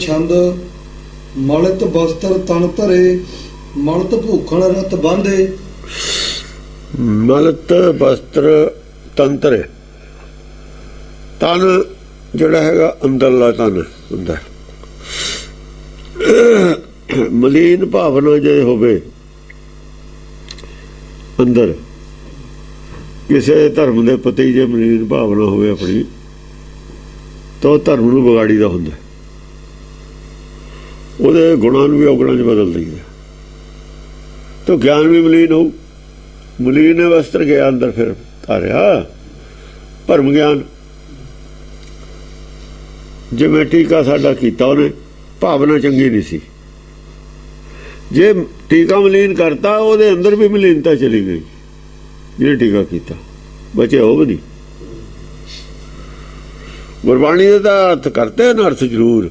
छंद मलित वस्त्र तन धरे मलित भूखण रत बांधे। मलित वस्त्र तन धरे, तन ਜਿਹੜਾ ਹੈਗਾ ਅੰਦਰਲਾ ਤਨ ਹੁੰਦਾ। ਮਲੀਨ ਭਾਵਨਾ ਜੇ ਹੋਵੇ ਅੰਦਰ, ਕਿਸੇ ਧਰਮ ਦੇ ਪ੍ਰਤੀ ਜੇ ਮਲੀਨ ਭਾਵਨਾ ਹੋਵੇ ਆਪਣੀ, ਤਾਂ ਉਹ ਧਰਮ ਨੂੰ ਵਿਗਾੜੀ ਦਾ ਹੁੰਦਾ। ਉਹਦੇ ਗੁਣਾਂ ਨੂੰ ਵੀ ਔਗਣਾਂ 'ਚ ਬਦਲ ਦਈਦਾ। ਤਾਂ ਗਿਆਨ ਵੀ ਮਲੀਨ ਹੋਊ। ਮਲੀਨ ਵਸਤਰ ਗਿਆ ਅੰਦਰ, ਫਿਰ ਧਾਰਿਆ ਭਰਮ ਗਿਆਨ। ਜਿਵੇਂ ਟੀਕਾ ਸਾਡਾ ਕੀਤਾ ਉਹਨੇ, ਭਾਵਨਾ ਚੰਗੀ ਨਹੀਂ ਸੀ। ਜੇ ਟੀਕਾ ਮਲੀਨ ਕਰਤਾ, ਉਹਦੇ ਅੰਦਰ ਵੀ ਮਲੀਨਤਾ ਚਲੀ ਗਈ। ਜਿਹਨੇ ਟੀਕਾ ਕੀਤਾ ਬਚਿਆ ਉਹ ਵੀ ਨਹੀਂ। ਗੁਰਬਾਣੀ ਦਾ ਤਾਂ ਅਰਥ ਕਰਤੇ ਨਾ, ਅਰਥ ਜ਼ਰੂਰ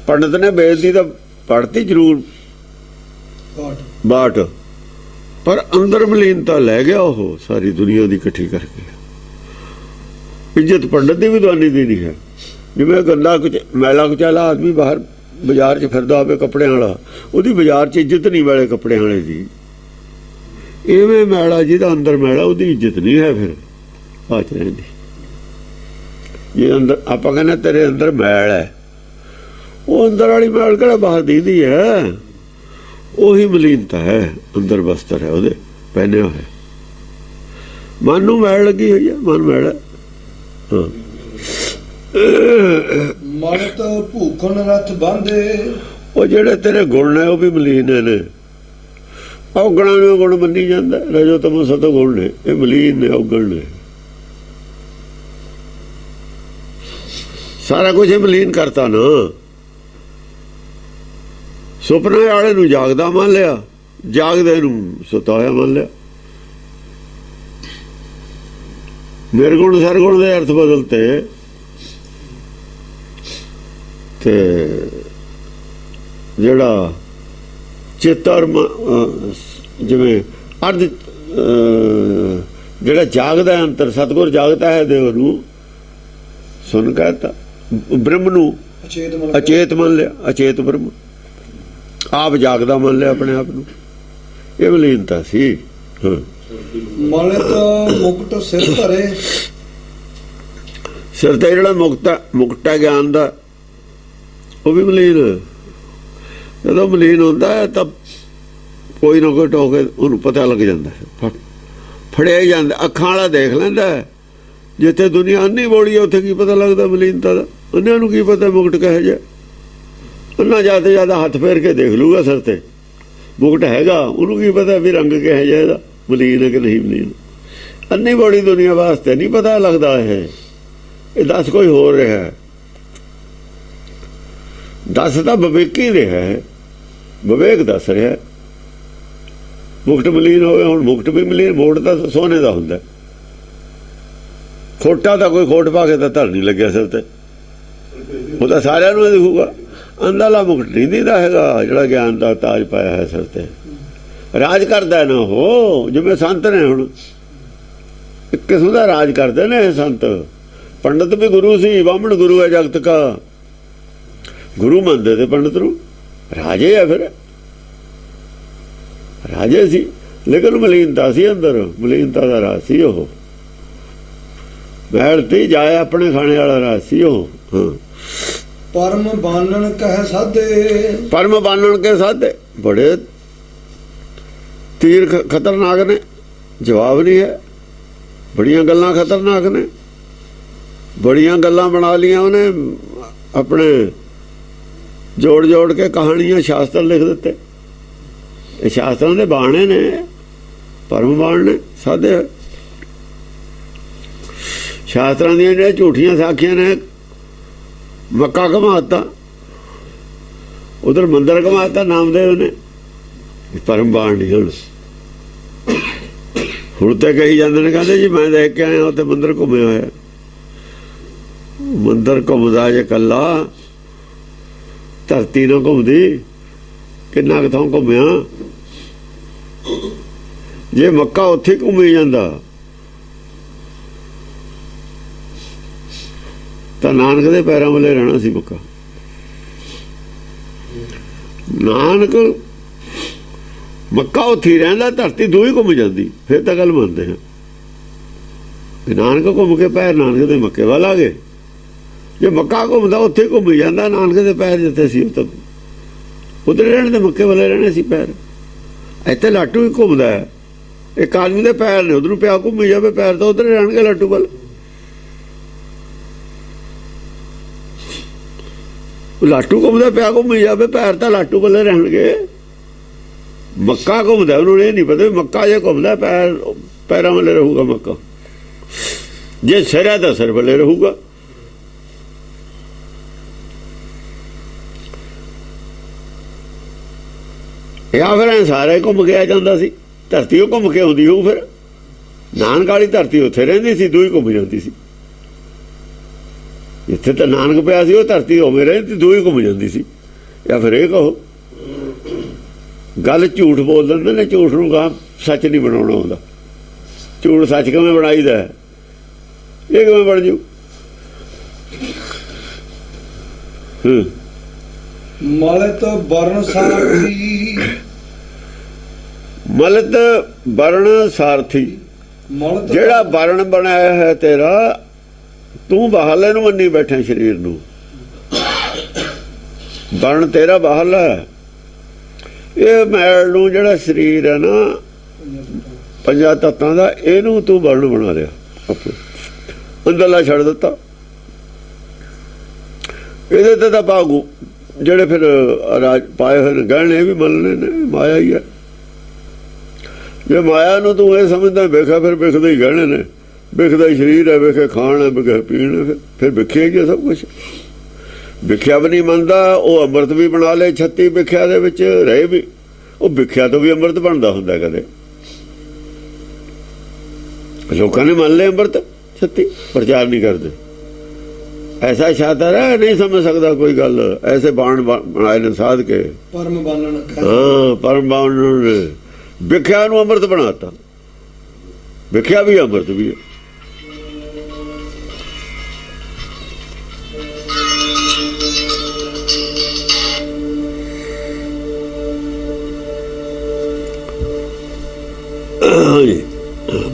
ਪੰਡਤ ਨੇ ਬੇਨਤੀ ਤਾਂ ਪੜ੍ਹਤੀ ਜ਼ਰੂਰ ਬਾਟ, ਪਰ ਅੰਦਰ ਮਲੀਨਤਾ ਲੈ ਗਿਆ ਉਹ ਸਾਰੀ ਦੁਨੀਆ ਦੀ ਇਕੱਠੀ ਕਰਕੇ। ਇੱਜ਼ਤ ਪੰਡਤ ਦੀ ਵਿਦਵਾਨੀ ਦੀ ਨਹੀਂ ਹੈ। ਜਿਵੇਂ ਗੰਦਾ ਮੈਲਾ ਕੁਚੈਲਾ ਆਦਮੀ ਬਾਹਰ ਬਾਜ਼ਾਰ 'ਚ ਫਿਰਦਾ ਹੋਵੇ ਕੱਪੜਿਆਂ ਵਾਲਾ, ਉਹਦੀ ਬਾਜ਼ਾਰ 'ਚ ਇੱਜ਼ਤ ਨਹੀਂ ਮੈਲੇ ਕੱਪੜਿਆਂ ਵਾਲੇ ਦੀ। ਇਵੇਂ ਮੈਲਾ ਜਿਹਦਾ ਅੰਦਰ ਮੈਲਾ, ਉਹਦੀ ਇੱਜ਼ਤ ਨਹੀਂ ਹੈ ਫਿਰ ਬਾਅਦ 'ਚ ਰਹਿੰਦੀ। ਜੇ ਅੰਦਰ ਆਪਾਂ ਕਹਿੰਦੇ ਤੇਰੇ ਅੰਦਰ ਮੈਲ ਹੈ, ਉਹ ਅੰਦਰ ਵਾਲੀ ਮੈਲ ਕਿਹੜਾ ਬਾਹਰ ਦੀਦੀ ਹੈ? ਉਹੀ ਮਲੀਨਤਾ ਹੈ, ਅੰਦਰ ਬਸਤਰ ਹੈ ਉਹਦੇ ਪਹਿਨਿਆ ਹੋਇਆ। ਮਨ ਨੂੰ ਮੈਲ ਲੱਗੀ ਹੋਈ ਹੈ, ਮਨ ਮੈਲ ਹੈ। ਹਾਂ, ਮਲਿਤ ਭੂਖਣ ਰਥ ਬਾਂਧੇ। ਉਹ ਜਿਹੜੇ ਤੇਰੇ ਗੁਣ ਨੇ ਉਹ ਵੀ ਮਲੀਨ ਨੇ। ਔਗਣਾਂ ਨੂੰ ਗੁਣ ਮੰਨੀ ਜਾਂਦਾ। ਰਜੋ ਤਮੋ ਸਤੋ ਗੁਣ ਨੇ, ਇਹ ਮਲੀਨ ਨੇ, ਔਗਣ ਨੇ। ਸਾਰਾ ਕੁਝ ਮਲੀਨ ਕਰਤਾ ਨਾ। ਸੁਪਨੇ ਵਾਲੇ ਨੂੰ ਜਾਗਦਾ ਮੰਨ ਲਿਆ, ਜਾਗਦੇ ਨੂੰ ਸੁੱਤਾ ਹੋਇਆ ਮੰਨ ਲਿਆ। ਨਿਰਗੁਣ ਸਰਗੁਣ ਦੇ ਅਰਥ ਬਦਲਤੇ ਤੇ ਜਿਹੜਾ ਚਿੱਤ ਔਰ ਜਿਵੇਂ ਅਰਧ ਜਿਹੜਾ ਜਾਗਦਾ ਹੈ ਅੰਤਰ, ਸਤਿਗੁਰ ਜਾਗਦਾ ਹੈ ਦੇਵ ਨੂੰ, ਸੁਣ ਕਹਤਾ ਬ੍ਰਹਮ ਨੂੰ ਅਚੇਤ ਮੰਨ ਲਿਆ। ਅਚੇਤ ਬ੍ਰਹਮ ਆਪ ਜਾਗਦਾ ਮੰਨ ਲਿਆ ਆਪਣੇ ਆਪ ਨੂੰ। ਇਹ ਮਲੀਨਤਾ ਸੀ। ਹਾਂ, ਮਲਿਤ ਮੁਕਟ ਸਿਰ ਧਰੇ। ਸਿਰ ਤੇ ਜਿਹੜਾ ਮੁਕਟਾ ਗਿਆਨ ਦਾ, ਉਹ ਵੀ ਮਲੀਨ। ਜਦੋਂ ਮਲੀਨ ਹੁੰਦਾ ਹੈ ਤਾਂ ਕੋਈ ਨਾ ਕੋਈ ਟੋਕੇ ਉਹਨੂੰ ਪਤਾ ਲੱਗ ਜਾਂਦਾ, ਫੜਿਆ ਹੀ ਜਾਂਦਾ। ਅੱਖਾਂ ਵਾਲਾ ਦੇਖ ਲੈਂਦਾ। ਜਿੱਥੇ ਦੁਨੀਆ ਅੰਨੀ ਬੋੜੀ ਉੱਥੇ ਕੀ ਪਤਾ ਲੱਗਦਾ ਮਲੀਨਤਾ ਦਾ? ਉਹਨਾਂ ਨੂੰ ਕੀ ਪਤਾ ਮੁਕਟ ਕਿਹੋ ਜਿਹਾ? ਉਹਨਾਂ ਜ਼ਿਆਦਾ ਹੱਥ ਫੇਰ ਕੇ ਦੇਖ ਲੂਗਾ ਸਿਰ ਤੇ ਮੁਕਟ ਹੈਗਾ, ਉਹਨੂੰ ਕੀ ਪਤਾ ਵੀ ਰੰਗ ਕਿਹੋ ਜਿਹਾ ਇਹਦਾ, ਮਲੀਨ ਹੈ ਕਿ ਨਹੀਂ ਮਲੀਨ। ਅੰਨੀ ਬੋੜੀ ਦੁਨੀਆ ਵਾਸਤੇ ਨਹੀਂ ਪਤਾ ਲੱਗਦਾ। ਇਹ ਦੱਸ ਕੋਈ ਹੋਰ ਰਿਹਾ, ਦੱਸ ਤਾਂ ਵਿਵੇਕੀ ਰਿਹਾ, ਵਿਵੇਕ ਦੱਸ ਰਿਹਾ। ਮੁਕਟ ਮਲੀਨ ਹੋਵੇ, ਹੁਣ ਮੁਕਟ ਵੀ ਮਲੀਨ। ਮੋੜ ਤਾਂ ਸੋਨੇ ਦਾ ਹੁੰਦਾ, ਖੋਟਾ ਤਾਂ ਕੋਈ ਖੋਟ ਪਾ ਕੇ ਤਾਂ ਧਰ ਨਹੀਂ ਲੱਗਿਆ ਸਿਰ ਤੇ, ਉਹ ਤਾਂ ਸਾਰਿਆਂ ਨੂੰ ਦਿਖੂਗਾ। ਅੰਦਰਲਾ ਮੁਕਟ ਨਹੀਂ ਦਿੰਦਾ ਹੈਗਾ, ਜਿਹੜਾ ਗਿਆਨ ਦਾ ਤਾਜ ਪਾਇਆ ਹੈ ਸਿਰ ਤੇ। ਰਾਜ ਕਰਦਾ ਨਾ ਉਹ, ਜਿਵੇਂ ਸੰਤ ਨੇ ਹੁਣ ਇੱਕ ਕਿਸਮ ਦਾ ਰਾਜ ਕਰਦੇ ਨੇ ਇਹ ਸੰਤ। ਪੰਡਤ ਵੀ ਗੁਰੂ ਸੀ, ਬਾਹਮਣ ਗੁਰੂ ਹੈ ਜਗਤ ਕਾ। ਗੁਰੂ ਮੰਨਦੇ ਤੇ ਪੰਡਤ ਨੂੰ, ਰਾਜੇ ਆ। ਫਿਰ ਰਾਜੇ ਸੀ, ਲੇਕਿਨ ਮਲੀਨਤਾ ਸੀ ਅੰਦਰ, ਮਲੀਨਤਾ ਦਾ ਰਾਜ ਸੀ ਉਹ। ਮੈਲ ਤੇ ਜਾਏ ਆਪਣੇ ਖਾਣੇ ਵਾਲਾ ਰਾਜ ਸੀ ਉਹ। ਹਾਂ, ਪਰਮ ਬਾਨਣ ਕਹਿ ਸਾਧੇ। ਪਰਮ ਬਾਨਣ ਕੇ ਸਾਧੇ, ਬੜੇ ਤੀਰ ਖਤਰਨਾਕ ਨੇ, ਜਵਾਬ ਨਹੀਂ ਹੈ। ਬੜੀਆਂ ਗੱਲਾਂ ਖਤਰਨਾਕ ਨੇ, ਬੜੀਆਂ ਗੱਲਾਂ ਬਣਾ ਲੀਆਂ ਉਹਨੇ ਆਪਣੇ, ਜੋੜ ਜੋੜ ਕੇ ਕਹਾਣੀਆਂ ਸ਼ਾਸਤਰ ਲਿਖ ਦਿੱਤੇ। ਇਹ ਸ਼ਾਸਤਰਾਂ ਦੇ ਬਾਣੇ ਨੇ, ਪਰਮ ਬਾਣ ਨੇ ਸਾਧੇ। ਸ਼ਾਸਤਰਾਂ ਦੀਆਂ ਜਿਹੜੀਆਂ ਝੂਠੀਆਂ ਸਾਖੀਆਂ ਨੇ, ਮੱਕਾ ਘਮਾਤਾ, ਉਧਰ ਮੰਦਰ ਘਮਾਤਾ ਨਾਮਦੇਵ ਨੇ। ਪਰਮ ਬਾਣ ਨਹੀਂ। ਹੁਣ ਤੇ ਕਹੀ ਜਾਂਦੇ ਨੇ, ਕਹਿੰਦੇ ਜੀ ਮੈਂ ਦੇਖ ਕੇ ਆਇਆ ਉੱਥੇ ਮੰਦਰ ਘੁੰਮਿਆ ਹੋਇਆ। ਮੰਦਰ ਘੁੰਮਦਾ ਜੇ ਇਕੱਲਾ, ਧਰਤੀ ਨਾ ਘੁੰਮਦੀ, ਕਿੰਨਾ ਕੁ ਥਾਂ ਘੁੰਮਿਆ। ਜੇ ਮੱਕਾ ਉੱਥੇ ਘੁੰਮੀ ਜਾਂਦਾ ਤਾਂ ਨਾਨਕ ਦੇ ਪੈਰਾਂ ਵਾਲੇ ਰਹਿਣਾ ਸੀ ਮੱਕਾ। ਨਾਨਕ ਮੱਕਾ ਉੱਥੇ ਹੀ ਰਹਿੰਦਾ, ਧਰਤੀ ਦੋ ਹੀ ਘੁੰਮ ਜਾਂਦੀ, ਫਿਰ ਤਾਂ ਗੱਲ ਮੰਨਦੇ ਹਾਂ ਵੀ ਨਾਨਕ ਘੁੰਮ ਕੇ ਪੈਰ ਨਾਨਕ ਦੇ ਮੱਕੇ ਵੱਲ ਆ ਗਏ। ਜੇ ਮੱਕਾ ਘੁੰਮਦਾ ਉੱਥੇ ਘੁੰਮੀ ਜਾਂਦਾ, ਨਾਨਕ ਦੇ ਪੈਰ ਜਿੱਥੇ ਸੀ ਤਾਂ ਉੱਧਰ ਰਹਿਣ ਦੇ, ਮੱਕੇ ਵਾਲੇ ਰਹਿਣੇ ਸੀ ਪੈਰ। ਇੱਥੇ ਲਾਟੂ ਹੀ ਘੁੰਮਦਾ ਹੈ, ਇੱਕ ਆਦਮੀ ਦੇ ਪੈਰ ਨੇ, ਉਧਰੋਂ ਪਿਆ ਘੁੰਮੀ ਜਾਵੇ, ਪੈਰ ਤਾਂ ਉੱਧਰ ਰਹਿਣਗੇ ਲਾਟੂ ਵੱਲ। ਲਾਟੂ ਘੁੰਮਦਾ ਪਿਆ ਘੁੰਮੀ ਜਾਵੇ, ਪੈਰ ਤਾਂ ਲਾਟੂ ਵੱਲੇ ਰਹਿਣਗੇ। ਮੱਕਾ ਘੁੰਮਦਾ, ਉਹਨੂੰ ਇਹ ਨਹੀਂ ਪਤਾ ਵੀ ਮੱਕਾ ਜੇ ਘੁੰਮਦਾ ਪੈਰ ਪੈਰਾਂ ਵੱਲੇ ਰਹੂਗਾ ਮੱਕਾ, ਜੇ ਸਿਰ ਹੈ ਤਾਂ ਸਿਰ ਵੱਲੇ ਰਹੂਗਾ। ਜਾਂ ਫਿਰ ਸਾਰੇ ਘੁੰਮ ਕੇ ਆ ਜਾਂਦਾ ਸੀ, ਧਰਤੀ ਉਹ ਘੁੰਮ ਕੇ ਆਉਂਦੀ ਹੋਊ। ਫਿਰ ਨਾਨਕ ਵਾਲੀ ਧਰਤੀ ਉੱਥੇ ਰਹਿੰਦੀ ਸੀ, ਦੋ ਹੀ ਘੁੰਮ ਜਾਂਦੀ ਸੀ। ਜਿੱਥੇ ਤਾਂ ਨਾਨਕ ਪਿਆ ਸੀ ਉਹ ਧਰਤੀ ਉਵੇਂ ਰਹਿੰਦੀ, ਦੋ ਹੀ ਘੁੰਮ ਜਾਂਦੀ ਸੀ। ਜਾਂ ਫਿਰ ਇਹ ਕਹੋ ਗੱਲ ਝੂਠ ਬੋਲ ਦਿੰਦੇ ਨੇ, ਝੂਠ ਨੂੰ ਗਾਂ ਸੱਚ ਨਹੀਂ ਬਣਾਉਣਾ ਆਉਂਦਾ। ਝੂਠ ਸੱਚ ਕਿਵੇਂ ਬਣਾਈਦਾ, ਇਹ ਕਿਵੇਂ ਬਣ ਜੂ? ਮਲਤ ਵਰਨ ਸਾਰਥੀ, ਮਲਤ ਵਰਨ ਸਾਰਥੀ, ਜਿਹੜਾ ਵਰਨ ਬਣਾਇਆ ਹੈ ਤੇਰਾ, ਤੂੰ ਬਾਹਰਲੇ ਨੂੰ ਮੰਨੀ ਬੈਠਾ ਸਰੀਰ ਨੂੰ। ਵਰਨ ਤੇਰਾ ਬਾਹਰਲਾ ਹੈ, ਇਹ ਮੈਲ ਨੂੰ ਜਿਹੜਾ ਸਰੀਰ ਹੈ ਨਾ ਪੰਜਾਂ ਤੱਤਾਂ ਦਾ, ਇਹਨੂੰ ਤੂੰ ਵਰਨ ਬਣਾ ਲਿਆ, ਅੰਦਰਲਾ ਛੱਡ ਦਿੱਤਾ। ਇਹਦੇ ਤੇ ਤਾਂ ਭਾਗੂ ਜਿਹੜੇ ਫਿਰ ਰਾਜ ਪਾਏ ਹੋਏ ਨੇ ਗਹਿਣੇ ਵੀ ਮੰਨਣੇ ਨੇ, ਮਾਇਆ ਹੀ ਹੈ। ਜੇ ਮਾਇਆ ਨੂੰ ਤੂੰ ਇਹ ਸਮਝਦਾ ਵੇਖਿਆ, ਫਿਰ ਵਿਖਦਾ ਹੀ ਗਹਿਣੇ ਨੇ, ਵਿਖਦਾ ਹੀ ਸਰੀਰ ਹੈ, ਵੇਖੇ ਖਾਣ ਹੈ, ਵਿਖੇ ਪੀਣ ਹੈ, ਫਿਰ ਵਿਖਿਆ ਹੀ ਸਭ ਕੁਛ। ਵਿਖਿਆ ਵੀ ਨਹੀਂ ਮੰਨਦਾ, ਉਹ ਅੰਮ੍ਰਿਤ ਵੀ ਬਣਾ ਲਏ 36 ਵਿਖਿਆ ਦੇ ਵਿੱਚ ਰਹੇ ਵੀ, ਉਹ ਵਿਖਿਆ ਤੋਂ ਵੀ ਅੰਮ੍ਰਿਤ ਬਣਦਾ ਹੁੰਦਾ ਕਦੇ। ਲੋਕਾਂ ਨੇ ਮੰਨ ਲਏ ਅੰਮ੍ਰਿਤ 36, ਪ੍ਰਚਾਰ ਨਹੀਂ ਕਰਦੇ। ਐਸਾ ਸ਼ਾਤਰ ਹੈ, ਨਹੀਂ ਸਮਝ ਸਕਦਾ ਕੋਈ ਗੱਲ। ਐਸੇ ਬਾਣ ਬਣਾਏ ਨੇ ਸਾਧ ਕੇ, ਪਰਮ ਬਾਣਨ। ਹਾਂ, ਪਰਮ ਬਾਣਨ ਵਿਖਿਆ ਨੂੰ ਅੰਮ੍ਰਿਤ ਬਣਾਤਾ। ਵਿਖਿਆ ਵੀ ਅੰਮ੍ਰਿਤ ਵੀ ਹੈ।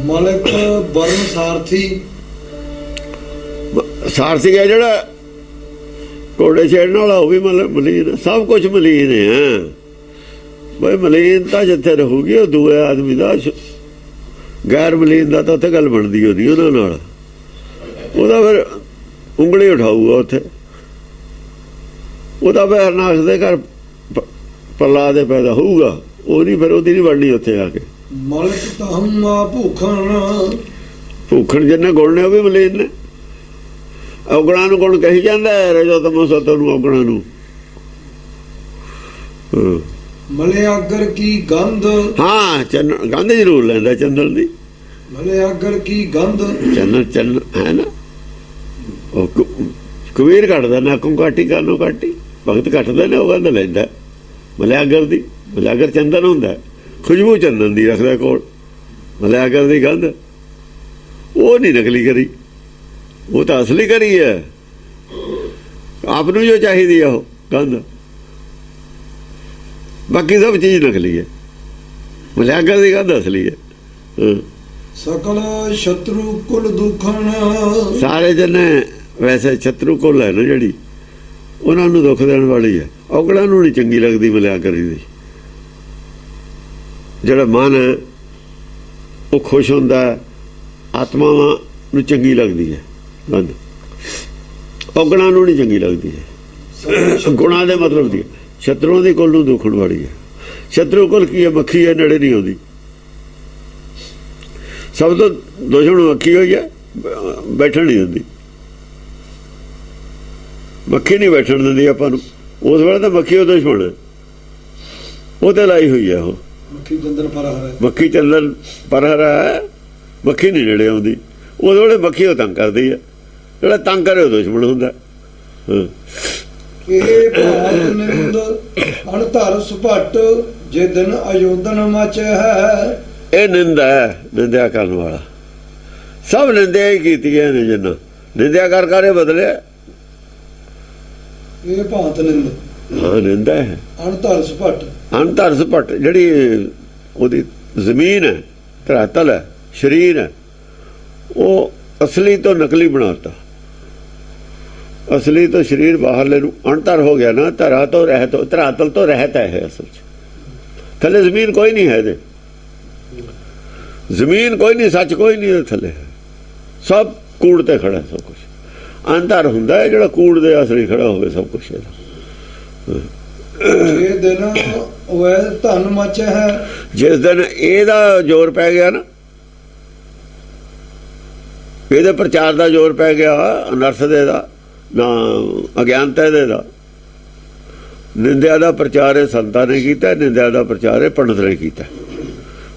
ਮਲਕ ਵਰਨ ਸਾਰਥੀ, ਸਾਰਥੀ ਹੈ ਜਿਹੜਾ ਘੋੜੇ ਛੇੜਨ ਵਾਲਾ, ਉਹ ਵੀ ਮਲੀਨ, ਸਭ ਕੁਛ ਮਲੀਨ ਹੈ। ਬਈ ਮਲੀਨ ਤਾਂ ਜਿੱਥੇ ਰਹੂਗੀ ਉਹ ਦੂਏ ਆਦਮੀ ਦਾ, ਗੈਰ ਮਲੀਨ ਦਾ ਤਾਂ ਉੱਥੇ ਗੱਲ ਬਣਦੀ ਉਹਦੀ ਉਹਨਾਂ ਨਾਲ। ਉਹਦਾ ਫਿਰ ਉਂਗਲੀ ਉਠਾਊਗਾ ਉੱਥੇ, ਉਹਦਾ ਫਿਰ ਨਾਸ ਦੇ ਘਰ ਪੱਲਾ ਦੇ ਪੈਦਾ ਹੋਊਗਾ, ਉਹ ਨਹੀਂ, ਫਿਰ ਉਹਦੀ ਨਹੀਂ ਬਣਨੀ ਉੱਥੇ ਆ ਕੇ। ਮਲਕ ਤਹਮਾ ਭੂਖਣ, ਭੂਖਣ ਜਿੰਨੇ ਗੁਣ ਨੇ ਉਹ ਵੀ ਮਲੀਨ ਨੇ। ਔਗਣਾ ਨੂੰ ਗੁਣ ਕਹੀ ਜਾਂਦਾ ਹੈ, ਰਜੋ ਤਮੋ ਸਤੋ ਨੂੰ ਔਗਣਾ ਨੂੰ। ਮਲਿਆਗਰ ਕੀ ਗੰਧ, ਹਾਂ ਗੰਧ ਜ਼ਰੂਰ ਲੈਂਦਾ ਚੰਦਨ ਦੀ। ਮਲਿਆਗਰ ਕੀ ਗੰਧ, ਚੰਨ ਹੈ ਨਾ, ਉਹ ਕਬੀਰ ਕੱਢਦਾ ਨਾ, ਕੋ ਕਾਟੀ ਕਾਨੋ ਕਾਟੀ, ਭਗਤ ਕੱਟਦੇ ਨੇ, ਉਹ ਗੰਧ ਲੈਂਦਾ ਮਲਿਆਗਰ ਦੀ। ਮਲਿਆਗਰ ਚੰਦਨ ਹੁੰਦਾ, ਖੁਸ਼ਬੂ ਚੰਦਨ ਦੀ ਰੱਖਦਾ ਕੋਲ। ਮਲਿਆਗਰ ਦੀ ਗੰਧ ਉਹ ਨਹੀਂ ਨਕਲੀ ਕਰੀ, ਉਹ ਤਾਂ ਅਸਲੀ ਕਰੀ ਹੈ। ਆਪ ਨੂੰ ਜੋ ਚਾਹੀਦੀ ਆ ਉਹ ਗੰਧ, ਬਾਕੀ ਸਭ ਚੀਜ਼ ਨਕਲੀ ਹੈ। ਮਲਿਆਗਰ ਦੀ ਗੰਧ ਅਸਲੀ ਹੈ। ਸਕਲ ਸ਼ਤਰੂ ਕੁਲ ਦੁਖਣ, ਸਾਰੇ ਜਨੇ ਵੈਸੇ ਸ਼ਤਰੂ ਕੁਲ ਹੈ ਨਾ ਜਿਹੜੀ, ਉਹਨਾਂ ਨੂੰ ਦੁੱਖ ਦੇਣ ਵਾਲੀ ਹੈ। ਔਗਣਾ ਨੂੰ ਨਹੀਂ ਚੰਗੀ ਲੱਗਦੀ ਮਲਿਆਗਰ ਦੀ। ਜਿਹੜਾ ਮਨ ਹੈ ਉਹ ਖੁਸ਼ ਹੁੰਦਾ, ਆਤਮਾਵਾਂ ਨੂੰ ਚੰਗੀ ਲੱਗਦੀ ਹੈ ਗੰਧ, ਔਗਣਾ ਨੂੰ ਨਹੀਂ ਚੰਗੀ ਲੱਗਦੀ ਹੈ। ਗੁਣਾ ਦੇ ਮਤਲਬ ਦੀ ਸ਼ਤਰੂਆਂ ਦੀ ਕੁੱਲ ਨੂੰ ਦੁਖਣ ਵਾਲੀ ਹੈ। ਸ਼ਤਰੂ ਕੁੱਲ ਕੀ ਹੈ? ਮੱਖੀ ਹੈ, ਨੇੜੇ ਨਹੀਂ ਆਉਂਦੀ। ਸਭ ਤੋਂ ਦੁਸ਼ਮਣ ਮੱਖੀ ਹੋਈ ਹੈ, ਬੈਠਣ ਨਹੀਂ ਦਿੰਦੀ। ਮੱਖੀ ਨਹੀਂ ਬੈਠਣ ਦਿੰਦੀ ਆਪਾਂ ਨੂੰ। ਉਸ ਵੇਲੇ ਤਾਂ ਮੱਖੀ ਉਹ ਦੁਸ਼ਮਣ ਹੈ, ਉਹ ਤੇ ਲਾਈ ਹੋਈ ਹੈ। ਉਹ ਮੱਖੀ ਚੰਦਨ ਪਰਹਰਾ, ਮੱਖੀ ਚੰਦਨ ਪਰਹਰਾ ਹੈ, ਮੱਖੀ ਨਹੀਂ ਨੇੜੇ ਆਉਂਦੀ। ਉਸ ਵੇਲੇ ਮੱਖੀ ਉਹ ਤੰਗ ਕਰਦੀ ਹੈ, ਜਿਹੜਾ ਤੰਗ ਕਰੇ ਉਹ ਦੁਸ਼ਮਣ ਹੁੰਦਾ। ਇਹ ਭਾਤ ਨਿੰਦ ਅਣਧਰ ਸੁਭਟ, ਜੇ ਦਿਨ ਅਯੋਧਨ ਮਚ ਹੈ। ਇਹ ਨਿੰਦਾ ਹੈ, ਨਿੰਦਿਆ ਕਰਨ ਵਾਲਾ। ਸਭ ਨਿੰਦਿਆ ਹੀ ਕੀਤੀਆਂ ਨੇ, ਜਿੰਨਾ ਨਿੰਦਿਆ ਕਰ ਇਹ ਬਦਲਿਆ। ਇਹ ਭਾਤ ਨਿੰਦ, ਹਾਂ ਨਿੰਦਾ ਹੈ। ਅਣਧਰ ਸੁਭਟ ਅਣਧਰ ਸੁਭਟ ਜਿਹੜੀ ਉਹਦੀ ਜ਼ਮੀਨ ਹੈ, ਧਰਾਤਲ ਹੈ, ਸਰੀਰ ਹੈ, ਉਹ ਅਸਲੀ ਤੋਂ ਨਕਲੀ ਬਣਾਤਾ। ਅਸਲੀ ਤੋਂ ਸਰੀਰ ਬਾਹਰਲੇ ਨੂੰ ਅਣਧਰ ਹੋ ਗਿਆ ਨਾ। ਧਰਾ ਤੋਂ ਰਹਿਤ, ਧਰਾਤਲ ਤੋਂ ਰਹਿਤ ਹੈ ਇਹ ਅਸਲ 'ਚ। ਥੱਲੇ ਜ਼ਮੀਨ ਕੋਈ ਨਹੀਂ ਹੈ ਇਹਦੇ, ਜ਼ਮੀਨ ਕੋਈ ਨਹੀਂ, ਸੱਚ ਕੋਈ ਨਹੀਂ ਇਹਦੇ ਥੱਲੇ, ਸਭ ਕੂੜ ਤੇ ਖੜਾ ਸਭ ਕੁਛ। ਅੰਧਰ ਹੁੰਦਾ ਹੈ ਜਿਹੜਾ ਕੂੜ ਦੇ ਅਸਲੀ ਖੜਾ ਹੋਵੇ ਸਭ ਕੁਛ ਇਹਦਾ। ਜੇ ਦਿਨ ਵੈ ਧਨ ਮਚ ਹੈ, ਜਿਸ ਦਿਨ ਇਹਦਾ ਜ਼ੋਰ ਪੈ ਗਿਆ ਨਾ, ਇਹਦੇ ਪ੍ਰਚਾਰ ਦਾ ਜ਼ੋਰ ਪੈ ਗਿਆ, ਅਨਰਥ ਦੇ ਦਾ ਨਾ ਅਗਿਆਨਤਾ ਦੇ ਦਾ। ਨਿੰਦਿਆ ਦਾ ਪ੍ਰਚਾਰ ਇਹ ਸੰਤਾਂ ਨੇ ਕੀਤਾ, ਨਿੰਦਿਆ ਦਾ ਪ੍ਰਚਾਰ ਇਹ ਪੰਡਤ ਨੇ ਕੀਤਾ।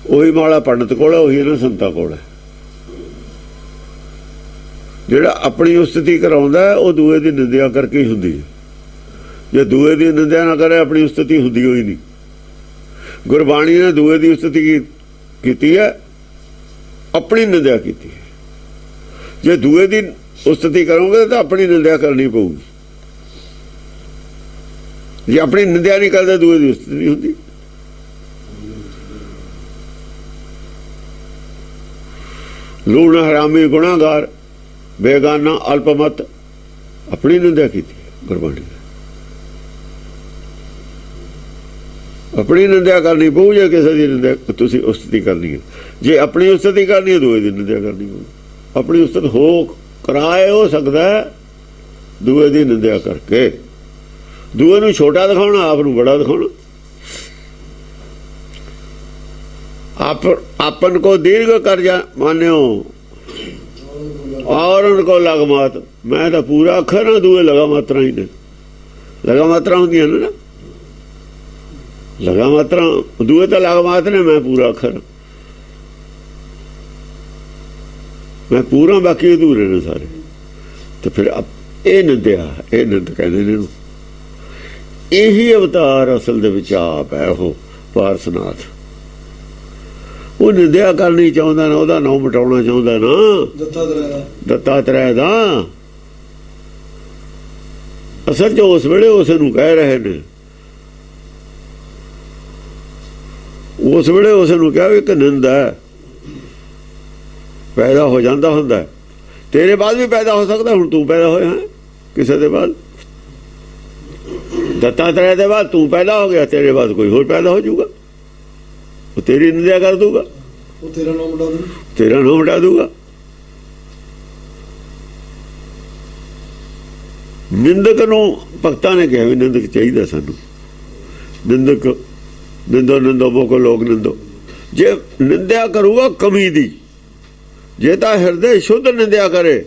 ਉਹੀ ਮਾਲਾ ਪੰਡਤ ਕੋਲ ਹੈ, ਉਹੀ ਇਹਨਾਂ ਸੰਤਾਂ ਕੋਲ ਹੈ। ਜਿਹੜਾ ਆਪਣੀ ਉਸਤਤੀ ਕਰਾਉਂਦਾ ਉਹ ਦੂਏ ਦੀ ਨਿੰਦਿਆ ਕਰਕੇ ਹੀ ਹੁੰਦੀ ਹੈ। ਜੇ ਦੂਏ ਦੀ ਨਿੰਦਿਆ ਨਾ ਕਰੇ ਆਪਣੀ ਉਸਤਤੀ ਹੁੰਦੀ ਹੋਈ ਨਹੀਂ। ਗੁਰਬਾਣੀ ਨੇ ਦੂਏ ਦੀ ਉਸਤਤੀ ਕੀਤੀ ਹੈ, ਆਪਣੀ ਨਿੰਦਿਆ ਕੀਤੀ ਹੈ। ਜੇ ਦੂਏ ਦੀ ਉਸਤਤੀ ਕਰੋਗੇ ਤਾਂ ਆਪਣੀ ਨਿੰਦਿਆ ਕਰਨੀ ਪਊਗੀ। ਜੇ ਆਪਣੀ ਨਿੰਦਿਆ ਨਹੀਂ ਕਰਦੇ ਦੂਏ ਦੀ ਉਸਤਤੀ ਨਹੀਂ ਹੁੰਦੀ। ਲੂਣ ਹਰਾਮੀ ਗੁਨਾਹਗਾਰ ਬੇਗਾਨਾ ਅਲਪਮਤ, ਆਪਣੀ ਨਿੰਦਿਆ ਕੀਤੀ ਗੁਰਬਾਣੀ ਨੇ। ਆਪਣੀ ਨਿੰਦਿਆ ਕਰਨੀ ਪਊ। ਜੇ ਕਿਸੇ ਦੀ ਨਿੰਦਿਆ ਤੁਸੀਂ ਉਸਤਤੀ ਕਰਨੀ ਹੈ, ਜੇ ਆਪਣੀ ਉਸਤਤੀ ਕਰਨੀ ਹੈ ਦੂਏ ਦੀ ਨਿੰਦਿਆ ਕਰਨੀ ਪਊ। ਆਪਣੀ ਉਸਤਤ ਕਰਾਏ ਹੋ ਸਕਦਾ ਦੂਏ ਦੀ ਨਿੰਦਿਆ ਕਰਕੇ। ਦੂਏ ਨੂੰ ਛੋਟਾ ਦਿਖਾਉਣਾ, ਆਪ ਨੂੰ ਬੜਾ ਦਿਖਾਉਣਾ। आपन को दीर्घ कर जा मान्यो और उनको लग मात। मैं तो पूरा अखर हाँ, दूए लगा मात्रा ही ने। लगा मात्रा होंगी ना, लगा मात्रा दूए तो लग मात ने, मैं पूरा अखर, मैं पूरा, बाकी अधूरे ने सारे। तो फिर ये निंदिया, ये निंद कहते ने। यही अवतार असल दे विच आप है, वो पारसनाथ। ਉਹ ਨਿੰਦਿਆ ਕਰਨੀ ਚਾਹੁੰਦਾ ਨਾ, ਉਹਦਾ ਨਾਂ ਮਿਟਾਉਣਾ ਚਾਹੁੰਦਾ ਨਾ, ਦੱਤਾਤਰੇय ਦਾ। ਅਸਲ 'ਚ ਉਸ ਵੇਲੇ ਉਸ ਨੂੰ ਕਹਿ ਰਹੇ ਨੇ, ਉਸ ਵੇਲੇ ਉਸ ਨੂੰ ਕਿਹਾ ਵੀ ਇੱਕ ਨਿੰਦਾ ਪੈਦਾ ਹੋ ਜਾਂਦਾ ਹੁੰਦਾ, ਤੇਰੇ ਬਾਅਦ ਵੀ ਪੈਦਾ ਹੋ ਸਕਦਾ। ਹੁਣ ਤੂੰ ਪੈਦਾ ਹੋਇਆ ਕਿਸੇ ਦੇ ਬਾਅਦ, ਦੱਤਾਤਰੇय ਦੇ ਬਾਅਦ ਤੂੰ ਪੈਦਾ ਹੋ ਗਿਆ, ਤੇਰੇ ਬਾਅਦ ਕੋਈ ਹੋਰ ਪੈਦਾ ਹੋ ਜਾਊਗਾ, ਉਹ ਤੇਰੀ ਨਿੰਦਿਆ ਕਰ ਦੂਗਾ, ਉਹ ਤੇਰਾ ਨਾਮ ਮਿਟਾ ਦੂਗਾ, ਤੇਰਾ ਨਾਮ ਮਿਟਾ ਦੂਗਾ। ਨਿੰਦਕ ਨੂੰ ਭਗਤਾਂ ਨੇ ਕਿਹਾ ਵੀ ਨਿੰਦਕ ਚਾਹੀਦਾ ਸਾਨੂੰ। ਨਿੰਦਕ ਨਿੰਦੋ ਨਿੰਦੋ ਮੋਕੋ ਲੋਕ ਨਿੰਦੋ। ਜੇ ਨਿੰਦਿਆ ਕਰੂਗਾ ਕਮੀ ਦੀ, ਜੇ ਤਾਂ ਹਿਰਦੇ ਸ਼ੁੱਧ ਨਿੰਦਿਆ ਕਰੇ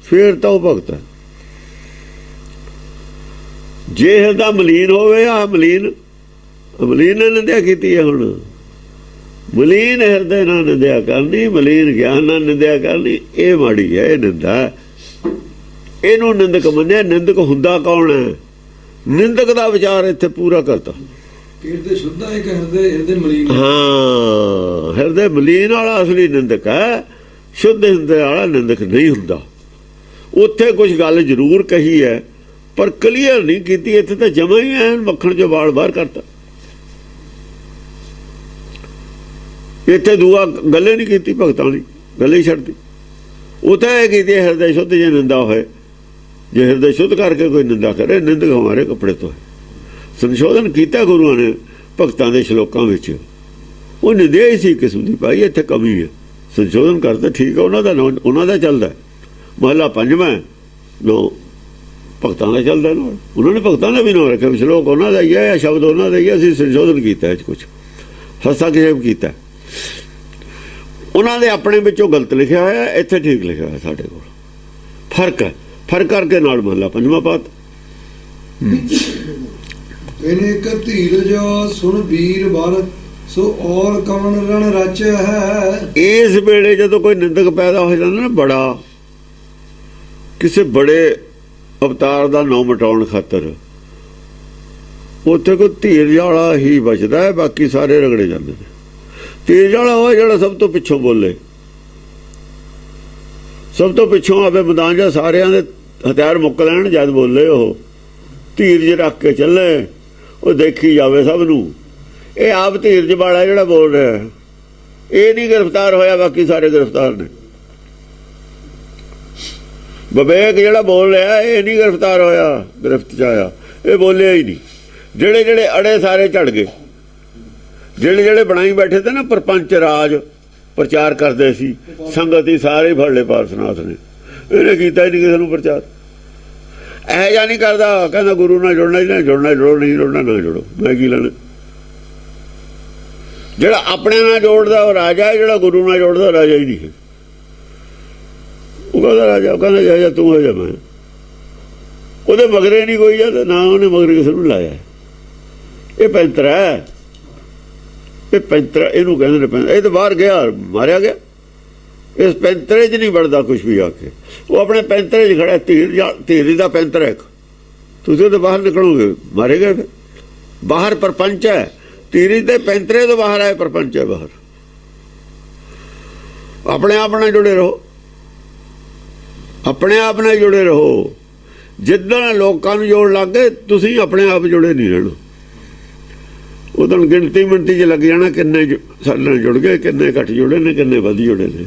ਫਿਰ ਤਾਂ ਉਹ ਭਗਤ ਹੈ। ਜੇ ਹਿਰਦਾ ਮਲੀਨ ਹੋਵੇ, ਆ ਮਲੀਨ ਨੇ ਨਿੰਦਿਆ ਕੀਤੀ ਹੈ। ਹੁਣ ਮਲੀਨ ਹਿਰਦੇ ਨਾਲ ਨਿੰਦਿਆ ਕਰਨੀ, ਮਲੀਨ ਗਿਆਨ ਨਾਲ ਨਿੰਦਿਆ ਕਰਨੀ, ਇਹ ਮਾੜੀ ਹੈ, ਇਹ ਨਿੰਦਾ। ਇਹਨੂੰ ਨਿੰਦਕ ਮੰਨਿਆ। ਨਿੰਦਕ ਹੁੰਦਾ ਕੌਣ ਹੈ? ਨਿੰਦਕ ਦਾ ਵਿਚਾਰ ਇੱਥੇ ਪੂਰਾ ਕਰਤਾ। ਹਿਰਦੇ ਸ਼ੁੱਧ ਹੈ, ਹਿਰਦੇ ਮਲੀਨ। ਹਾਂ, ਹਿਰਦੇ ਮਲੀਨ ਵਾਲਾ ਅਸਲੀ ਨਿੰਦਕ ਹੈ, ਸ਼ੁੱਧ ਹਿਰਦੇ ਵਾਲਾ ਨਿੰਦਕ ਨਹੀਂ ਹੁੰਦਾ। ਉੱਥੇ ਕੁਝ ਗੱਲ ਜ਼ਰੂਰ ਕਹੀ ਹੈ ਪਰ ਕਲੀਅਰ ਨਹੀਂ ਕੀਤੀ। ਇੱਥੇ ਤਾਂ ਜਮਾ ਹੀ ਐਨ ਮੱਖਣ ਚੋਂ ਵਾਲ ਬਾਹਰ ਕਰਤਾ। ਇੱਥੇ ਦੂਆ ਗੱਲੇ ਨਹੀਂ ਕੀਤੀ ਭਗਤਾਂ ਦੀ, ਗੱਲੇ ਹੀ ਛੱਡਦੀ। ਉੱਥੇ ਇਹ ਕੀਤੀ ਹਿਰਦੇ ਸ਼ੁੱਧ ਜੇ ਨਿੰਦਾ ਹੋਏ। ਜੇ ਹਿਰਦੇ ਸ਼ੁੱਧ ਕਰਕੇ ਕੋਈ ਨਿੰਦਾ ਕਰੇ, ਨਿੰਦਕ ਹਮਾਰੇ ਕੱਪੜੇ ਤੋਂ ਹੈ। ਸੰਸ਼ੋਧਨ ਕੀਤਾ ਗੁਰੂਆਂ ਨੇ ਭਗਤਾਂ ਦੇ ਸ਼ਲੋਕਾਂ ਵਿੱਚ। ਉਹ ਨਿੰਦਿਆ ਹੀ ਸੀ ਕਿਸਮ ਦੀ, ਭਾਈ ਇੱਥੇ ਕਮੀ ਹੈ, ਸੰਸ਼ੋਧਨ ਕਰਦੇ ਠੀਕ ਹੈ। ਉਹਨਾਂ ਦਾ ਚੱਲਦਾ ਮਹੱਲਾ ਪੰਜਵਾਂ ਨੋ ਭਗਤਾਂ ਦਾ ਚੱਲਦਾ ਨਾਲ। ਉਹਨਾਂ ਨੇ ਭਗਤਾਂ ਦਾ ਵੀ ਨਾਮ ਰੱਖਿਆ, ਸ਼ਲੋਕ ਉਹਨਾਂ ਦਾ ਹੀ ਹੈ, ਸ਼ਬਦ ਉਹਨਾਂ ਦਾ ਹੀ ਹੈ। ਅਸੀਂ ਸੰਸ਼ੋਧਨ ਕੀਤਾ ਇਹ 'ਚ ਕੁਛ ਹਸਤਾਖੇਪ ਕੀਤਾ। ਉਹਨਾਂ ਦੇ ਆਪਣੇ ਵਿੱਚੋਂ ਗਲਤ ਲਿਖਿਆ ਹੋਇਆ, ਇੱਥੇ ਠੀਕ ਲਿਖਿਆ ਹੋਇਆ। ਸਾਡੇ ਕੋਲ ਫਰਕ ਹੈ, ਫਰਕ ਕਰਕੇ ਨਾਲ ਮਹੱਲਾ ਪੰਜਵਾਂ ਪਾਤ। ਇਹਨੇ ਇੱਕ ਧੀਰਜ ਸੁਣ ਵੀਰ ਬਲ, ਸੋ ਔਰ ਕਵਣ ਰਣ ਰਚ ਹੈ। ਇਸ ਵੇਲੇ ਜਦੋਂ ਕੋਈ ਨਿੰਦਕ ਪੈਦਾ ਹੋ ਜਾਂਦਾ ਨਾ, ਬੜਾ ਕਿਸੇ ਬੜੇ ਅਵਤਾਰ ਦਾ ਨਾਮ ਮਿਟਾਉਣ ਖਾਤਰ, ਉੱਥੇ ਕੋਈ ਧੀਰਜ ਵਾਲਾ ਹੀ ਬਚਦਾ ਹੈ, ਬਾਕੀ ਸਾਰੇ ਰਗੜੇ ਜਾਂਦੇ ਨੇ। ਧੀਰਜ ਵਾਲਾ ਉਹ ਜਿਹੜਾ ਸਭ ਤੋਂ ਪਿੱਛੋਂ ਬੋਲੇ, ਸਭ ਤੋਂ ਪਿੱਛੋਂ ਆਵੇ ਮੈਦਾਨ 'ਚ ਸਾਰਿਆਂ ਦੇ ਹਥਿਆਰ ਮੁੱਕ ਲੈਣ ਜਦ ਬੋਲੇ ਉਹ, ਧੀਰਜ ਰੱਖ ਕੇ ਚੱਲੇ, ਉਹ ਦੇਖੀ ਜਾਵੇ ਸਭ ਨੂੰ। ਇਹ ਆਪ ਧੀਰਜ ਵਾਲਾ ਜਿਹੜਾ ਬੋਲ ਰਿਹਾ, ਇਹ ਨਹੀਂ ਗ੍ਰਿਫਤਾਰ ਹੋਇਆ, ਬਾਕੀ ਸਾਰੇ ਗ੍ਰਿਫਤਾਰ ਨੇ। ਵਿਵੇਕ ਜਿਹੜਾ ਬੋਲ ਰਿਹਾ ਇਹ ਨਹੀਂ ਗ੍ਰਿਫਤਾਰ ਹੋਇਆ, ਗ੍ਰਿਫਤ 'ਚ ਆਇਆ, ਇਹ ਬੋਲਿਆ ਹੀ ਨਹੀਂ। ਜਿਹੜੇ ਜਿਹੜੇ ਅੜੇ ਸਾਰੇ ਝੜ ਗਏ, ਜਿਹੜੇ ਜਿਹੜੇ ਬਣਾਈ ਬੈਠੇ ਤੇ ਨਾ ਪ੍ਰਪੰਚ ਰਾਜ ਪ੍ਰਚਾਰ ਕਰਦੇ ਸੀ, ਸੰਗਤ ਹੀ ਸਾਰੇ ਫੜ ਲਏ ਪਾਰਸਨਾਥ ਨੇ। ਇਹਨੇ ਕੀਤਾ ਹੀ ਨਹੀਂ ਕਿਸੇ ਨੂੰ ਪ੍ਰਚਾਰ। ਇਹੋ ਜਿਹਾ ਨਹੀਂ ਕਰਦਾ, ਕਹਿੰਦਾ ਗੁਰੂ ਨਾਲ ਜੁੜਨਾ ਹੀ ਨਾ ਜੁੜਨਾ, ਜੁੜੋ ਨਹੀਂ ਜੁੜਨਾ ਨਾ ਜੁੜੋ, ਮੈਂ ਕੀ ਲੈਣਾ। ਜਿਹੜਾ ਆਪਣੇ ਨਾਲ ਜੋੜਦਾ ਉਹ ਰਾਜਾ ਹੈ, ਜਿਹੜਾ ਗੁਰੂ ਨਾਲ ਜੋੜਦਾ ਰਾਜਾ ਹੀ ਨਹੀਂ ਹੈ। ਉਹ ਕਹਿੰਦਾ ਰਾਜਾ, ਉਹ ਕਹਿੰਦਾ ਜਾ ਤੂੰ ਹੋ ਜਾ, ਮੈਂ ਉਹਦੇ ਮਗਰੇ ਨਹੀਂ ਕੋਈ ਜਾਂਦਾ, ਨਾ ਉਹਨੇ ਮਗਰ ਕਿਸੇ ਨੂੰ ਲਾਇਆ। ਇਹ ਪੈਂਤਰਾ ਹੈ, ਇਹ ਪੈਂਤਰਾ ਇਹਨੂੰ ਕਹਿੰਦੇ ਨੇ ਪੈਂਤਰਾ। ਇਹ ਤਾਂ ਬਾਹਰ ਗਿਆ, ਮਾਰਿਆ ਗਿਆ। ਇਸ ਪੈਂਤਰੇ 'ਚ ਨਹੀਂ ਵੜਦਾ ਕੁਛ ਵੀ ਆ ਕੇ, ਉਹ ਆਪਣੇ ਪੈਂਤਰੇ 'ਚ ਖੜਾ। ਧੀਰਜ ਦਾ ਪੈਂਤਰਾ ਇੱਕ, ਤੁਸੀਂ ਉਹਦੇ ਬਾਹਰ ਨਿਕਲੋਗੇ ਮਾਰੇ ਗਏ। ਫਿਰ ਬਾਹਰ ਪ੍ਰਪੰਚ ਹੈ, ਧੀਰਜ ਦੇ ਪੈਂਤਰੇ ਤੋਂ ਬਾਹਰ ਆਏ ਪ੍ਰਪੰਚ ਹੈ ਬਾਹਰ। ਆਪਣੇ ਆਪ ਨਾਲ ਜੁੜੇ ਰਹੋ, ਆਪਣੇ ਆਪ ਨਾਲ ਜੁੜੇ ਰਹੋ। ਜਿੱਦਣ ਲੋਕਾਂ ਨੂੰ ਜੋੜ ਲੱਗ ਗਏ, ਤੁਸੀਂ ਆਪਣੇ ਆਪ ਜੁੜੇ ਨਹੀਂ ਰਹਿਣਾ। ਉਦੋਂ ਗਿਣਤੀ ਮਿਣਤੀ 'ਚ ਲੱਗ ਜਾਣਾ, ਕਿੰਨੇ ਸਾਡੇ ਨਾਲ ਜੁੜ ਗਏ, ਕਿੰਨੇ ਘੱਟ ਜੁੜੇ ਨੇ, ਕਿੰਨੇ ਵੱਧ ਜੁੜੇ ਨੇ।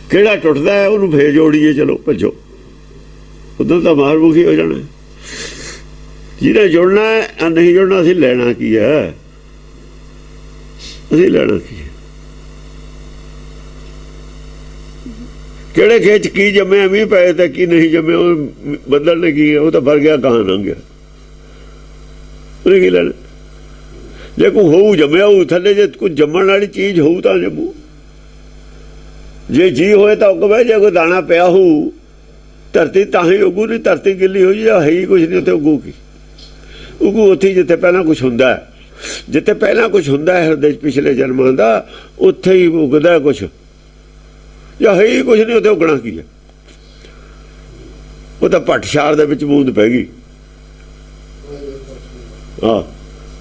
ਕਿਹੜਾ ਟੁੱਟਦਾ ਹੈ ਉਹਨੂੰ ਫੇਰ ਜੋੜੀਏ, ਚਲੋ ਭੱਜੋ। ਉਦੋਂ ਤਾਂ ਮਾਰਮੁਖੀ ਹੋ ਜਾਣਾ। ਜਿਹਨੇ ਜੁੜਨਾ ਹੈ ਨਹੀਂ ਜੁੜਨਾ, ਅਸੀਂ ਲੈਣਾ ਕੀ ਹੈ, ਅਸੀਂ ਲੈਣਾ ਕੀ ਹੈ। ਕਿਹੜੇ ਖੇਚ ਕੀ ਜੰਮਿਆ, ਮੀਂਹ ਪਏ ਤੇ ਕੀ ਨਹੀਂ ਜੰਮਿਆ, ਉਹ ਬੱਦਲ ਨੇ ਕੀ, ਉਹ ਤਾਂ ਵਰ ਗਿਆ ਕਹਾਂ ਲੰਘ ਗਿਆ, ਉਹਨੇ ਕੀ ਲੈਣਾ। ਜੇ ਕੋਈ ਹੋਊ ਜੰਮਿਆ ਹੋਊ ਥੱਲੇ, ਜੇ ਕੋਈ ਜੰਮਣ ਵਾਲੀ ਚੀਜ਼ ਹੋਊ ਤਾਂ ਜੰਮੂ। ਜੇ ਜੀ ਹੋਏ ਤਾਂ ਉੱਗਵੇ, ਜੇ ਕੋਈ ਦਾਣਾ ਪਿਆ ਹੋਊ ਧਰਤੀ ਤਾਂ ਹੀ ਉੱਗੂ, ਨਹੀਂ ਧਰਤੀ ਗਿੱਲੀ ਹੋਈ ਜਾਂ ਹੈ ਹੀ ਕੁਛ ਨਹੀਂ, ਉੱਥੇ ਉੱਗੂ ਕੀ। ਉੱਗੂ ਉੱਥੇ ਜਿੱਥੇ ਪਹਿਲਾਂ ਕੁਛ ਹੁੰਦਾ ਹੈ, ਜਿੱਥੇ ਪਹਿਲਾਂ ਕੁਛ ਹੁੰਦਾ ਹੈ ਹਿਰਦੇ 'ਚ ਪਿਛਲੇ ਜਨਮਾਂ ਦਾ, ਉੱਥੇ ਹੀ ਉੱਗਦਾ ਕੁਛ, ਜਾਂ ਹੈ ਹੀ ਕੁਛ ਨਹੀਂ, ਉੱਥੇ ਉੱਗਣਾ ਕੀ ਹੈ। ਉਹ ਤਾਂ ਭੱਟਸ਼ਾਰ ਦੇ ਵਿੱਚ ਬੂੰਦ ਪੈ ਗਈ। ਹਾਂ,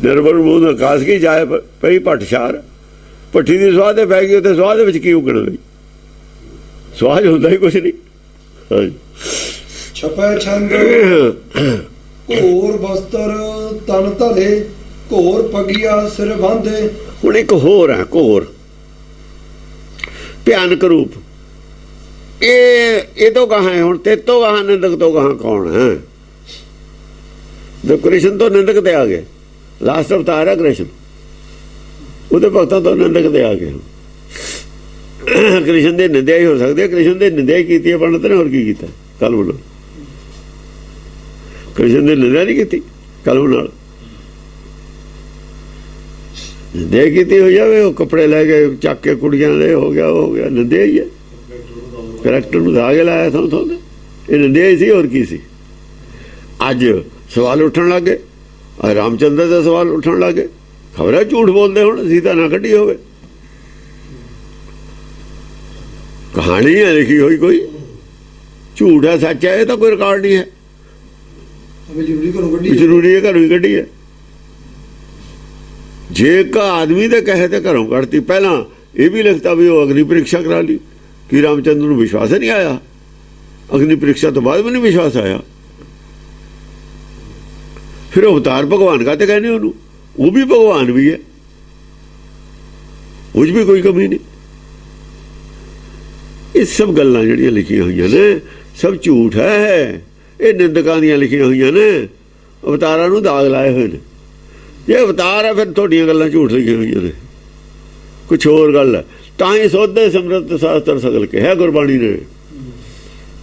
ਨਿਰਬਲ ਬੂੰਦ ਆਕਾਸ਼ ਕੀ ਜਾਏ ਪਈ ਭੱਟਸ਼ਾਰ। ਭੱਠੀ ਦੀ ਸੁਆਹ ਤੇ ਪੈ ਗਈ, ਉੱਥੇ ਸੁਆਹ ਦੇ ਵਿੱਚ ਕੀ ਉੱਗਣਾ ਬਈ, ਸੁਆਹ ਹੁੰਦਾ ਹੀ ਕੁਛ ਨਹੀਂ। ਹਾਂਜੀ, ਛਪੈ ਛੰਦ ਘੋਰ ਬਸਤਰ ਤਨ ਧਲੇ, ਘੋਰ ਪਗੀਆ ਸਿਰ ਬਾਂਧੇ। ਹੁਣ ਇੱਕ ਹੋਰ ਹੈ ਘੋਰ, ਭਿਆਨਕ ਰੂਪ। ਇਹ ਤੋਂ ਕਹਾਂ ਹੈ ਹੁਣ, ਤੇ ਤੋਂ ਕਹਾਂ ਨਿੰਦਕ ਤੋਂ ਕਹਾਂ ਕੌਣ ਹੈ। ਜਦ ਕ੍ਰਿਸ਼ਨ ਤੋਂ ਨਿੰਦਕ ਤੇ ਆ ਗਏ, ਲਾਸਟ ਅਵਤਾਰ ਹੈ ਕ੍ਰਿਸ਼ਨ, ਉਹਦੇ ਭਗਤਾਂ ਤੋਂ ਨਿੰਦਕ ਤੇ ਆ ਗਏ। ਕ੍ਰਿਸ਼ਨ ਦੀ ਨਿੰਦਿਆ ਹੀ ਹੋ ਸਕਦੀ ਹੈ, ਕ੍ਰਿਸ਼ਨ ਦੀ ਨਿੰਦਿਆ ਹੀ ਕੀਤੀ ਹੈ ਪੰਡਤ ਨੇ, ਹੋਰ ਕੀ ਕੀਤਾ ਕਲਮ ਨਾਲ। ਕ੍ਰਿਸ਼ਨ ਦੀ ਨਿੰਦਿਆ ਨਹੀਂ ਕੀਤੀ ਕਲਮ ਨਾਲ, ਨਿੰਦਿਆ ਕੀਤੀ ਹੋ ਜਾਵੇ। ਉਹ ਕੱਪੜੇ ਲੈ ਕੇ ਚੱਕ ਕੇ ਕੁੜੀਆਂ ਦੇ ਹੋ ਗਿਆ, ਉਹ ਹੋ ਗਿਆ, ਨਿੰਦਿਆ ਹੀ ਹੈ। ਕਰੈਕਟਰ ਨੂੰ ਦਾਗ ਲਾਇਆ ਥੋਂ, ਇਹ ਨਿੰਦਿਆ ਹੀ ਸੀ, ਹੋਰ ਕੀ ਸੀ। ਅੱਜ ਸਵਾਲ ਉੱਠਣ ਲੱਗ ਗਏ, ਰਾਮਚੰਦਰ ਦਾ ਸਵਾਲ ਉੱਠਣ ਲੱਗ ਗਏ। ਖਬਰ ਹੈ ਝੂਠ ਬੋਲਦੇ ਹੁਣ, ਸੀਤਾ ਨਾ ਕੱਢੀ ਹੋਵੇ, ਕਹਾਣੀ ਹੈ ਲਿਖੀ ਹੋਈ, ਕੋਈ ਝੂਠ ਹੈ ਸੱਚ ਹੈ, ਇਹ ਤਾਂ ਕੋਈ ਰਿਕਾਰਡ ਨਹੀਂ ਹੈ। ਜ਼ਰੂਰੀ ਹੈ ਘਰੋਂ ਹੀ ਕੱਢੀ ਹੈ। ਜੇ ਇੱਕ ਆਦਮੀ ਦੇ ਕਹੇ ਤੇ ਘਰੋਂ ਕੱਢਤੀ। ਪਹਿਲਾਂ ਇਹ ਵੀ ਲਿਖਤਾ ਵੀ ਉਹ ਅਗਨੀ ਪ੍ਰੀਖਿਆ ਕਰਾ ਲਈ, ਕਿ ਰਾਮਚੰਦਰ ਨੂੰ ਵਿਸ਼ਵਾਸ ਨਹੀਂ ਆਇਆ। ਅਗਨੀ ਪ੍ਰੀਖਿਆ ਤੋਂ ਬਾਅਦ ਵੀ ਨਹੀਂ ਵਿਸ਼ਵਾਸ ਆਇਆ। ਫਿਰ ਅਵਤਾਰ ਭਗਵਾਨ ਕਾ ਤੇ ਕਹਿੰਦੇ ਉਹਨੂੰ, ਉਹ ਵੀ ਭਗਵਾਨ ਵੀ ਹੈ, ਉਹ 'ਚ ਵੀ ਕੋਈ ਕਮੀ ਨਹੀਂ। ਇਹ ਸਭ ਗੱਲਾਂ ਜਿਹੜੀਆਂ ਲਿਖੀਆਂ ਹੋਈਆਂ ਨੇ ਸਭ ਝੂਠ ਹੈ। ਇਹ ਨਿੰਦਕਾਂ ਦੀਆਂ ਲਿਖੀਆਂ ਹੋਈਆਂ ਨੇ, ਅਵਤਾਰਾਂ ਨੂੰ ਦਾਗ ਲਾਏ ਹੋਏ ਨੇ। ਜੇ ਅਵਤਾਰ ਹੈ ਫਿਰ ਤੁਹਾਡੀਆਂ ਗੱਲਾਂ ਝੂਠ ਲਿਖੀਆਂ ਹੋਈਆਂ ਨੇ, ਕੁਛ ਹੋਰ ਗੱਲ ਹੈ। ਤਾਂ ਹੀ ਸੋਧੇ ਸਿਮਰਤ ਸ਼ਾਸਤਰ ਸਗਲ ਕਿਹਾ ਗੁਰਬਾਣੀ ਨੇ,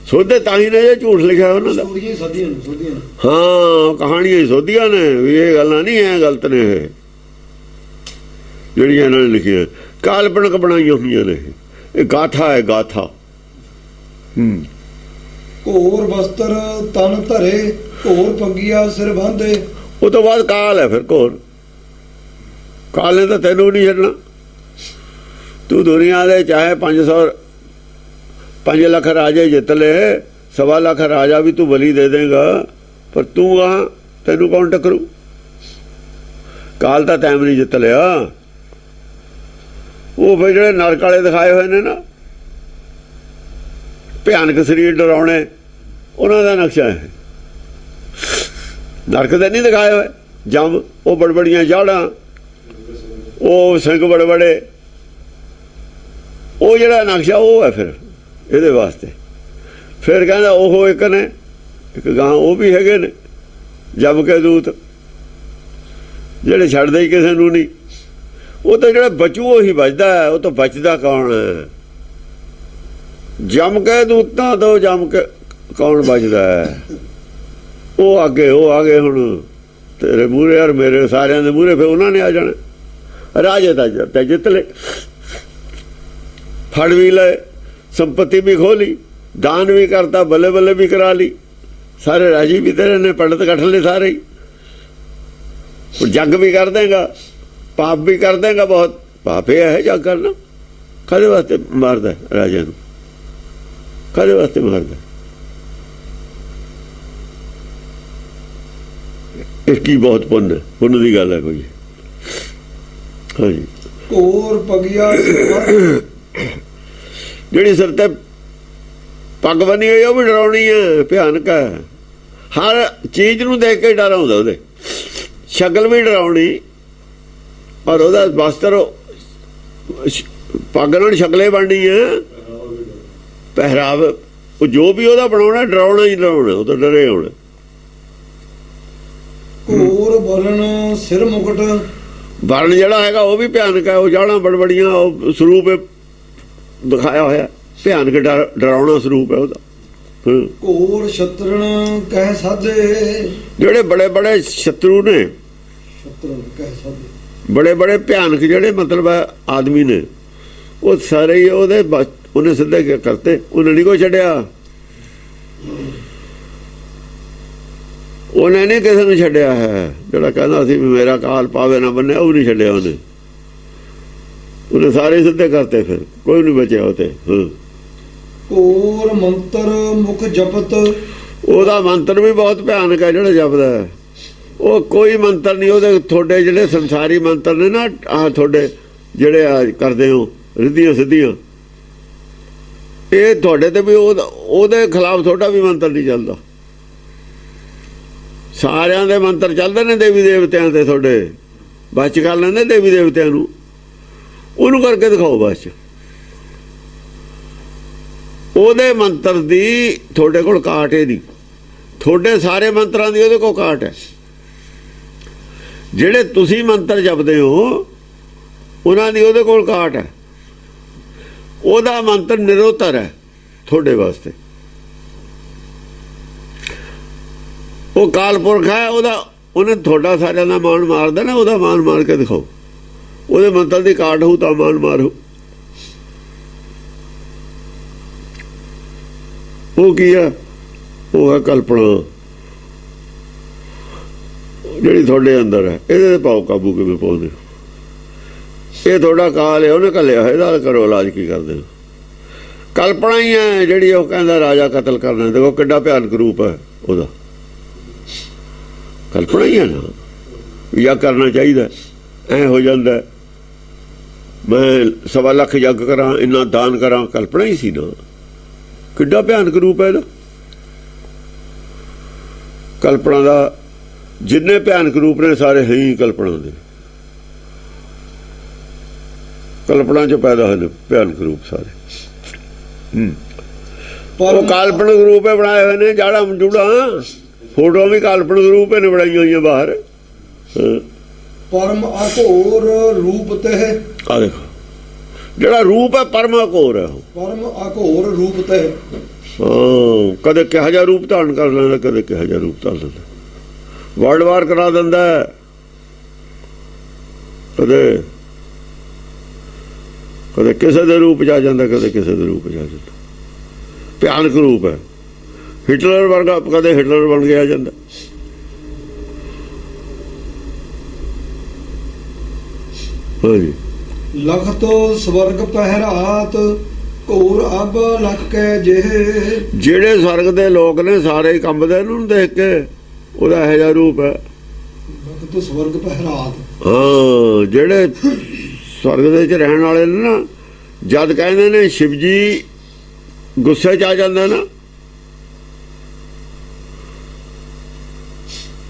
ਸੋਧੇ ਤਾਂ ਹੀ ਨੇ ਜੇ ਝੂਠ ਲਿਖਿਆ ਉਹਨਾਂ ਦਾ। ਹਾਂ, ਕਹਾਣੀਆਂ ਹੀ ਸੋਧੀਆਂ ਨੇ, ਵੀ ਇਹ ਗੱਲਾਂ ਨਹੀਂ ਹੈ, ਗਲਤ ਨੇ ਇਹ ਜਿਹੜੀਆਂ ਇਹਨਾਂ ਨੇ ਲਿਖੀਆਂ, ਕਾਲਪਨਿਕ ਬਣਾਈਆਂ ਹੋਈਆਂ ਨੇ। ਇਹ ਗਾਥਾ ਹੈ, ਗਾਥਾ। ਘੋਰ ਬਸਤਰ ਤਨ ਧਰੇ, ਘੋਰ ਪਗੀਆ ਸਿਰ ਬਾਂਧੇ। ਉਹ ਤੋਂ ਬਾਅਦ ਕਾਲ ਹੈ, ਫਿਰ ਘੋਰ ਕਾਲ ਨੇ ਤਾਂ ਤੈਨੂੰ ਨਹੀਂ ਛੱਡਣਾ। ਤੂੰ ਦੁਨੀਆ ਦੇ ਚਾਹੇ 5 ਲੱਖ ਰਾਜੇ ਜਿੱਤ ਲੈ, 1.25 ਲੱਖ ਰਾਜਾ ਵੀ ਤੂੰ ਬਲੀ ਦੇ ਦੇਗਾ, ਪਰ ਤੂੰ ਆ ਤੈਨੂੰ ਕੌਣ ਟੱਕਰੂ। ਕਾਲ ਤਾਂ ਟਾਈਮ ਨਹੀਂ ਜਿੱਤ ਲਿਆ। ਉਹ ਫਿਰ ਜਿਹੜੇ ਨਰਕ ਵਾਲੇ ਦਿਖਾਏ ਹੋਏ ਨੇ ਨਾ, ਭਿਆਨਕ ਸਰੀਰ ਡਰਾਉਣੇ, ਉਹਨਾਂ ਦਾ ਨਕਸ਼ਾ ਹੈ। ਨਰਕ ਦੇ ਨਹੀਂ ਦਿਖਾਏ ਹੋਏ ਜਮ, ਉਹ ਬੜਬੜੀਆਂ ਜਾੜਾਂ, ਉਹ ਸਿੰਘ ਬੜੇ ਬੜੇ, ਉਹ ਜਿਹੜਾ ਨਕਸ਼ਾ ਉਹ ਹੈ ਫਿਰ ਇਹਦੇ ਵਾਸਤੇ। ਫਿਰ ਕਹਿੰਦਾ ਉਹ ਇੱਕ ਨੇ, ਇੱਕ ਗਾਂ ਉਹ ਵੀ ਹੈਗੇ ਨੇ ਜਮ ਕੇ ਦੂਤ, ਜਿਹੜੇ ਛੱਡਦੇ ਹੀ ਕਿਸੇ ਨੂੰ ਨਹੀਂ। ਉਹ ਤਾਂ ਜਿਹੜਾ ਬਚੂ ਉਹੀ ਬਚਦਾ ਹੈ, ਉਹ ਤਾਂ ਬਚਦਾ ਕੌਣ ਹੈ? ਜਮ ਕੇ ਦੂਤਾਂ ਤੋਂ ਜਮ ਕੇ ਕੌਣ ਬਚਦਾ ਹੈ? ਉਹ ਆਗੇ ਹੁਣ ਤੇਰੇ ਮੂਹਰੇ ਔਰ ਮੇਰੇ ਸਾਰਿਆਂ ਦੇ ਮੂਹਰੇ ਫਿਰ ਉਹਨਾਂ ਨੇ ਆ ਜਾਣਾ। ਰਾਜੇ ਤਾਂ ਜਿੱਤ ਲੈ, ਫੜ ਵੀ ਲਏ, ਸੰਪत्ति ਵੀ ਖੋਲੀ, ਦਾਨ ਵੀ ਕਰਤਾ, ਬੱਲੇ ਬੱਲੇ ਵੀ ਕਰਾ ਲਈ, ਸਾਰੇ ਰਾਜੀ ਵੀ ਤੇਰੇ ਨੇ, ਪੰਡਤ ਇਕੱਠ ਲਏ ਸਾਰੇ ਹੀ। ਜੱਗ ਵੀ ਕਰ ਦੇਗਾ, ਪਾਪ ਵੀ ਕਰ ਦੇਗਾ, ਬਹੁਤ ਪਾਪ ਇਹ ਹੈ ਜੱਗ ਕਰਨਾ। ਕਾਹਦੇ ਵਾਸਤੇ ਮਾਰਦਾ ਰਾਜੇ ਨੂੰ? ਕਾਹਦੇ ਵਾਸਤੇ ਮਾਰਦਾ? ਇਹ ਕੀ ਬਹੁਤ ਪੁੰਨ ਦੀ ਗੱਲ ਹੈ ਕੋਈ? ਹਾਂਜੀ, ਘੋਰ ਪਗਿਆ ਜਿਹੜੀ ਸਿਰ ਤੇ ਪੱਗ ਬੰਨੀ ਹੋਈ ਉਹ ਵੀ ਡਰਾਉਣੀ ਹੈ, ਭਿਆਨਕ ਹੈ। ਹਰ ਚੀਜ਼ ਨੂੰ ਦੇਖ ਕੇ ਡਰ ਆਉਂਦਾ, ਉਹਦੇ ਸ਼ਕਲ ਵੀ ਡਰਾਉਣੀ, ਔਰ ਉਹਦਾ ਵਸਤਰ ਪੱਗ ਨਾਲ ਸ਼ਕਲੇ ਬਣਨੀ ਹੈ, ਪਹਿਰਾਵ ਉਹ ਜੋ ਵੀ ਉਹਦਾ ਬਣਾਉਣਾ ਡਰਾਉਣਾ ਹੀ ਡਰਾਉਣਾ, ਉਹ ਤਾਂ ਡਰੇ ਹੋਣਾ। ਘੋਰ ਬਰਨ ਸਿਰ ਮੁਕਟ, ਵਰਨ ਜਿਹੜਾ ਹੈਗਾ ਉਹ ਵੀ ਭਿਆਨਕ ਹੈ, ਉਹ ਜਾਣਾ ਬੜਬੜੀਆਂ, ਉਹ ਸਰੂਪ ਦਿਖਾਇਆ ਹੋਇਆ, ਭਿਆਨਕ ਡਰਾਉਣਾ ਸਰੂਪ ਹੈ ਉਹਦਾ। ਘੋਰ ਸ਼ਤਰਣ ਕਹਿ ਸਾਧੇ, ਜਿਹੜੇ ਬੜੇ ਬੜੇ ਸ਼ਤਰੂ ਨੇ, ਸ਼ਤਰਣ ਕਹਿ ਸਾਧੇ, ਬੜੇ ਬੜੇ ਭਿਆਨਕ ਜਿਹੜੇ ਮਤਲਬ ਹੈ ਆਦਮੀ ਨੇ, ਉਹ ਸਾਰੇ ਹੀ ਉਹਨੇ ਸਿੱਧੇ ਕਰਤੇ, ਉਹਨੇ ਨਹੀਂ ਕੋਈ ਛੱਡਿਆ, ਉਹਨੇ ਨਹੀਂ ਕਿਸੇ ਨੂੰ ਛੱਡਿਆ ਹੈ। ਜਿਹੜਾ ਕਹਿੰਦਾ ਸੀ ਵੀ ਮੇਰਾ ਕਾਲ ਪਾਵੇ ਨਾ ਬੰਨੇ, ਉਹ ਨਹੀਂ ਛੱਡਿਆ ਉਹਨੇ ਸਾਰੇ ਸਿੱਧੇ ਕਰਤੇ, ਫਿਰ ਕੋਈ ਨਹੀਂ ਬਚਿਆ ਉਹ ਤੇ। ਘੋਰ ਮੰਤਰ ਮੁਖ ਜਪਤ, ਉਹਦਾ ਮੰਤਰ ਵੀ ਬਹੁਤ ਭਿਆਨਕ ਹੈ ਜਿਹੜਾ ਜਪਦਾ ਹੈ। ਉਹ ਕੋਈ ਮੰਤਰ ਨਹੀਂ ਉਹਦੇ, ਤੁਹਾਡੇ ਜਿਹੜੇ ਸੰਸਾਰੀ ਮੰਤਰ ਨੇ ਨਾ, ਆਹ ਤੁਹਾਡੇ ਜਿਹੜੇ ਆ ਕਰਦੇ ਹੋ ਰਿੱਧੀਆਂ ਸਿੱਧੀਆਂ, ਇਹ ਤੁਹਾਡੇ ਤੇ ਵੀ ਉਹਦੇ ਖਿਲਾਫ ਤੁਹਾਡਾ ਵੀ ਮੰਤਰ ਨਹੀਂ ਚੱਲਦਾ। ਸਾਰਿਆਂ ਦੇ ਮੰਤਰ ਚੱਲਦੇ ਨੇ ਦੇਵੀ ਦੇਵਤਿਆਂ ਤੇ, ਤੁਹਾਡੇ ਬਚ ਕਰ ਲੈਂਦੇ ਦੇਵੀ ਦੇਵਤਿਆਂ ਨੂੰ, ਉਹਨੂੰ ਕਰਕੇ ਦਿਖਾਓ ਬਸ। ਉਹਦੇ ਮੰਤਰ ਦੀ ਤੁਹਾਡੇ ਕੋਲ ਕਾਟ ਹੈ ਨਹੀਂ, ਤੁਹਾਡੇ ਸਾਰੇ ਮੰਤਰਾਂ ਦੀ ਉਹਦੇ ਕੋਲ ਕਾਟ ਹੈ। ਜਿਹੜੇ ਤੁਸੀਂ ਮੰਤਰ ਜਪਦੇ ਹੋ ਉਹਨਾਂ ਦੀ ਉਹਦੇ ਕੋਲ ਕਾਟ ਹੈ। ਉਹਦਾ ਮੰਤਰ ਨਿਰੋਤਰ ਹੈ ਤੁਹਾਡੇ ਵਾਸਤੇ, ਉਹ ਕਾਲਪੁਰਖ ਹੈ, ਉਹਨੇ ਤੁਹਾਡਾ ਸਾਰਿਆਂ ਦਾ ਮਾਣ ਮਾਰਦਾ ਨਾ, ਉਹਦਾ ਮਾਣ ਮਾਰ ਕੇ ਦਿਖਾਓ। ਉਹਦੇ ਮੰਤਰ ਦੀ ਕਾਟ ਹੋਊ ਤਾਂ ਮਾਣ ਮਾਰੋ। ਉਹ ਕੀ ਆ? ਉਹ ਹੈ ਕਲਪਨਾ, ਜਿਹੜੀ ਤੁਹਾਡੇ ਅੰਦਰ ਹੈ। ਇਹਦੇ ਤੇ ਪਾਓ ਕਾਬੂ, ਕਿਵੇਂ ਪਾਉਂਦੇ? ਇਹ ਤੁਹਾਡਾ ਕਾਲ ਹੈ, ਉਹਨੇ ਘੱਲਿਆ ਹੋਇਆ, ਇਹਦਾ ਕਰੋ ਇਲਾਜ। ਕੀ ਕਰਦੇ ਹੋ? ਕਲਪਨਾ ਹੀ ਹੈ ਜਿਹੜੀ ਉਹ ਕਹਿੰਦਾ ਰਾਜਾ ਕਤਲ ਕਰਨਾ। ਦੇਖੋ ਕਿੱਡਾ ਭਿਆਨਕ ਰੂਪ ਹੈ ਉਹਦਾ, ਕਲਪਨਾ ਹੀ ਹੈ ਨਾ। ਜਾਂ ਕਰਨਾ ਚਾਹੀਦਾ, ਐ ਹੋ ਜਾਂਦਾ ਮੈਂ 1.25 ਲੱਖ ਯੱਗ ਕਰਾਂ, ਇੰਨਾ ਦਾਨ ਕਰਾਂ, ਕਲਪਨਾ ਹੀ ਸੀ ਨਾ। ਕਿੱਡਾ ਭਿਆਨਕ ਰੂਪ ਹੈ ਇਹਦਾ। ਕਲਪਨਾ ਦਾ ਜਿੰਨੇ ਭਿਆਨਕ ਰੂਪ ਨੇ ਸਾਰੇ ਹੈ ਹੀ ਕਲਪਨਾ ਦੇ। ਕਲਪਨਾ ਚ ਪੈਦਾ ਹੋਏ ਨੇ ਭਿਆਨਕ ਰੂਪ ਸਾਰੇ। ਉਹ ਕਾਲਪਨਿਕ ਰੂਪ ਹੈ ਬਣਾਏ ਹੋਏ ਨੇ, ਜਾੜਾ ਮਜੂੜਾ ਫੋਟੋ ਵੀ ਕਾਲਪਨਿਕ ਰੂਪ ਨੇ ਬਣਾਈਆਂ ਹੋਈਆਂ ਬਾਹਰ। ਪਰਮ ਅਘੋਰ ਰੂਪ ਤੇ, ਆ ਦੇਖੋ ਜਿਹੜਾ ਰੂਪ ਹੈ ਪਰਮ ਅਘੋਰ ਹੈ। ਪਰਮ ਅਘੋਰ ਰੂਪ ਤੇ, ਹਾਂ, ਕਦੇ ਕਿਹੋ ਜਿਹਾ ਰੂਪ ਧਾਰਨ ਕਰ ਲੈਂਦਾ, ਕਦੇ ਕਿਹੋ ਜਿਹਾ ਰੂਪ ਧਾਰ ਲੈਂਦਾ, ਵਰਡ ਵਾਰ ਕਰਾ ਦਿੰਦਾ, ਕਦੇ ਕਿਸੇ ਦੇ ਰੂਪ ਚ ਆ ਜਾਂਦਾ, ਕਦੇ ਕਿਸੇ ਦੇ ਰੂਪ ਚ ਆ ਜਾਂਦਾ। ਭਿਆਨਕ ਰੂਪ ਹੈ। ਹਿਟਲਰ ਵਰਗਾ ਕਦੇ ਹਿਟਲਰ ਬਣ ਕੇ ਆ ਜਾਂਦਾ। ਹਾਂਜੀ, ਲਖਤ ਸਵਰਗ ਪਹਿਰਾਤ, ਘੋਰ ਅਬ ਲਖ ਕੇ ਜਿਹੇ। ਜਿਹੜੇ ਸਵਰਗ ਦੇ ਲੋਕ ਨੇ ਸਾਰੇ ਹੀ ਕੰਬਦੇ ਇਹਨੂੰ ਦੇਖ ਕੇ, ਉਹਦਾ ਇਹੋ ਜਿਹਾ ਰੂਪ ਹੈ। ਲਖਤ ਸਵਰਗ ਪਹਿਰਾਤ, ਹਾਂ, ਜਿਹੜੇ ਸਵਰਗ ਦੇ ਵਿੱਚ ਰਹਿਣ ਵਾਲੇ ਨੇ ਨਾ, ਜਦ ਕਹਿੰਦੇ ਨੇ ਸ਼ਿਵ ਜੀ ਗੁੱਸੇ ਚ ਆ ਜਾਂਦਾ ਨਾ,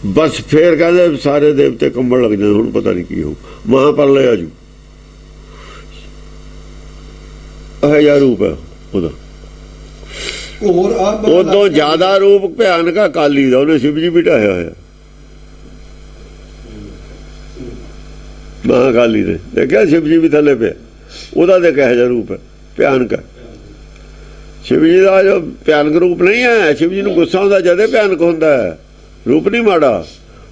ਬਸ ਫੇਰ ਕਹਿੰਦੇ ਸਾਰੇ ਦੇਵਤੇ ਕੰਬਣ ਲੱਗ ਜਾਂਦੇ, ਹੁਣ ਪਤਾ ਨਹੀਂ ਕੀ ਹੋਊ, ਮਹਾਪਰਲਯ ਆਜੂ। ਇਹ ਜਿਹਾ ਰੂਪ ਹੈ ਉਹਦਾ। ਘੋਰ ਆਬ ਉਦੋਂ ਜ਼ਿਆਦਾ ਰੂਪ ਭਿਆਨਕ ਆ ਕਾਲੀ ਦਾ, ਉਹਨੇ ਸ਼ਿਵ ਜੀ ਵੀ ਢਾਇਆ ਹੋਇਆ। ਮਹਾਕਾਲੀ ਨੇ ਦੇਖਿਆ ਸ਼ਿਵ ਜੀ ਵੀ ਥੱਲੇ ਪਿਆ, ਉਹਦਾ ਦੇਖ ਇਹੋ ਜਿਹਾ ਰੂਪ ਹੈ, ਭਿਆਨਕ ਹੈ। ਸ਼ਿਵ ਜੀ ਦਾ ਜੋ ਭਿਆਨਕ ਰੂਪ ਨਹੀਂ ਹੈ, ਸ਼ਿਵ ਜੀ ਨੂੰ ਗੁੱਸਾ ਹੁੰਦਾ ਜਦੇ ਭਿਆਨਕ ਹੁੰਦਾ ਹੈ, ਰੂਪ ਨਹੀਂ ਮਾੜਾ।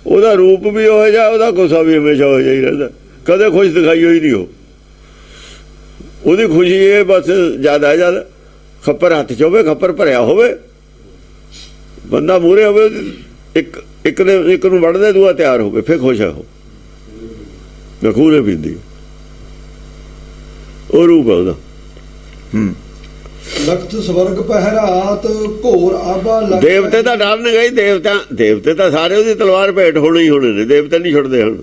ਉਹਦਾ ਰੂਪ ਵੀ ਹੋ ਜਾ, ਉਹਦਾ ਗੁੱਸਾ ਵੀ ਹਮੇਸ਼ਾ ਹੋ ਜਾਈ ਰਹਿੰਦਾ, ਕਦੇ ਖੁਸ਼ ਦਿਖਾਈ ਹੋਈ ਨਹੀਂ। ਉਹਦੀ ਖੁਸ਼ੀ ਇਹ ਬਸ ਜ਼ਿਆਦਾ ਜਦ ਖੱਪਰ ਹੱਥ 'ਚ ਹੋਵੇ, ਖੱਪਰ ਭਰਿਆ ਹੋਵੇ, ਬੰਦਾ ਮੂਹਰੇ ਹੋਵੇ, ਇੱਕ ਨੂੰ ਵੜਦੇ ਦੂਆ ਤਿਆਰ ਹੋਵੇ, ਫਿਰ ਖੁਸ਼ ਹੈ ਉਹ, ਖੂਨੇ ਪੀਂਦੀ, ਉਹ ਰੂਪ ਹੈ ਉਹਦਾ। ਲਖਤ ਸਵਰਗ ਪਹਿਰਾਤ ਘੋਰ ਆਬਾ ਲਖ। ਦੇਵਤੇ ਤਾਂ ਡਰ ਨਹੀਂ ਗਈ, ਦੇਵਤੇ ਤਾਂ ਸਾਰੇ ਉਹਦੀ ਤਲਵਾਰ ਭੇਟ ਹੋਣੇ ਹੀ ਹੋਣੇ ਨੇ। ਦੇਵਤੇ ਨਹੀਂ ਛੁੱਟਦੇ ਹੁਣ,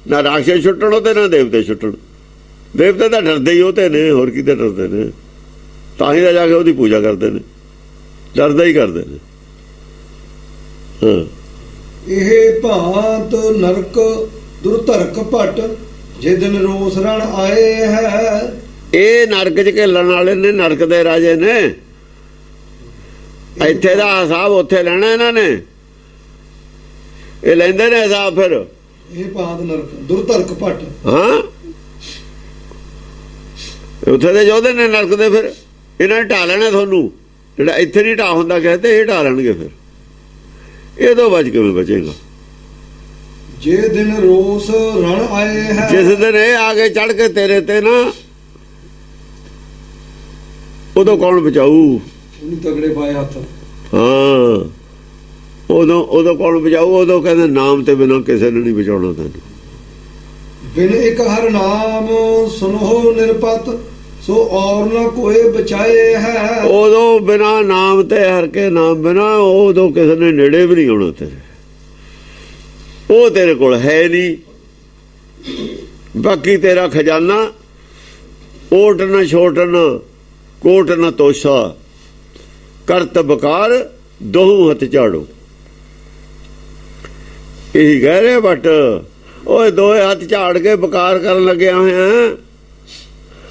ਨਾ ਰਾਖਸ਼ ਛੁੱਟਣ ਉਹ ਤੇ ਨਾ ਦੇਵਤੇ ਛੁੱਟਣ। ਦੇਵਤੇ ਤਾਂ ਡਰਦੇ ਹੀ ਉਹ ਤੇ ਨੇ, ਹੋਰ ਕਿਤੇ ਡਰਦੇ ਨੇ? ਤਾਂ ਹੀ ਤਾਂ ਜਾ ਕੇ ਉਹਦੀ ਪੂਜਾ ਕਰਦੇ ਨੇ, ਡਰਦਾ ਹੀ ਕਰਦੇ ਨੇ। ਹਾਂ, ਇਹ ਭਾਂਤ ਨਰਕ ਦੁਰਧਰਕ ਭਟ ਜੇ ਦਿਨ ਰੋਸ ਰਣ ਆਏ ਹੈ। ਇਹ ਨਰਕ 'ਚ ਘੇਲਣ ਵਾਲੇ ਨੇ, ਨਰਕ ਦੇ ਰਾਜੇ ਨੇ। ਇੱਥੇ ਦਾ ਹਿਸਾਬ ਉੱਥੇ ਲੈਣਾ ਇਹਨਾਂ ਨੇ, ਇਹ ਲੈਂਦੇ ਨੇ ਹਿਸਾਬ। ਫਿਰ ਇਹ ਭਾਂਤ ਨਰਕ ਦੁਰਧਰਕ ਭਟ, ਹਾਂ ਉੱਥੇ ਦੇ ਯੋਧੇ ਨੇ ਨਰਕ ਦੇ। ਫਿਰ ਇਹਨਾਂ ਨੇ ਢਾ ਲੈਣਾ ਤੁਹਾਨੂੰ, ਜਿਹੜਾ ਇੱਥੇ ਨਹੀਂ ਢਾ ਹੁੰਦਾ ਕਹਿੰਦੇ, ਇਹ ਢਾ ਲੈਣਗੇ। ਫਿਰ ਇਹ ਤੋਂ ਬਚ ਕਿਵੇਂ ਬਚੇਗਾ? ਜੇ ਦਿਨ ਰੋਸ ਰਣ ਆਏ ਹੈ, ਜਿਸ ਦਿਨ ਇਹ ਆ ਕੇ ਚੜ ਕੇ ਤੇਰੇ ਤੇ ਨਾ, ਉਦੋਂ ਕੌਣ ਬਚਾਊ? ਉਹਨੂੰ ਤਗੜੇ ਪਾਏ ਹੱਥ। ਹਾਂ, ਉਦੋਂ ਕੌਣ ਬਚਾਊ? ਉਦੋਂ ਕਹਿੰਦੇ ਨਾਮ ਤੇ ਬਿਨਾਂ ਕਿਸੇ ਨੇ ਨਹੀਂ ਬਚਾਉਣਾ ਤੈਨੂੰ। ਬਿਨ ਇੱਕ ਹਰ ਨਾਮ ਸੁਨੋ ਨਿਰਪਤ ਸੋ ਔਰ ਨਾ ਕੋਈ ਬਚਾਏ ਹੈ। ਉਦੋਂ ਬਿਨਾਂ ਨਾਮ ਤੇ ਹਰ ਕੇ ਨਾਮ ਬਿਨਾਂ, ਉਦੋਂ ਕਿਸੇ ਨੇ ਨੇੜੇ ਵੀ ਨਹੀਂ ਆਉਣਾ ਤੇਰੇ। ਉਹ ਤੇਰੇ ਕੋਲ ਹੈ ਨਹੀਂ। ਬਾਕੀ ਤੇਰਾ ਖਜ਼ਾਨਾ ਓਟ ਨਾ ਛੋਟਨ ਕੋਟ ਨਾ ਤੋਸ਼ਾ, ਕਰਤ ਬਕਾਰ ਦੋਹੂ ਹੱਥ ਝਾੜੋ। ਇਹੀ ਕਹਿ ਰਹੇ ਬਟ ਓਏ ਦੋਏ ਹੱਥ ਝਾੜ ਕੇ ਬਕਾਰ ਕਰਨ ਲੱਗਿਆ ਹੋਇਆ।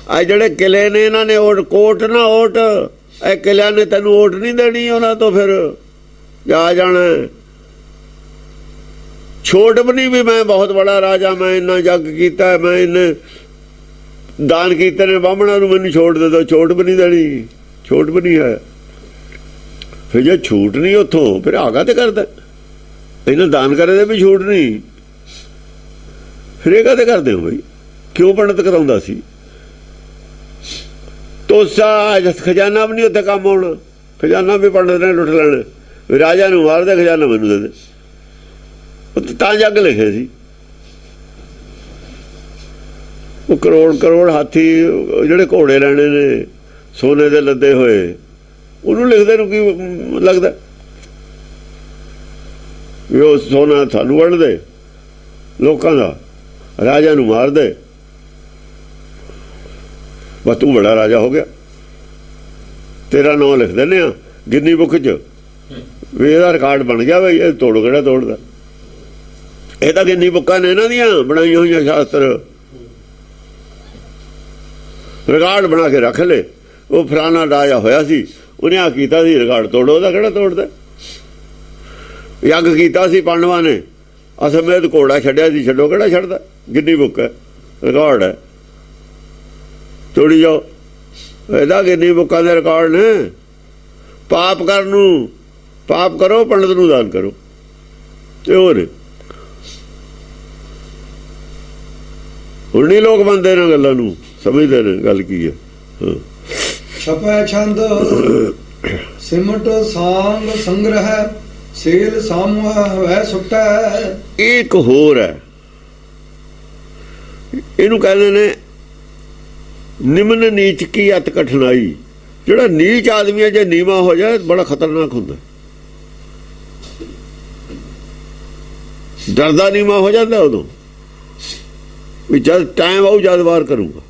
ਆ ਜਿਹੜੇ ਕਿਲੇ ਨੇ ਇਹਨਾਂ ਨੇ ਓਟ ਕੋਟ ਨਾ ਓਟ, ਇਹ ਕਿਲਿਆਂ ਨੇ ਤੈਨੂੰ ਓਟ ਨਹੀਂ ਦੇਣੀ ਉਹਨਾਂ ਤੋਂ। ਫਿਰ ਜਾ ਜਾਣਾ ਛੋਟ ਵੀ ਨਹੀਂ ਵੀ ਮੈਂ ਬਹੁਤ ਬੜਾ ਰਾਜਾ, ਮੈਂ ਇੰਨਾ ਜੱਗ ਕੀਤਾ, ਮੈਂ ਇੰਨੇ ਦਾਨ ਕੀਤੇ ਨੇ ਬਾਹਮਣਾਂ ਨੂੰ, ਮੈਨੂੰ ਛੋਟ ਦੇ ਦਿਓ। ਛੋਟ ਵੀ ਨਹੀਂ ਦੇਣੀ, ਛੋਟ ਵੀ ਨਹੀਂ ਹੈ। ਫਿਰ ਜੇ ਛੂਟ ਨਹੀਂ ਉੱਥੋਂ, ਫਿਰ ਆਗਾ ਤੇ ਕਰਦਾ। ਇਹਨਾਂ ਦਾਨ ਕਰੇ ਦੇ ਵੀ ਛੂਟ ਨਹੀਂ, ਫਿਰ ਇਹ ਕਾਹਤੇ ਕਰਦੇ ਹੋ ਬਈ? ਕਿਉਂ ਪੰਡਤ ਕਰਾਉਂਦਾ ਸੀ? ਤੋਸਾ ਖਜ਼ਾਨਾ ਵੀ ਨਹੀਂ ਉੱਥੇ ਕੰਮ ਆਉਣਾ, ਖਜ਼ਾਨਾ ਵੀ ਪੰਡਤ ਨੇ ਲੁੱਟ ਲੈਣਾ। ਰਾਜਾ ਨੂੰ ਮਾਰਦੇ, ਖਜ਼ਾਨਾ ਮੈਨੂੰ ਦੇ ਦੇ। ਤਾਂ ਜੱਗ ਲਿਖੇ ਸੀ ਉਹ ਕਰੋੜ ਕਰੋੜ ਹਾਥੀ ਜਿਹੜੇ ਘੋੜੇ ਲੈਣੇ ਨੇ ਸੋਨੇ ਦੇ ਲੱਦੇ ਹੋਏ, ਉਹਨੂੰ ਲਿਖਦੇ ਨੂੰ ਕੀ ਲੱਗਦਾ ਵੀ ਉਹ ਸੋਨਾ ਸਾਨੂੰ ਵੰਡ ਦੇ ਲੋਕਾਂ ਦਾ, ਰਾਜਾ ਨੂੰ ਮਾਰ ਦੇ, ਬਸ ਤੂੰ ਬੜਾ ਰਾਜਾ ਹੋ ਗਿਆ। ਤੇਰਾ ਨਾਂ ਲਿਖ ਦਿੰਦੇ ਆ ਗਿੰਨੀ ਬੁੱਕ 'ਚ, ਵੀ ਇਹਦਾ ਰਿਕਾਰਡ ਬਣ ਗਿਆ ਬਈ, ਇਹ ਤੋੜੋ ਕਿਹੜਾ ਤੋੜਦਾ। ਇਹ ਤਾਂ ਗਿੰਨੀ ਬੁੱਕਾਂ ਨੇ ਇਹਨਾਂ ਦੀਆਂ ਬਣਾਈਆਂ ਹੋਈਆਂ, ਸ਼ਾਸਤਰ ਰਿਕਾਰਡ ਬਣਾ ਕੇ ਰੱਖ ਲਏ। ਉਹ ਫਲਾਣਾ ਰਾਜਾ ਹੋਇਆ ਸੀ, ਉਹਨੇ ਆ ਕੀਤਾ ਸੀ, ਰਿਕਾਰਡ ਤੋੜੋ, ਉਹਦਾ ਕਿਹੜਾ ਤੋੜਦਾ। ਯੱਗ ਕੀਤਾ ਸੀ ਪਾਂਡਵਾਂ ਨੇ, ਅਸਮੇਤ ਘੋੜਾ ਛੱਡਿਆ ਸੀ, ਛੱਡੋ ਕਿਹੜਾ ਛੱਡਦਾ। ਗਿੰਨੀ ਬੁੱਕ ਹੈ, ਰਿਕਾਰਡ ਹੈ, ਤੋੜੀ ਜਾਓ। ਇਹਦਾ ਗਿੰਨੀ ਬੁੱਕਾਂ ਦੇ ਰਿਕਾਰਡ ਨੇ। ਪਾਪ ਕਰਨ ਨੂੰ ਪਾਪ ਕਰੋ, ਪੰਡਤ ਨੂੰ ਦਾਨ ਕਰੋ, ਤੇ ਹੋਰ ਹੁਣ ਨਹੀਂ ਲੋਕ ਮੰਨਦੇ ਨੇ ਗੱਲਾਂ ਨੂੰ, ਸਮਝਦੇ ਨੇ ਗੱਲ ਕੀ ਹੈ। ਛਪੈ ਛੰਦ ਸਿਮਟ ਸਾਂਗ ਸੰਗ੍ਰਹਿ ਸੇਲ ਸਾਮੂਹ ਹੈ ਸੁਟੈ। ਇੱਕ ਹੋਰ ਹੈ, ਇਹਨੂੰ ਕਹਿੰਦੇ ਨੇ ਨਿਮਨ ਨੀਚ ਕੀ ਅਤ ਕਠਿਨਾਈ। ਜਿਹੜਾ ਨੀਚ ਆਦਮੀ ਹੈ, ਜੇ ਨੀਵਾਂ ਹੋ ਜਾਏ ਬੜਾ ਖਤਰਨਾਕ ਹੁੰਦਾ। ਡਰਦਾ ਨੀਵਾਂ ਹੋ ਜਾਂਦਾ ਉਦੋਂ ਵੀ ਜਦ ਟਾਈਮ ਆਊ ਜਦ ਵਾਰ ਕਰੂੰਗਾ,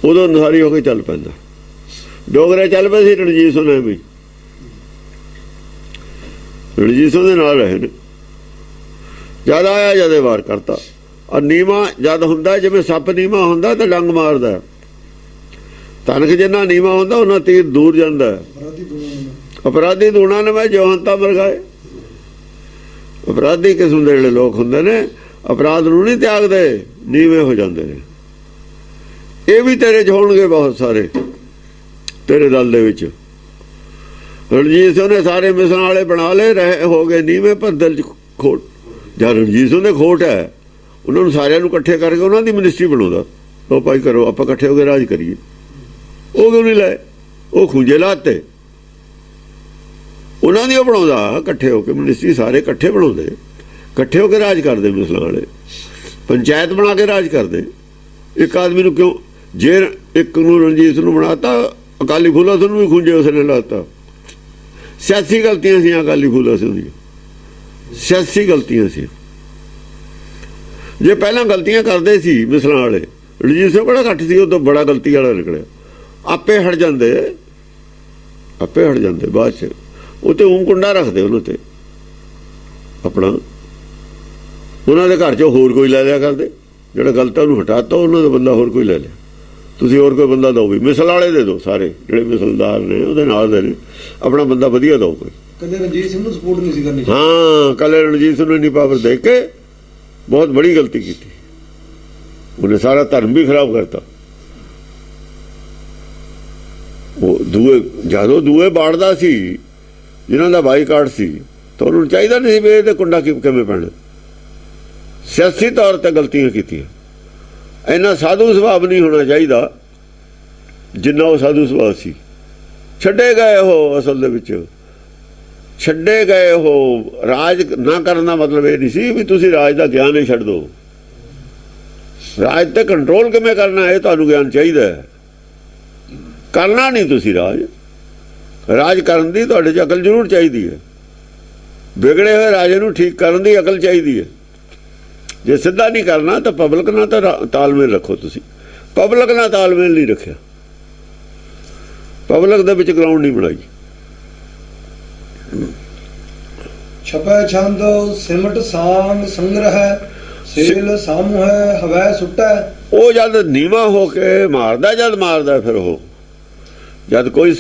ਉਦੋਂ ਨਿਹਾਰੀ ਹੋ ਕੇ ਚੱਲ ਪੈਂਦਾ। ਡੋਗਰੇ ਚੱਲ ਪਏ ਸੀ ਰਣਜੀਤ ਸਿੰਘ ਵੀ, ਰਣਜੀਤ ਸਿੰਘ ਦੇ ਨਾਲ ਰਹੇ ਨੇ। ਜਦ ਆਇਆ ਜਦੇ ਵਾਰ ਕਰਤਾ। ਔਰ ਨੀਵਾਂ ਜਦ ਹੁੰਦਾ ਜਿਵੇਂ ਸੱਪ ਨੀਵਾਂ ਹੁੰਦਾ ਤਾਂ ਡੰਗ ਮਾਰਦਾ, ਤਨਕ ਜਿੰਨਾ ਨੀਵਾਂ ਹੁੰਦਾ ਉਹਨਾਂ ਤੀਰ ਦੂਰ ਜਾਂਦਾ। ਅਪਰਾਧੀ ਦੂਣਾ ਨੇ ਮੈਂ ਜੋਹੰਤਾ ਮਰਗਾਏ। ਅਪਰਾਧੀ ਕਿਸਮ ਦੇ ਜਿਹੜੇ ਲੋਕ ਹੁੰਦੇ ਨੇ ਅਪਰਾਧ ਨੂੰ ਨਹੀਂ ਤਿਆਗਦੇ, ਨੀਵੇਂ ਹੋ ਜਾਂਦੇ ਨੇ। ਇਹ ਵੀ ਤੇਰੇ 'ਚ ਹੋਣਗੇ ਬਹੁਤ ਸਾਰੇ, ਤੇਰੇ ਦਲ ਦੇ ਵਿੱਚ। ਰਣਜੀਤ ਸਿੰਘ ਨੇ ਸਾਰੇ ਮਿਸਲਾਂ ਵਾਲੇ ਬਣਾ ਲਏ, ਰਹੇ ਹੋ ਗਏ ਨੀਵੇਂ, ਪਰ ਦਿਲ 'ਚ ਖੋਟ। ਜਾਂ ਰਣਜੀਤ ਸਿੰਘ ਦੇ ਖੋਟ ਹੈ, ਉਹਨਾਂ ਨੂੰ ਸਾਰਿਆਂ ਨੂੰ ਇਕੱਠੇ ਕਰਕੇ ਉਹਨਾਂ ਦੀ ਮਿਨਿਸਟਰੀ ਬਣਾਉਂਦਾ। ਲਓ ਭਾਈ ਕਰੋ, ਆਪਾਂ ਇਕੱਠੇ ਹੋ ਕੇ ਰਾਜ ਕਰੀਏ। ਉਹ ਕਿਉਂ ਨਹੀਂ ਲਾਏ? ਉਹ ਖੂੰਜੇ ਲਾਤੇ ਉਹਨਾਂ ਦੀ। ਉਹ ਬਣਾਉਂਦਾ ਇਕੱਠੇ ਹੋ ਕੇ ਮਿਨਿਸਟਰੀ, ਸਾਰੇ ਇਕੱਠੇ ਬਣਾਉਂਦੇ, ਇਕੱਠੇ ਹੋ ਕੇ ਰਾਜ ਕਰਦੇ ਮਿਸਲਾਂ ਵਾਲੇ, ਪੰਚਾਇਤ ਬਣਾ ਕੇ ਰਾਜ ਕਰਦੇ। ਇੱਕ ਆਦਮੀ ਨੂੰ ਕਿਉਂ? ਜੇ ਇੱਕ ਨੂੰ ਰਣਜੀਤ ਨੂੰ ਬਣਾਤਾ, ਅਕਾਲੀ ਫੂਲਾ ਸਿੰਘ ਨੂੰ ਵੀ ਖੂੰਜੇ ਉਸਨੇ ਲਾਤਾ। ਸਿਆਸੀ ਗਲਤੀਆਂ ਸੀ ਅਕਾਲੀ ਫੂਲਾ ਸਿੰਘ ਦੀਆਂ, ਸਿਆਸੀ ਗਲਤੀਆਂ ਸੀ। ਜੇ ਪਹਿਲਾਂ ਗਲਤੀਆਂ ਕਰਦੇ ਸੀ ਮਿਸਲਾਂ ਵਾਲੇ, ਰਣਜੀਤ ਸਿੰਘ ਬੜਾ ਘੱਟ ਸੀ, ਉਹ ਤੋਂ ਬੜਾ ਗਲਤੀ ਵਾਲਾ ਨਿਕਲਿਆ। ਆਪੇ ਹਟ ਜਾਂਦੇ, ਆਪੇ ਹਟ ਜਾਂਦੇ ਬਾਅਦ 'ਚ। ਉਹ ਤੇ ਕੁੰਡਾ ਰੱਖਦੇ ਉਹਨਾਂ ਤੇ ਆਪਣਾ, ਉਹਨਾਂ ਦੇ ਘਰ 'ਚੋਂ ਹੋਰ ਕੋਈ ਲੈ ਲਿਆ ਕਰਦੇ। ਜਿਹੜਾ ਗਲਤ ਉਹਨੂੰ ਹਟਾਤਾ, ਉਹਨਾਂ ਦਾ ਬੰਦਾ ਹੋਰ ਕੋਈ ਲੈ ਲਿਆ। ਤੁਸੀਂ ਹੋਰ ਕੋਈ ਬੰਦਾ ਦਿਓ, ਵੀ ਮਿਸਲ ਵਾਲੇ ਦੇ ਦਿਓ, ਸਾਰੇ ਜਿਹੜੇ ਮਿਸਲਦਾਰ ਨੇ ਉਹਦੇ ਨਾਲ ਦੇ ਨੇ, ਆਪਣਾ ਬੰਦਾ ਵਧੀਆ ਦਿਓ ਕੋਈ। ਕੱਲੇ ਰਣਜੀਤ ਸਿੰਘ ਨੂੰ ਸਪੋਰਟ ਨਹੀਂ ਸੀ ਕਰਨੀ। ਹਾਂ, ਕੱਲੇ ਰਣਜੀਤ ਸਿੰਘ ਨੂੰ ਇੰਨੀ ਪਾਵਰ ਦੇ ਕੇ ਬਹੁਤ ਬੜੀ ਗਲਤੀ ਕੀਤੀ। ਉਹਨੇ ਸਾਰਾ ਧਰਮ ਵੀ ਖਰਾਬ ਕਰਤਾ। ਉਹ ਦੂਏ ਜਦੋਂ ਦੂਏ ਬਾੜਦਾ ਸੀ, ਜਿਨ੍ਹਾਂ ਦਾ ਬਾਈਕਾਟ ਸੀ, ਤਾਂ ਉਹਨੂੰ ਚਾਹੀਦਾ ਨਹੀਂ ਸੀ ਵੀ ਇਹਦੇ ਕੁੰਡਾ ਕਿਵੇਂ ਪੈਣਾ। ਸਿਆਸੀ ਤੌਰ ਤੇ ਗਲਤੀਆਂ ਕੀਤੀਆਂ। ਇੰਨਾ ਸਾਧੂ ਸੁਭਾਅ ਨਹੀਂ ਹੋਣਾ ਚਾਹੀਦਾ ਜਿੰਨਾ ਉਹ ਸਾਧੂ ਸੁਭਾਅ ਸੀ। ਛੱਡੇ ਗਏ ਉਹ, ਅਸਲ ਦੇ ਵਿੱਚ ਛੱਡੇ ਗਏ ਉਹ। ਰਾਜ ਨਾ ਕਰਨ ਦਾ ਮਤਲਬ ਇਹ ਨਹੀਂ ਸੀ ਵੀ ਤੁਸੀਂ ਰਾਜ ਦਾ ਗਿਆਨ ਹੀ ਛੱਡ ਦਿਓ। ਰਾਜ ਤੇ ਕੰਟਰੋਲ ਕਿਵੇਂ ਕਰਨਾ ਇਹ ਤੁਹਾਨੂੰ ਗਿਆਨ ਚਾਹੀਦਾ ਹੈ। ਕਰਨਾ ਨਹੀਂ ਤੁਸੀਂ ਰਾਜ, ਰਾਜ ਕਰਨ ਦੀ ਤੁਹਾਡੇ 'ਚ ਅਕਲ ਜ਼ਰੂਰ ਚਾਹੀਦੀ ਹੈ। ਵਿਗੜੇ ਹੋਏ ਰਾਜੇ ਨੂੰ ਠੀਕ ਕਰਨ ਦੀ ਅਕਲ ਚਾਹੀਦੀ ਹੈ। ਜੇ ਸਿੱਧਾ ਨਹੀਂ ਕਰਨਾ ਤਾਂ ਪਬਲਿਕ ਨਾਲ ਤਾਂ ਤਾਲਮੇਲ ਰੱਖੋ। ਤੁਸੀਂ ਪਬਲਿਕ ਨਾਲ ਤਾਲਮੇਲ ਨਹੀਂ ਰੱਖਿਆ, ਪਬਲਿਕ ਦੇ ਵਿੱਚ ਗਰਾਊਂਡ ਨਹੀਂ ਬਣਾਈ। ਛਪੈ ਛੰਦ ਸਿਮਟ ਸਾਂਗ ਸੰਗ੍ਰਹਿ ਸੇਲ ਸਾਮੂ ਹੈ ਹਵੈ ਸੁੱਟੈ। ਉਹ ਜਦ ਨੀਵਾਂ ਹੋ ਕੇ ਮਾਰਦਾ, ਜਦ ਮਾਰਦਾ ਫਿਰ ਉਹ ਜਦ ਕੋਈ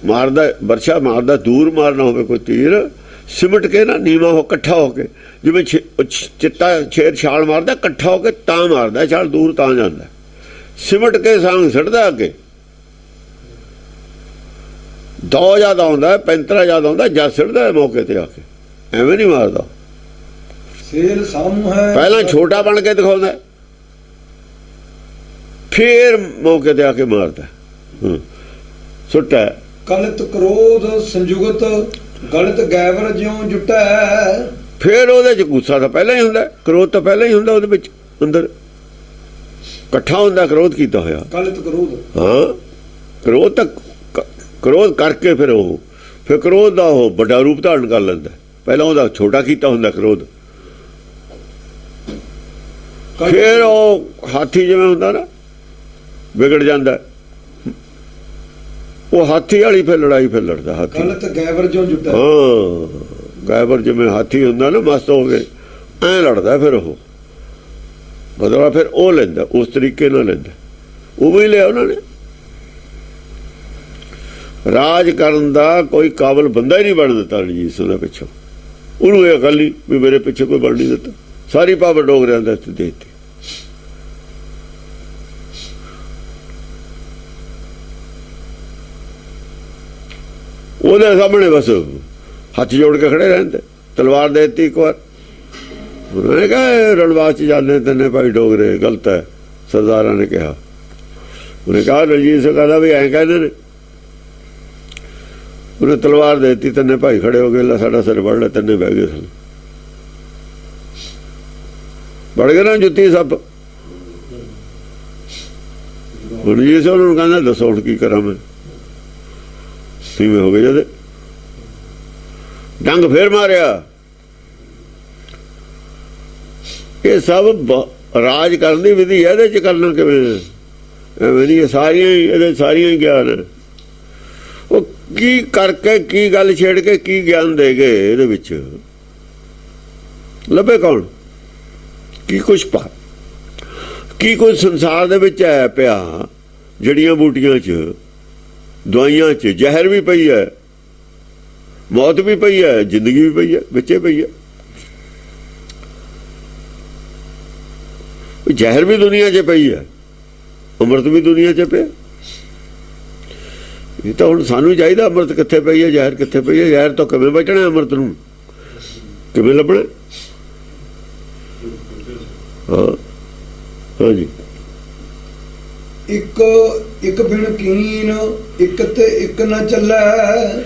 ਮਾਰਦਾ, ਵਰਸ਼ਾ ਮਾਰਦਾ, ਦੂਰ ਮਾਰਨਾ ਹੋਵੇ ਕੋਈ ਤੀਰ, ਸਿਮਟ ਕੇ ਨਾ ਨੀਵਾਂ ਹੋ, ਇਕੱਠਾ ਹੋ ਕੇ, ਜਿਵੇਂ ਚਿੱਟਾ ਸ਼ੇਰ ਛਾਲ ਮਾਰਦਾ ਇਕੱਠਾ ਹੋ ਕੇ ਤਾਂ ਮਾਰਦਾ ਛਾਲ, ਦੂਰ ਤਾਂ ਜਾਂਦਾ। ਸਿਮਟ ਕੇ ਸਾਂਗ ਸਿੱਟਦਾ ਅੱਗੇ। ਦੋ ਜ਼ਿਆਦਾ ਆਉਂਦਾ, ਪੈਂਤਰਾ ਜ਼ਿਆਦਾ ਆਉਂਦਾ, ਜਦ ਸਿੱਟਦਾ ਮੌਕੇ ਤੇ ਆ ਕੇ, ਐਵੇਂ ਨਹੀਂ ਮਾਰਦਾ। ਸੇਲ ਸਾਮੂ ਹੈ, ਪਹਿਲਾਂ ਛੋਟਾ ਬਣ ਕੇ ਦਿਖਾਉਂਦਾ, ਫਿਰ ਮੌਕੇ ਤੇ ਆ ਕੇ ਮਾਰਦਾ। ਸੁੱਟਾ ਕਲਤ ਕ੍ਰੋਧ ਸੰਜੁਗਤ ਗਲਤ ਗੈਵਰ ਜਿਉਂ ਜੁਟੈ। ਫਿਰ ਉਹਦੇ 'ਚ ਗੁੱਸਾ ਤਾਂ ਪਹਿਲਾਂ ਹੀ ਹੁੰਦਾ, ਕ੍ਰੋਧ ਤਾਂ ਪਹਿਲਾਂ ਹੀ ਹੁੰਦਾ, ਉਹਦੇ ਵਿੱਚ ਅੰਦਰ ਇਕੱਠਾ ਹੁੰਦਾ ਕ੍ਰੋਧ ਕੀਤਾ ਹੋਇਆ। ਕਲਤ ਕ੍ਰੋਧ, ਹਾਂ, ਕ੍ਰੋਧ ਤਾਂ ਕ੍ਰੋਧ ਕਰਕੇ ਫਿਰ ਕ੍ਰੋਧ ਦਾ ਉਹ ਵੱਡਾ ਰੂਪ ਧਾਰਨ ਕਰ ਲੈਂਦਾ। ਪਹਿਲਾਂ ਉਹਦਾ ਛੋਟਾ ਕੀਤਾ ਹੁੰਦਾ ਕ੍ਰੋਧ, ਫਿਰ ਉਹ ਹਾਥੀ ਜਿਵੇਂ ਹੁੰਦਾ ਨਾ ਵਿਗੜ ਜਾਂਦਾ। ਉਹ ਹਾਥੀ ਵਾਲੀ ਫਿਰ ਲੜਾਈ ਫਿਰ ਲੜਦਾ ਹਾਥੀ। ਗਲਤ ਗੈਵਰ ਜਿਉਂ ਜੁਟੈ। ਹਾਂ, ਗੈਵਰ ਜਿਵੇਂ ਹਾਥੀ ਹੁੰਦਾ ਨਾ ਮਸਤ ਹੋ ਕੇ ਐਂ ਲੜਦਾ। ਫਿਰ ਉਹ ਬਦਲਾ ਫਿਰ ਉਹ ਲੈਂਦਾ, ਉਸ ਤਰੀਕੇ ਨਾਲ ਲੈਂਦਾ। ਉਹ ਵੀ ਲਿਆ ਉਹਨਾਂ ਨੇ। ਰਾਜ ਕਰਨ ਦਾ ਕੋਈ ਕਾਬਲ ਬੰਦਾ ਹੀ ਨਹੀਂ ਬਣ ਦਿੱਤਾ ਰਣਜੀਤ ਸਿੰਘ ਦੇ ਪਿੱਛੋਂ। ਉਹਨੂੰ ਇਹ ਅਕਲ ਨਹੀਂ ਵੀ ਮੇਰੇ ਪਿੱਛੇ ਕੋਈ ਬਣ ਨਹੀਂ ਦਿੱਤਾ। ਸਾਰੀ ਪਾਵਰ ਡੋਗਰਿਆਂ ਦੇ ਹੱਥ ਦੇ ਦਿੱਤੀ। ਉਹਦੇ ਸਾਹਮਣੇ ਬਸ ਹੱਥ ਜੋੜ ਕੇ ਖੜੇ ਰਹਿੰਦੇ। ਤਲਵਾਰ ਦੇ ਦਿੱਤੀ ਇੱਕ ਵਾਰ, ਉਹਨੇ ਕਿਹਾ ਰਣਵਾਸ 'ਚ ਜਾਂਦੇ ਤੈਨੇ ਭਾਈ ਡੋਗਰੇ, ਗਲਤ ਹੈ। ਸਰਦਾਰਾਂ ਨੇ ਕਿਹਾ, ਉਹਨੇ ਕਿਹਾ ਰਣਜੀਤ ਸਿੰਘ ਕਹਿੰਦਾ ਵੀ ਐਂ ਕਹਿੰਦੇ ਨੇ। ਉਹਨੇ ਤਲਵਾਰ ਦੇ ਦਿੱਤੀ, ਤੈਨੇ ਭਾਈ ਖੜੇ ਹੋ ਗਏ, ਸਾਡਾ ਸਿਰ ਵੜ ਲੈ, ਤੈਨੇ ਬਹਿ ਗਏ ਸਨ। ਵੜ ਗਏ ਨਾ ਜੁੱਤੀ ਸੱਪ। ਰਣਜੀਤ ਸਿੰਘ ਨੂੰ ਕਹਿੰਦਾ ਦੱਸੋ ਹੁਣ ਕੀ ਕਰਾਂ ਮੈਂ। ਕਿਵੇਂ ਹੋ ਗਏ ਜਦ ਡੰਗ ਫੇਰ ਮਾਰਿਆ। ਇਹ ਸਭ ਰਾਜ ਕਰਨ ਦੀ ਵਿਧੀ ਹੈ। ਇਹਦੇ 'ਚ ਕਰਨਾ ਕਿਵੇਂ? ਐਵੇਂ ਨਹੀਂ, ਇਹ ਸਾਰੀਆਂ ਹੀ ਇਹਦੇ ਸਾਰੀਆਂ ਹੀ ਗਿਆਨ ਹੈ। ਉਹ ਕੀ ਕਰਕੇ ਕੀ ਗੱਲ ਛੇੜ ਕੇ ਕੀ ਗਿਆਨ ਦੇ ਗਏ ਇਹਦੇ ਵਿੱਚ ਲੱਭੇ ਕੌਣ ਕੀ ਕੁਛ ਪਾ ਕੀ ਕੁਝ ਸੰਸਾਰ ਦੇ ਵਿੱਚ ਹੈ ਪਿਆ ਜੜੀਆਂ ਬੂਟੀਆਂ 'ਚ ਦਵਾਈਆਂ 'ਚ ਜ਼ਹਿਰ ਵੀ ਪਈ ਹੈ ਮੌਤ ਵੀ ਪਈ ਹੈ ਜ਼ਿੰਦਗੀ ਵੀ ਪਈ ਹੈ ਵਿੱਚੇ ਪਈ ਹੈ ਜ਼ਹਿਰ ਵੀ ਦੁਨੀਆ 'ਚ ਪਈ ਹੈ ਅੰਮ੍ਰਿਤ ਵੀ ਦੁਨੀਆ 'ਚ ਪਿਆ ਇਹ ਤਾਂ ਹੁਣ ਸਾਨੂੰ ਚਾਹੀਦਾ ਅੰਮ੍ਰਿਤ ਕਿੱਥੇ ਪਈ ਹੈ ਜ਼ਹਿਰ ਕਿੱਥੇ ਪਈ ਹੈ ਜ਼ਹਿਰ ਤੋਂ ਕਿਵੇਂ ਬਚਣਾ ਅੰਮ੍ਰਿਤ ਨੂੰ ਕਿਵੇਂ ਲੱਭਣਾ ਹਾਂਜੀ ਇੱਕ ਬਿਨ ਕੀਨ ਇੱਕ ਤੇ ਇੱਕ ਨਾ ਚੱਲੈ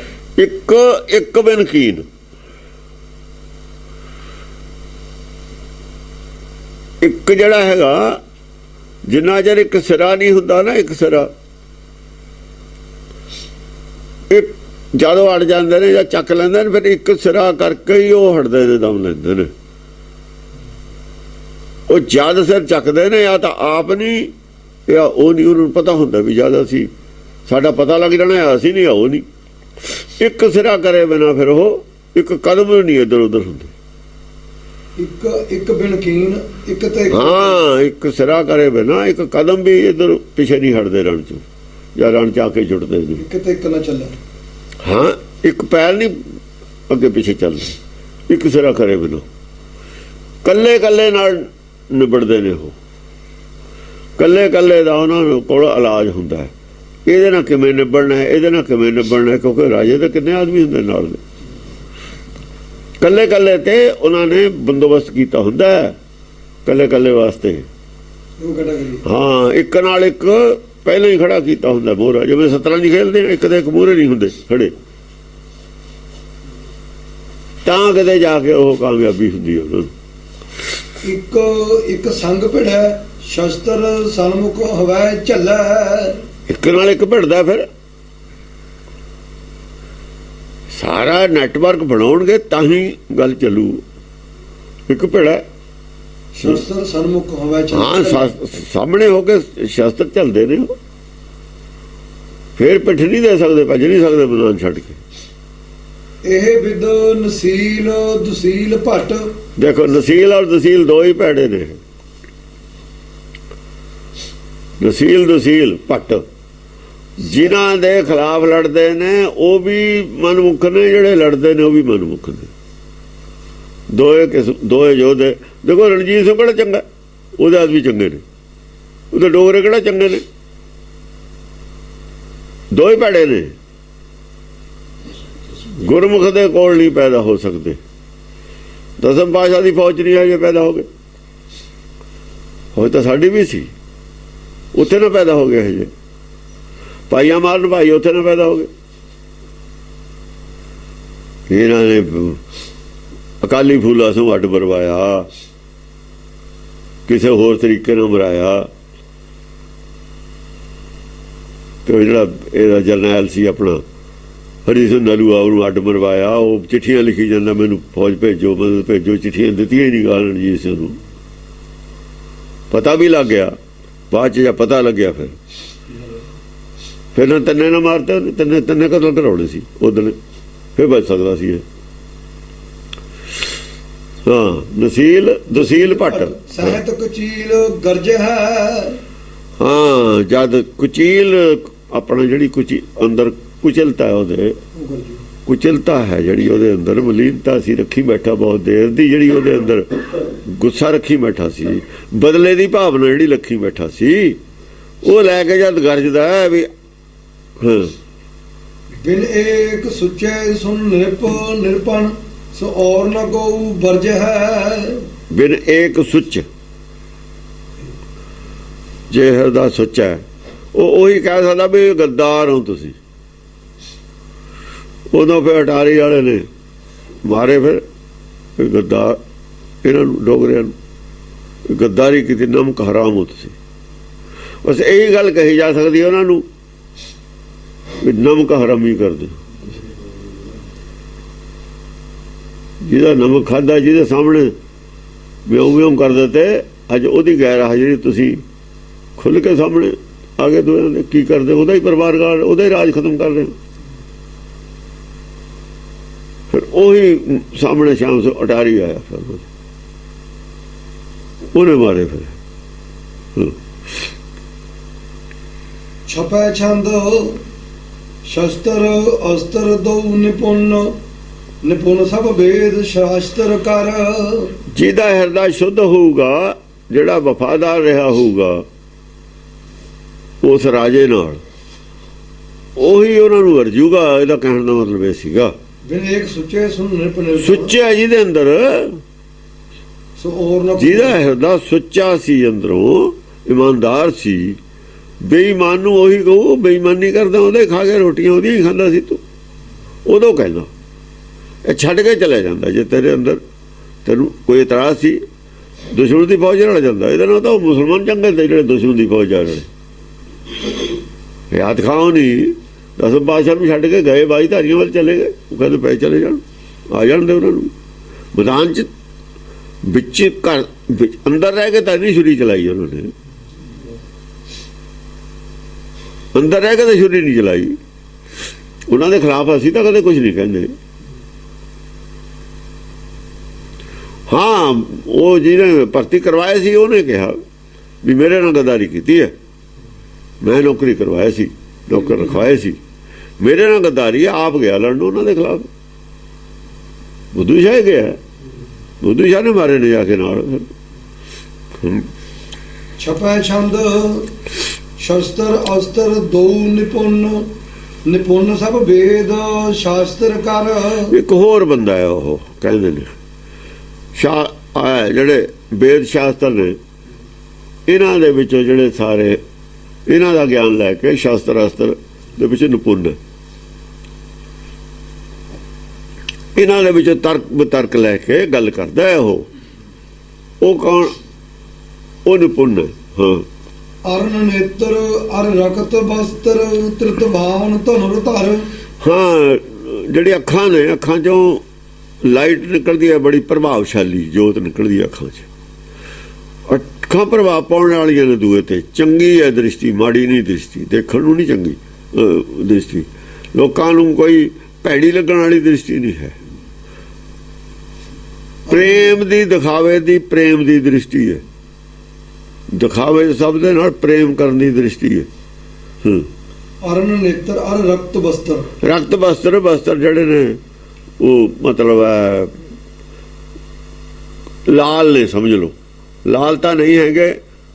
ਇੱਕ ਬਿਨ ਕੀਨ ਇੱਕ ਜਿਹੜਾ ਹੈਗਾ ਜਿੰਨਾ ਚਿਰ ਇੱਕ ਸਿਰਾ ਨਹੀਂ ਹੁੰਦਾ ਨਾ ਇੱਕ ਸਿਰਾ ਇੱਕ ਜਦੋਂ ਅੜ ਜਾਂਦੇ ਨੇ ਜਾਂ ਚੱਕ ਲੈਂਦੇ ਨੇ ਫਿਰ ਇੱਕ ਸਿਰਾ ਕਰਕੇ ਹੀ ਉਹ ਹਟਦੇ ਨੇ ਦਮ ਲੈਂਦੇ ਨੇ ਉਹ ਜਦ ਸਿਰ ਚੱਕਦੇ ਨੇ ਜਾਂ ਤਾਂ ਆਪ ਨਹੀਂ ਜਾਂ ਉਹ ਨਹੀਂ ਉਹਨੂੰ ਪਤਾ ਹੁੰਦਾ ਵੀ ਜਦ ਅਸੀਂ ਸਾਡਾ ਪਤਾ ਲੱਗ ਜਾਣਾ ਅਸੀਂ ਨਹੀਂ ਉਹ ਨਹੀਂ ਇੱਕ ਸਿਰਾ ਕਰੇ ਬਿਨਾ ਫਿਰ ਉਹ ਇੱਕ ਕਦਮ ਨਹੀਂ ਇੱਧਰ ਉੱਧਰ ਹੁੰਦਾ ਇੱਕ ਬਿਨ ਕੀਨ ਇੱਕ ਤੇ ਹਾਂ ਇੱਕ ਸਿਰਾ ਕਰੇ ਬਿਨਾ ਇੱਕ ਕਦਮ ਵੀ ਇੱਧਰ ਪਿੱਛੇ ਨਹੀਂ ਹਟਦੇ ਰਣ ਚੋਂ ਜਾਂ ਰਣ ਚ ਆ ਕੇ ਜੁੜਦੇ ਨੇ ਇੱਕ ਤੇ ਇੱਕ ਨਾ ਚੱਲੇ ਹਾਂ ਇੱਕ ਪੈਰ ਨਹੀਂ ਅੱਗੇ ਪਿੱਛੇ ਚੱਲਦਾ ਇੱਕ ਸਿਰਾ ਕਰੇ ਬਿਨਾ ਕੱਲੇ ਕੱਲੇ ਨਾਲ ਨਿਬੜਦੇ ਨੇ ਉਹ ਕੱਲੇ ਕੱਲੇ ਦਾ ਉਹਨਾਂ ਕੋਲ ਇਲਾਜ ਹੁੰਦਾ ਹੈ ਇਹਦੇ ਨਾਲ ਕਿਵੇਂ ਨਿਬੜਨਾ ਹੈ ਇਹਦੇ ਨਾਲ ਕਿਵੇਂ ਨਿਬੜਨਾ ਹੈ ਕਿਉਂਕਿ ਰਾਜੇ ਦੇ ਕਿੰਨੇ ਆਦਮੀ ਹੁੰਦੇ ਨਾਲ ਦੇ ਕੱਲੇ ਕੱਲੇ ਤੇ ਉਹਨਾਂ ਨੇ ਬੰਦੋਬਸਤ ਕੀਤਾ ਹੁੰਦਾ ਹੈ ਕੱਲੇ ਕੱਲੇ ਵਾਸਤੇ ਹਾਂ ਇੱਕ ਨਾਲ ਇੱਕ ਪਹਿਲਾਂ ਹੀ ਖੜਾ ਕੀਤਾ ਹੁੰਦਾ ਮੋਹਰਾ ਜਿਵੇਂ ਸਤਰੰਜ ਖੇਲਦੇ ਇੱਕ ਦੇ ਇੱਕ ਮੋਹਰੇ ਨਹੀਂ ਹੁੰਦੇ ਖੜੇ ਤਾਂ ਕਿਤੇ ਜਾ ਕੇ ਉਹ ਕਾਮਯਾਬੀ ਹੁੰਦੀ ਉਹਨਾਂ ਨੂੰ ਇੱਕ ਸੰਗ ਭਿੜੈ ਸ਼ਸਤਰ ਸਨਮੁਖ ਹਵੈ ਝੱਲੈ ਇੱਕ ਨਾਲ ਇੱਕ ਭਿੜਦਾ ਫਿਰ ਸਾਰਾ ਨੈਟਵਰਕ ਬਣਾਉਣਗੇ ਤਾਂ ਹੀ ਗੱਲ ਚੱਲੂ ਇੱਕ ਭਿੜਾ ਸ਼ਸਤਰ ਸਨਮੁਖ ਹਵੈ ਝੱਲੈ ਹਾਂ ਸਾਹਮਣੇ ਹੋ ਕੇ ਸ਼ਸਤਰ ਚੱਲਦੇ ਨੇ ਫਿਰ ਪਿੱਠ ਨਹੀਂ ਦੇ ਸਕਦੇ ਭੱਜ ਨਹੀਂ ਸਕਦੇ ਮੈਦਾਨ ਛੱਡ ਕੇ ਇਹ ਵਿਦ ਨਸੀਲ ਦੁਸੀਲ ਭੱਟ ਦੇਖੋ ਨਸੀਲ ਔਰ ਦਸੀਲ ਦੋ ਹੀ ਭੈੜੇ ਨੇ ਨਸੀਲ ਦੁਸੀਲ ਭੱਟ ਜਿਨ੍ਹਾਂ ਦੇ ਖਿਲਾਫ ਲੜਦੇ ਨੇ ਉਹ ਵੀ ਮਨਮੁਖ ਨੇ ਜਿਹੜੇ ਲੜਦੇ ਨੇ ਉਹ ਵੀ ਮਨਮੁਖ ਨੇ ਦੋਏ ਯੋਧੇ ਦੇਖੋ ਰਣਜੀਤ ਸਿੰਘ ਕਿਹੜਾ ਚੰਗਾ ਉਹਦੇ ਆਦਮੀ ਚੰਗੇ ਨੇ ਉਹਦੇ ਡੋਗਰੇ ਕਿਹੜਾ ਚੰਗੇ ਨੇ ਦੋਏ ਭੈੜੇ ਨੇ ਗੁਰਮੁਖ ਦੇ ਕੋਲ ਨਹੀਂ ਪੈਦਾ ਹੋ ਸਕਦੇ ਦਸਮ ਪਾਤਸ਼ਾਹ ਦੀ ਫੌਜ ਨਹੀਂ ਆਏ ਪੈਦਾ ਹੋ ਗਏ ਹੋਏ ਤਾਂ ਸਾਡੀ ਵੀ ਸੀ ਉੱਥੇ ਨਾ ਪੈਦਾ ਹੋ ਗਏ ਹਜੇ ਭਾਈਆਂ ਮਾਰਨ ਭਾਈ ਉੱਥੇ ਨਾ ਪੈਦਾ ਹੋ ਗਏ ਇਹਨਾਂ ਨੇ ਅਕਾਲੀ ਫੂਲਾ ਤੋਂ ਅੱਡ ਮਰਵਾਇਆ ਕਿਸੇ ਹੋਰ ਤਰੀਕੇ ਨਾਲ ਮਰਾਇਆ ਤੇ ਜਿਹੜਾ ਇਹਦਾ ਜਰਨੈਲ ਸੀ ਆਪਣਾ ਹਰੀ ਸਿੰਘ ਨਲੂਆ ਉਹਨੂੰ ਅੱਡ ਮਰਵਾਇਆ ਉਹ ਚਿੱਠੀਆਂ ਲਿਖੀ ਜਾਂਦਾ ਮੈਨੂੰ ਫੌਜ ਭੇਜੋ ਮੈਨੂੰ ਭੇਜੋ ਚਿੱਠੀਆਂ ਦਿੱਤੀਆਂ ਹੀ ਨਹੀਂ ਰਣਜੀਤ ਸਿੰਘ ਨੂੰ ਪਤਾ ਵੀ ਲੱਗ ਗਿਆ ਬਾਅਦ 'ਚ ਜਾਂ ਪਤਾ ਲੱਗਿਆ ਫਿਰ ਨਾ ਤੰਨੇ ਨਾ ਮਾਰਤੇ ਤੰਨੇ ਕਤਲ ਕਰਾਉਣੇ ਸੀ ਉਦੋਂ ਫਿਰ ਬਚ ਸਕਦਾ ਸੀ ਇਹ ਹਾਂ ਨਸੀਲ ਦੁਸੀਲ ਭੱਟ ਸਹਿਤ ਕੁਚੀਲ ਗਰਜ ਹੈ ਹਾਂ ਜਦ ਕੁਚੀਲ ਆਪਣਾ ਜਿਹੜੀ ਅੰਦਰ ਕੁਚਲਤਾ ਉਹਦੇ ਕੁਚਲਤਾ ਹੈ ਜਿਹੜੀ ਉਹਦੇ ਅੰਦਰ ਮਲੀਨਤਾ ਸੀ ਰੱਖੀ ਬੈਠਾ ਬਹੁਤ ਦੇਰ ਦੀ ਜਿਹੜੀ ਉਹਦੇ ਅੰਦਰ ਗੁੱਸਾ ਰੱਖੀ ਬੈਠਾ ਸੀ ਬਦਲੇ ਦੀ ਭਾਵਨਾ ਜਿਹੜੀ ਰੱਖੀ ਬੈਠਾ ਸੀ ਉਹ ਲੈ ਕੇ ਜਦ ਗਰਜਦਾ ਹੈ ਵੀ ਬਿਨ ਏਕ ਸੁਚੈ ਸੁਨ ਨਿਰਪਣ ਸੋ ਔਰ ਨ ਕੋ ਵਰਜ ਹੈ ਬਿਨ ਏਕ ਸੁਚ ਜੇ ਹਿਰਦਾ ਸੁੱਚਾ ਹੈ ਉਹ ਉਹੀ ਕਹਿ ਸਕਦਾ ਵੀ ਗੱਦਾਰ ਹੋ ਤੁਸੀਂ ਉਦੋਂ ਫਿਰ ਅਟਾਰੀ ਵਾਲੇ ਨੇ ਮਾਰੇ ਫਿਰ ਗੱਦਾਰ ਇਹਨਾਂ ਨੂੰ ਡੋਗਰਿਆਂ ਨੂੰ ਗੱਦਾਰੀ ਕੀਤੀ ਨਮਕ ਹਰਾਮ ਹੋ ਤੁਸੀਂ ਬਸ ਇਹੀ ਗੱਲ ਕਹੀ ਜਾ ਸਕਦੀ ਉਹਨਾਂ ਨੂੰ ਵੀ ਨਮਕ ਹਰਾਮੀ ਕਰਦੇ ਜਿਹਦਾ ਨਮਕ ਖਾਧਾ ਜਿਹਦੇ ਸਾਹਮਣੇ ਵਿਉਂ ਕਰ ਦਿੱਤੇ ਅੱਜ ਉਹਦੀ ਗੈਰ ਹਾਜ਼ਰੀ ਤੁਸੀਂ ਖੁੱਲ੍ਹ ਕੇ ਸਾਹਮਣੇ ਆ ਕੇ ਦੋਹਾਂ ਦੇ ਕੀ ਕਰਦੇ ਉਹਦਾ ਹੀ ਪਰਿਵਾਰ ਉਹਦਾ ਹੀ ਰਾਜ ਖਤਮ ਕਰ ਰਹੇ ਫਿਰ ਉਹੀ ਸਾਹਮਣੇ ਸ਼ਾਮ ਤੋਂ ਅਟਾਰੀ ਆਇਆ, ਫਿਰ ਉਹਨੇ ਮਾਰੇ। ਫਿਰ ਛਪੈ ਛੰਦ ਸ਼ਸਤਰ ਅਸਤਰ ਦੋ ਨਿਪੁੰਨ ਸਭ ਵੇਦ ਸ਼ਾਸਤਰ ਕਰ। ਜਿਹਦਾ ਹਿਰਦਾ ਸ਼ੁੱਧ ਹੋਊਗਾ, ਜਿਹੜਾ ਵਫਾਦਾਰ ਰਿਹਾ ਹੋਊਗਾ ਉਸ ਰਾਜੇ ਨਾਲ, ਉਹੀ ਉਹਨਾਂ ਨੂੰ ਵਰਜੂਗਾ। ਇਹਦਾ ਕਹਿਣ ਦਾ ਮਤਲਬ ਇਹ ਸੀਗਾ ਬਿਨ ਇੱਕ ਸੁੱਚੇ ਸੁਨ ਨਿਪੁੰਨ ਸੁੱਚਾ ਜਿਹਦੇ ਅੰਦਰ, ਸੋ ਔਰ ਨਾ ਜਿਹਦਾ ਹਿਰਦਾ ਸੁੱਚਾ ਸੀ, ਅੰਦਰੋਂ ਇਮਾਨਦਾਰ ਸੀ। ਬੇਈਮਾਨ ਨੂੰ ਉਹੀ ਕਹੂ ਬੇਈਮਾਨੀ ਕਰਦਾ, ਉਹਦੇ ਖਾ ਕੇ ਰੋਟੀਆਂ ਉਹਦੀਆਂ ਹੀ ਖਾਂਦਾ ਸੀ ਤੂੰ। ਉਦੋਂ ਕਹਿੰਦਾ ਇਹ ਛੱਡ ਕੇ ਚਲੇ ਜਾਂਦਾ। ਜੇ ਤੇਰੇ ਅੰਦਰ ਤੈਨੂੰ ਕੋਈ ਇਤਰਾਜ਼ ਸੀ, ਦੁਸ਼ਮਣ ਦੀ ਫੌਜ ਨਾਲ ਜਾਂਦਾ। ਇਹਦੇ ਨਾਲ ਤਾਂ ਉਹ ਮੁਸਲਮਾਨ ਚੰਗੇ ਤੇ ਜਿਹੜੇ ਦੁਸ਼ਮਣ ਦੀ ਫੌਜ ਆ ਰਹੇ ਯਾਦ ਖਾਓ ਨਹੀਂ। 10 ਬਾਦਸ਼ਾਹ ਨੂੰ ਛੱਡ ਕੇ ਗਏ, ਬਾਈ ਧਾਰੀਆਂ ਵੱਲ ਚਲੇ ਗਏ। ਉਹ ਕਹਿੰਦੇ ਪੈ ਚਲੇ ਜਾਣ, ਆ ਜਾਣ ਦੇ ਉਹਨਾਂ ਨੂੰ। ਮੈਦਾਨ 'ਚ ਵਿੱਚ ਘਰ ਵਿੱਚ ਅੰਦਰ ਰਹਿ ਕੇ ਤਾਂ ਨਹੀਂ ਛੁਰੀ ਚਲਾਈ ਉਹਨਾਂ ਨੇ, ਅੰਦਰ ਰਹਿ ਕੇ ਤਾਂ ਛੁਰੀ ਨਹੀਂ ਚਲਾਈ। ਉਹਨਾਂ ਦੇ ਖਿਲਾਫ ਅਸੀਂ ਤਾਂ ਕਦੇ ਕੁਝ ਨਹੀਂ ਕਹਿੰਦੇ। ਹਾਂ, ਉਹ ਜਿਹਨੇ ਭਰਤੀ ਕਰਵਾਇਆ ਸੀ ਉਹਨੇ ਕਿਹਾ ਵੀ ਮੇਰੇ ਨਾਲ ਗਦਾਰੀ ਕੀਤੀ ਹੈ, ਮੈਂ ਨੌਕਰੀ ਕਰਵਾਇਆ ਸੀ, ਨੌਕਰ ਰਖਵਾਏ ਸੀ, ਮੇਰੇ ਨਾਲ ਗਦਾਰੀ। ਆਪ ਗਿਆ ਲੜਨ ਉਹਨਾਂ ਦੇ ਖਿਲਾਫ। ਬੁੱਧੂ ਸ਼ਾਹ ਗਿਆ, ਬੁੱਧੂ ਸ਼ਾਹ ਨੇ ਮਾਰੇ ਨੇ ਜਾ ਕੇ ਨਾਲ। ਛਪੈ ਛੰਦ ਸ਼ਸਤਰ ਅਸਤਰ ਦੋ ਨਿਪੁੰਨ ਸਭ ਵੇਦ ਸ਼ਾਸਤਰ ਕਰ। ਇੱਕ ਹੋਰ ਬੰਦਾ ਹੈ, ਉਹ ਕਹਿੰਦੇ ਨੇ ਜਿਹੜੇ ਵੇਦ ਸ਼ਾਸਤਰ ਨੇ, ਇਹਨਾਂ ਦੇ ਵਿੱਚੋਂ ਜਿਹੜੇ ਸਾਰੇ ਇਹਨਾਂ ਦਾ ਗਿਆਨ ਲੈ ਕੇ ਸ਼ਾਸਤਰ ਅਸਤਰ ਦੇ ਵਿੱਚ ਨਿਪੁੰਨ, ਇਹਨਾਂ ਦੇ ਵਿੱਚ ਤਰਕ ਬਤਰਕ ਲੈ ਕੇ ਗੱਲ ਕਰਦਾ ਹੈ। ਉਹ ਕੌਣ? ਉਹ ਨਿਪੁੰਨ। ਹਾਂ, ਅਰਨ ਨੇਤਰ ਅਰ ਰਕਤ ਬਸਤਰ ਤ੍ਰਿਤਵਾਨ ਧਨੁਰ ਧਰ। ਹਾਂ, ਜਿਹੜੀ ਅੱਖਾਂ ਨੇ, ਅੱਖਾਂ ਚੋਂ ਲਾਈਟ ਨਿਕਲਦੀ ਹੈ, ਬੜੀ ਪ੍ਰਭਾਵਸ਼ਾਲੀ ਜੋਤ ਨਿਕਲਦੀ ਹੈ ਅੱਖਾਂ 'ਚ। ਅੱਖਾਂ ਪ੍ਰਭਾਵ ਪਾਉਣ ਵਾਲੀਆਂ ਨੇ ਦੂਏ ਤੇ। ਚੰਗੀ ਹੈ ਦ੍ਰਿਸ਼ਟੀ, ਮਾੜੀ ਨਹੀਂ ਦ੍ਰਿਸ਼ਟੀ, ਦੇਖਣ ਨੂੰ ਨਹੀਂ ਚੰਗੀ ਦ੍ਰਿਸ਼ਟੀ, ਲੋਕਾਂ ਨੂੰ ਕੋਈ ਭੈੜੀ ਲੱਗਣ ਵਾਲੀ ਦ੍ਰਿਸ਼ਟੀ ਨਹੀਂ ਹੈ। ਪ੍ਰੇਮ ਦੀ, ਦਿਖਾਵੇ ਦੀ, ਪ੍ਰੇਮ ਦੀ ਦ੍ਰਿਸ਼ਟੀ ਹੈ। ਦਿਖਾਵੇ ਸਭ ਦੇ ਨਾਲ ਪ੍ਰੇਮ ਕਰਨ ਦੀ ਦ੍ਰਿਸ਼ਟੀ ਹੈ। ਅਰਨ ਨੇਤਰ ਅਰ ਰਕਤ ਬਸਤਰ। ਰਕਤ ਬਸਤਰ, ਬਸਤਰ ਜਿਹੜੇ ਨੇ ਉਹ ਮਤਲਬ ਹੈ ਲਾਲ ਨੇ, ਸਮਝ ਲਓ। ਲਾਲ ਤਾਂ ਨਹੀਂ ਹੈਗੇ,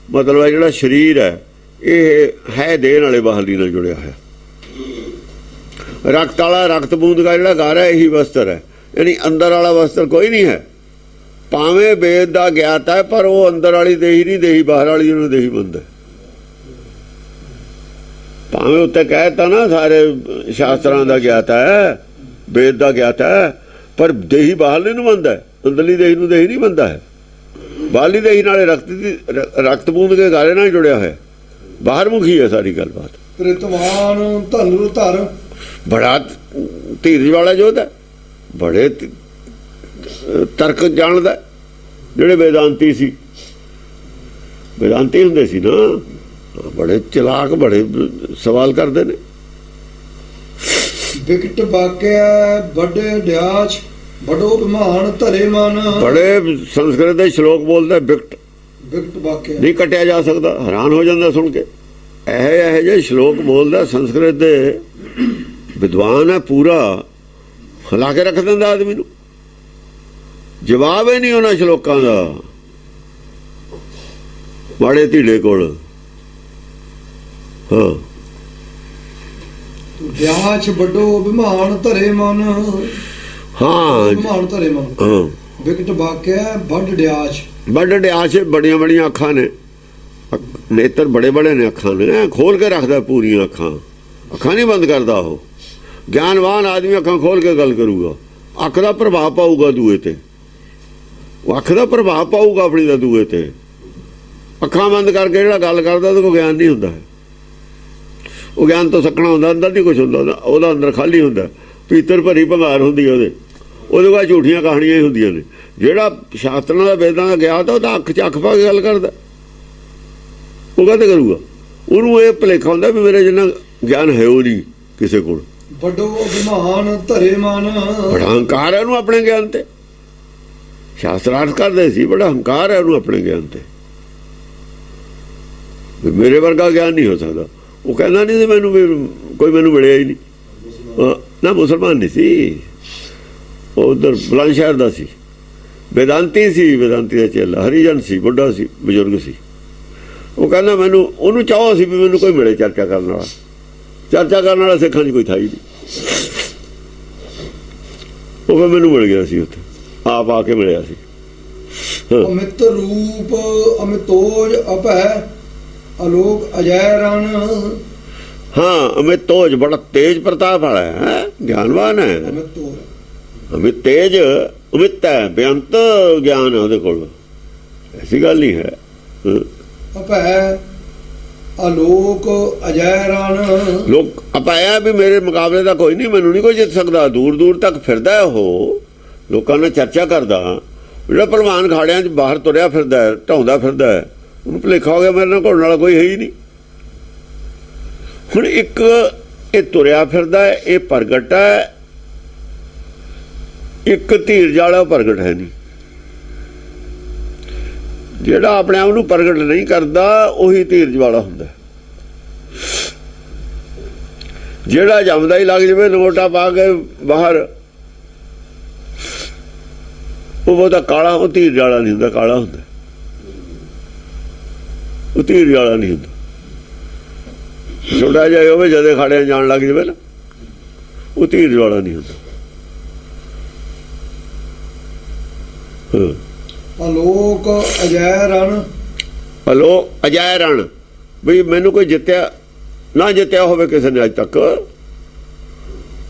ਮਤਲਬ ਹੈ ਜਿਹੜਾ ਸਰੀਰ ਹੈ ਇਹ ਹੈ ਦੇਣ ਵਾਲੇ ਬਾਹਲੀ ਨਾਲ ਜੁੜਿਆ ਹੈ। ਰਕਤ ਵਾਲਾ, ਰਕਤ ਬੂੰਦ ਦਾ ਜਿਹੜਾ ਗਾਰਾ ਇਹੀ ਬਸਤਰ ਹੈ, ਯਾਨੀ ਅੰਦਰ ਵਾਲਾ ਬਸਤਰ ਕੋਈ ਨਹੀਂ ਹੈ। ਭਾਵੇਂ ਵੇਦ ਦਾ ਗਿਆਤਾ ਹੈ, ਪਰ ਉਹ ਅੰਦਰ ਵਾਲੀ ਦੇਹੀ ਨਹੀਂ ਦੇਹੀ, ਬਾਹਰ ਵਾਲੀ ਉਹਨੂੰ ਦੇਹੀ ਮੰਨਦਾ। ਭਾਵੇਂ ਉੱਤੇ ਕਹਿਤਾ ਨਾ ਸਾਰੇ ਸ਼ਾਸਤਰਾਂ ਦਾ ਗਿਆਤਾ ਹੈ, ਵੇਦ ਦਾ ਗਿਆਤਾ ਹੈ, ਪਰ ਦੇਹੀ ਬਾਹਰਲੀ ਨੂੰ ਮੰਨਦਾ, ਅੰਦਰਲੀ ਦੇਹੀ ਨੂੰ ਦੇਹੀ ਨਹੀਂ ਮੰਨਦਾ ਹੈ। ਬਾਹਰਲੀ ਦੇਹੀ ਨਾਲੇ ਰਕਤ ਬੂੰਦ ਕੇ ਗਾਰੇ ਨਾਲ ਜੁੜਿਆ ਹੋਇਆ, ਬਾਹਰ ਮੁਖੀ ਹੈ ਸਾਰੀ ਗੱਲਬਾਤ। ਤ੍ਰਿਤਵਾਨ ਧਨੁਰ ਧਰ। ਬੜਾ ਧੀਰਜ ਵਾਲਾ ਯੋਧਾ, ਬੜੇ ਤਰਕ ਜਾਣਦਾ। ਜਿਹੜੇ ਵੇਦਾਂਤੀ ਸੀ, ਵੇਦਾਂਤੀ ਹੁੰਦੇ ਸੀ ਨਾ, ਬੜੇ ਚਲਾਕ, ਬੜੇ ਸਵਾਲ ਕਰਦੇ ਨੇ। ਵਿਕਟ ਵਾਕਿਆ ਵੱਡੇ ਡਿਆਚ ਵੱਡੋ ਬਿਮਾਨ ਧਰੇ ਮਨ। ਬੜੇ ਸੰਸਕ੍ਰਿਤ ਦੇ ਸ਼ਲੋਕ ਬੋਲਦਾ, ਵਿਕਟ ਵਾਕਿਆ ਨਹੀਂ ਕੱਟਿਆ ਜਾ ਸਕਦਾ। ਹੈਰਾਨ ਹੋ ਜਾਂਦਾ ਸੁਣ ਕੇ। ਇਹੋ ਜਿਹੇ ਸ਼ਲੋਕ ਬੋਲਦਾ, ਸੰਸਕ੍ਰਿਤ ਦੇ ਵਿਦਵਾਨ ਹੈ, ਪੂਰਾ ਹਿਲਾ ਕੇ ਰੱਖ ਦਿੰਦਾ ਆਦਮੀ ਨੂੰ। ਜਵਾਬ ਹੀ ਨਹੀਂ ਉਹਨਾਂ ਸ਼ਲੋਕਾਂ ਦਾ ਮਾੜੇ ਧੀੜੇ ਕੋਲ। ਹਾਂ, ਡਿਆਚ ਵੱਡੋ ਬਿਮਾਨ ਧਰੇ ਮਨ। ਹਾਂ, ਬਿਮਾਨ ਧਰੇ ਮਨ। ਹਾਂ, ਵਿਕਟ ਵਾਕਿਆ ਵੱਡ ਡਿਆਚ। ਵੱਡ ਡਿਆਚ, ਬੜੀਆਂ ਬੜੀਆਂ ਅੱਖਾਂ ਨੇ, ਨੇਤਰ ਬੜੇ ਬੜੇ ਨੇ, ਅੱਖਾਂ ਨੇ ਖੋਲ ਕੇ ਰੱਖਦਾ ਪੂਰੀਆਂ ਅੱਖਾਂ, ਅੱਖਾਂ ਨਹੀਂ ਬੰਦ ਕਰਦਾ। ਉਹ ਗਿਆਨਵਾਨ ਆਦਮੀ ਅੱਖਾਂ ਖੋਲ ਕੇ ਗੱਲ ਕਰੂਗਾ। ਅੱਖ ਦਾ ਪ੍ਰਭਾਵ ਪਾਊਗਾ ਦੂਏ ਤੇ, ਉਹ ਅੱਖ ਦਾ ਪ੍ਰਭਾਵ ਪਾਊਗਾ ਆਪਣੀ ਦਾ ਦੂਏ ਤੇ। ਅੱਖਾਂ ਬੰਦ ਕਰਕੇ ਜਿਹੜਾ ਗੱਲ ਕਰਦਾ ਉਹਦੇ ਕੋਲ ਗਿਆਨ ਨਹੀਂ ਹੁੰਦਾ। ਉਹ ਗਿਆਨ ਤੋਂ ਸਕਣਾ ਹੁੰਦਾ, ਅੰਦਰ ਨਹੀਂ ਕੁਛ ਹੁੰਦਾ ਉਹਦਾ, ਅੰਦਰ ਖਾਲੀ ਹੁੰਦਾ। ਪੀਤਰ ਭਰੀ ਭੰਗਾਰ ਹੁੰਦੀ ਉਹਦੇ ਕੋਲ ਝੂਠੀਆਂ ਕਹਾਣੀਆਂ ਹੀ ਹੁੰਦੀਆਂ ਨੇ। ਜਿਹੜਾ ਸ਼ਾਸਤਰਾਂ ਦਾ ਵੇਦਾਂ ਦਾ ਗਿਆ ਤਾਂ ਉਹਦਾ ਅੱਖ 'ਚ ਅੱਖ ਪਾ ਕੇ ਗੱਲ ਕਰਦਾ, ਉਹ ਕਹਿੰਦੇ ਕਰੂਗਾ। ਉਹਨੂੰ ਇਹ ਭੁਲੇਖਾ ਹੁੰਦਾ ਵੀ ਮੇਰੇ ਜਿੰਨਾ ਗਿਆਨ ਹੈ ਉਹ ਨਹੀਂ ਕਿਸੇ ਕੋਲ, ਵੱਡੋ ਅਭਿਮਾਨ ਧਰੇ ਮਨ। ਬੜਾ ਹੰਕਾਰ ਹੈ ਉਹਨੂੰ ਆਪਣੇ ਗਿਆਨ ਤੇ। ਸ਼ਾਸਤਰਾਰਥ ਕਰਦੇ ਸੀ, ਬੜਾ ਹੰਕਾਰ ਹੈ ਉਹਨੂੰ ਆਪਣੇ ਗਿਆਨ ਤੇ। ਮੇਰੇ ਵਰਗਾ ਗਿਆਨ ਨਹੀਂ ਹੋ ਸਕਦਾ। ਉਹ ਕਹਿੰਦਾ ਨਹੀਂ ਸੀ ਮੈਨੂੰ ਕੋਈ ਮੈਨੂੰ ਮਿਲਿਆ ਹੀ ਨਹੀਂ। ਨਾ ਮੁਸਲਮਾਨ ਨਹੀਂ ਸੀ, ਉਹ ਉਧਰ ਬੁਲੰਦ ਸ਼ਹਿਰ ਦਾ ਸੀ, ਵੇਦਾਂਤੀ ਸੀ, ਵੇਦਾਂਤੀ ਦਾ ਚੇਲਾ, ਹਰੀਜਨ ਸੀ, ਬੁੱਢਾ ਸੀ, ਬਜ਼ੁਰਗ ਸੀ। ਉਹ ਕਹਿੰਦਾ ਮੈਨੂੰ, ਉਹਨੂੰ ਚਾਹੋ ਸੀ ਵੀ ਮੈਨੂੰ ਕੋਈ ਮਿਲੇ ਚਰਚਾ ਕਰਨ ਵਾਲਾ। ਚਰਚਾ ਕਰਨ ਵਾਲਾ ਸਿੱਖਾਂ 'ਚ ਕੋਈ ਥਾ ਹੀ ਨਹੀਂ। ਉਹ ਫਿਰ ਮੈਨੂੰ ਮਿਲ ਗਿਆ ਸੀ, ਉੱਥੇ ਆਪ ਆ ਕੇ ਮਿਲਿਆ ਸੀ। ਅਮਿਤ ਰੂਪ ਅਮਿਤੋਜ ਅਭੈ ਅਲੋਕ ਅਜੈ ਰਣ। ਹਾਂ, ਅਮਿਤੋਜ ਬੜਾ ਤੇਜ ਪ੍ਰਤਾਪ ਵਾਲਾ ਹੈ, ਗਿਆਨਵਾਨ ਹੈ। ਅਮਿਤ ਤੇਜ, ਅਮਿਤ ਹੈ, ਬੇਅੰਤ ਗਿਆਨ ਹੈ ਉਹਦੇ ਕੋਲ, ਐਸੀ ਗੱਲ ਨਹੀਂ ਹੈ। ਅਭੈ ਅਲੋਕ ਅਜੈ ਰਣ। ਲੋਕ ਅਪਾਇਆ ਵੀ ਮੇਰੇ ਮੁਕਾਬਲੇ ਦਾ ਕੋਈ ਨਹੀਂ, ਮੈਨੂੰ ਨਹੀਂ ਕੋਈ ਜਿੱਤ ਸਕਦਾ। ਦੂਰ ਦੂਰ ਤੱਕ ਫਿਰਦਾ ਉਹ, ਲੋਕਾਂ ਨਾਲ ਚਰਚਾ ਕਰਦਾ। ਜਿਹੜਾ ਭਲਵਾਨ ਖਾੜਿਆਂ 'ਚ ਬਾਹਰ ਤੁਰਿਆ ਫਿਰਦਾ, ਢਾਉਂਦਾ ਫਿਰਦਾ, ਉਹਨੂੰ ਭੁਲੇਖਾ ਹੋ ਗਿਆ ਮੇਰੇ ਨਾਲ ਘੁਲਣ ਵਾਲਾ ਕੋਈ ਹੈ ਹੀ ਨਹੀਂ। ਹੁਣ ਇੱਕ ਇਹ ਤੁਰਿਆ ਫਿਰਦਾ, ਇਹ ਪ੍ਰਗਟ ਹੈ, ਇੱਕ ਧੀਰਜ ਵਾਲਾ ਪ੍ਰਗਟ ਹੈ ਨਹੀਂ। ਜਿਹੜਾ ਆਪਣੇ ਆਪ ਨੂੰ ਪ੍ਰਗਟ ਨਹੀਂ ਕਰਦਾ ਉਹੀ ਧੀਰਜ ਵਾਲਾ ਹੁੰਦਾ। ਜਿਹੜਾ ਜੰਮਦਾ ਹੀ ਲੱਗ ਜਾਵੇ ਲੰਗੋਟਾ ਪਾ ਕੇ ਬਾਹਰ, ਉਹ ਬਹੁਤਾ ਕਾਲਾ, ਉਹ ਧੀਰਜ ਵਾਲਾ ਨਹੀਂ ਹੁੰਦਾ, ਕਾਲਾ ਹੁੰਦਾ, ਉਹ ਧੀਰਜ ਵਾਲਾ ਨਹੀਂ ਹੁੰਦਾ। ਛੋਟਾ ਜਿਹਾ ਹੋਵੇ ਜਦੇ ਖਾੜਿਆਂ ਜਾਣ ਲੱਗ ਜਾਵੇ ਨਾ, ਉਹ ਧੀਰਜ ਵਾਲਾ ਨਹੀਂ ਹੁੰਦਾ। ਅਲੋਕ ਅਜੈ ਰਣ। ਅਲੋਕ ਅਜੈ ਰਣ, ਬਈ ਮੈਨੂੰ ਕੋਈ ਜਿੱਤਿਆ ਨਾ ਜਿੱਤਿਆ ਹੋਵੇ ਕਿਸੇ ਨੇ, ਅੱਜ ਤੱਕ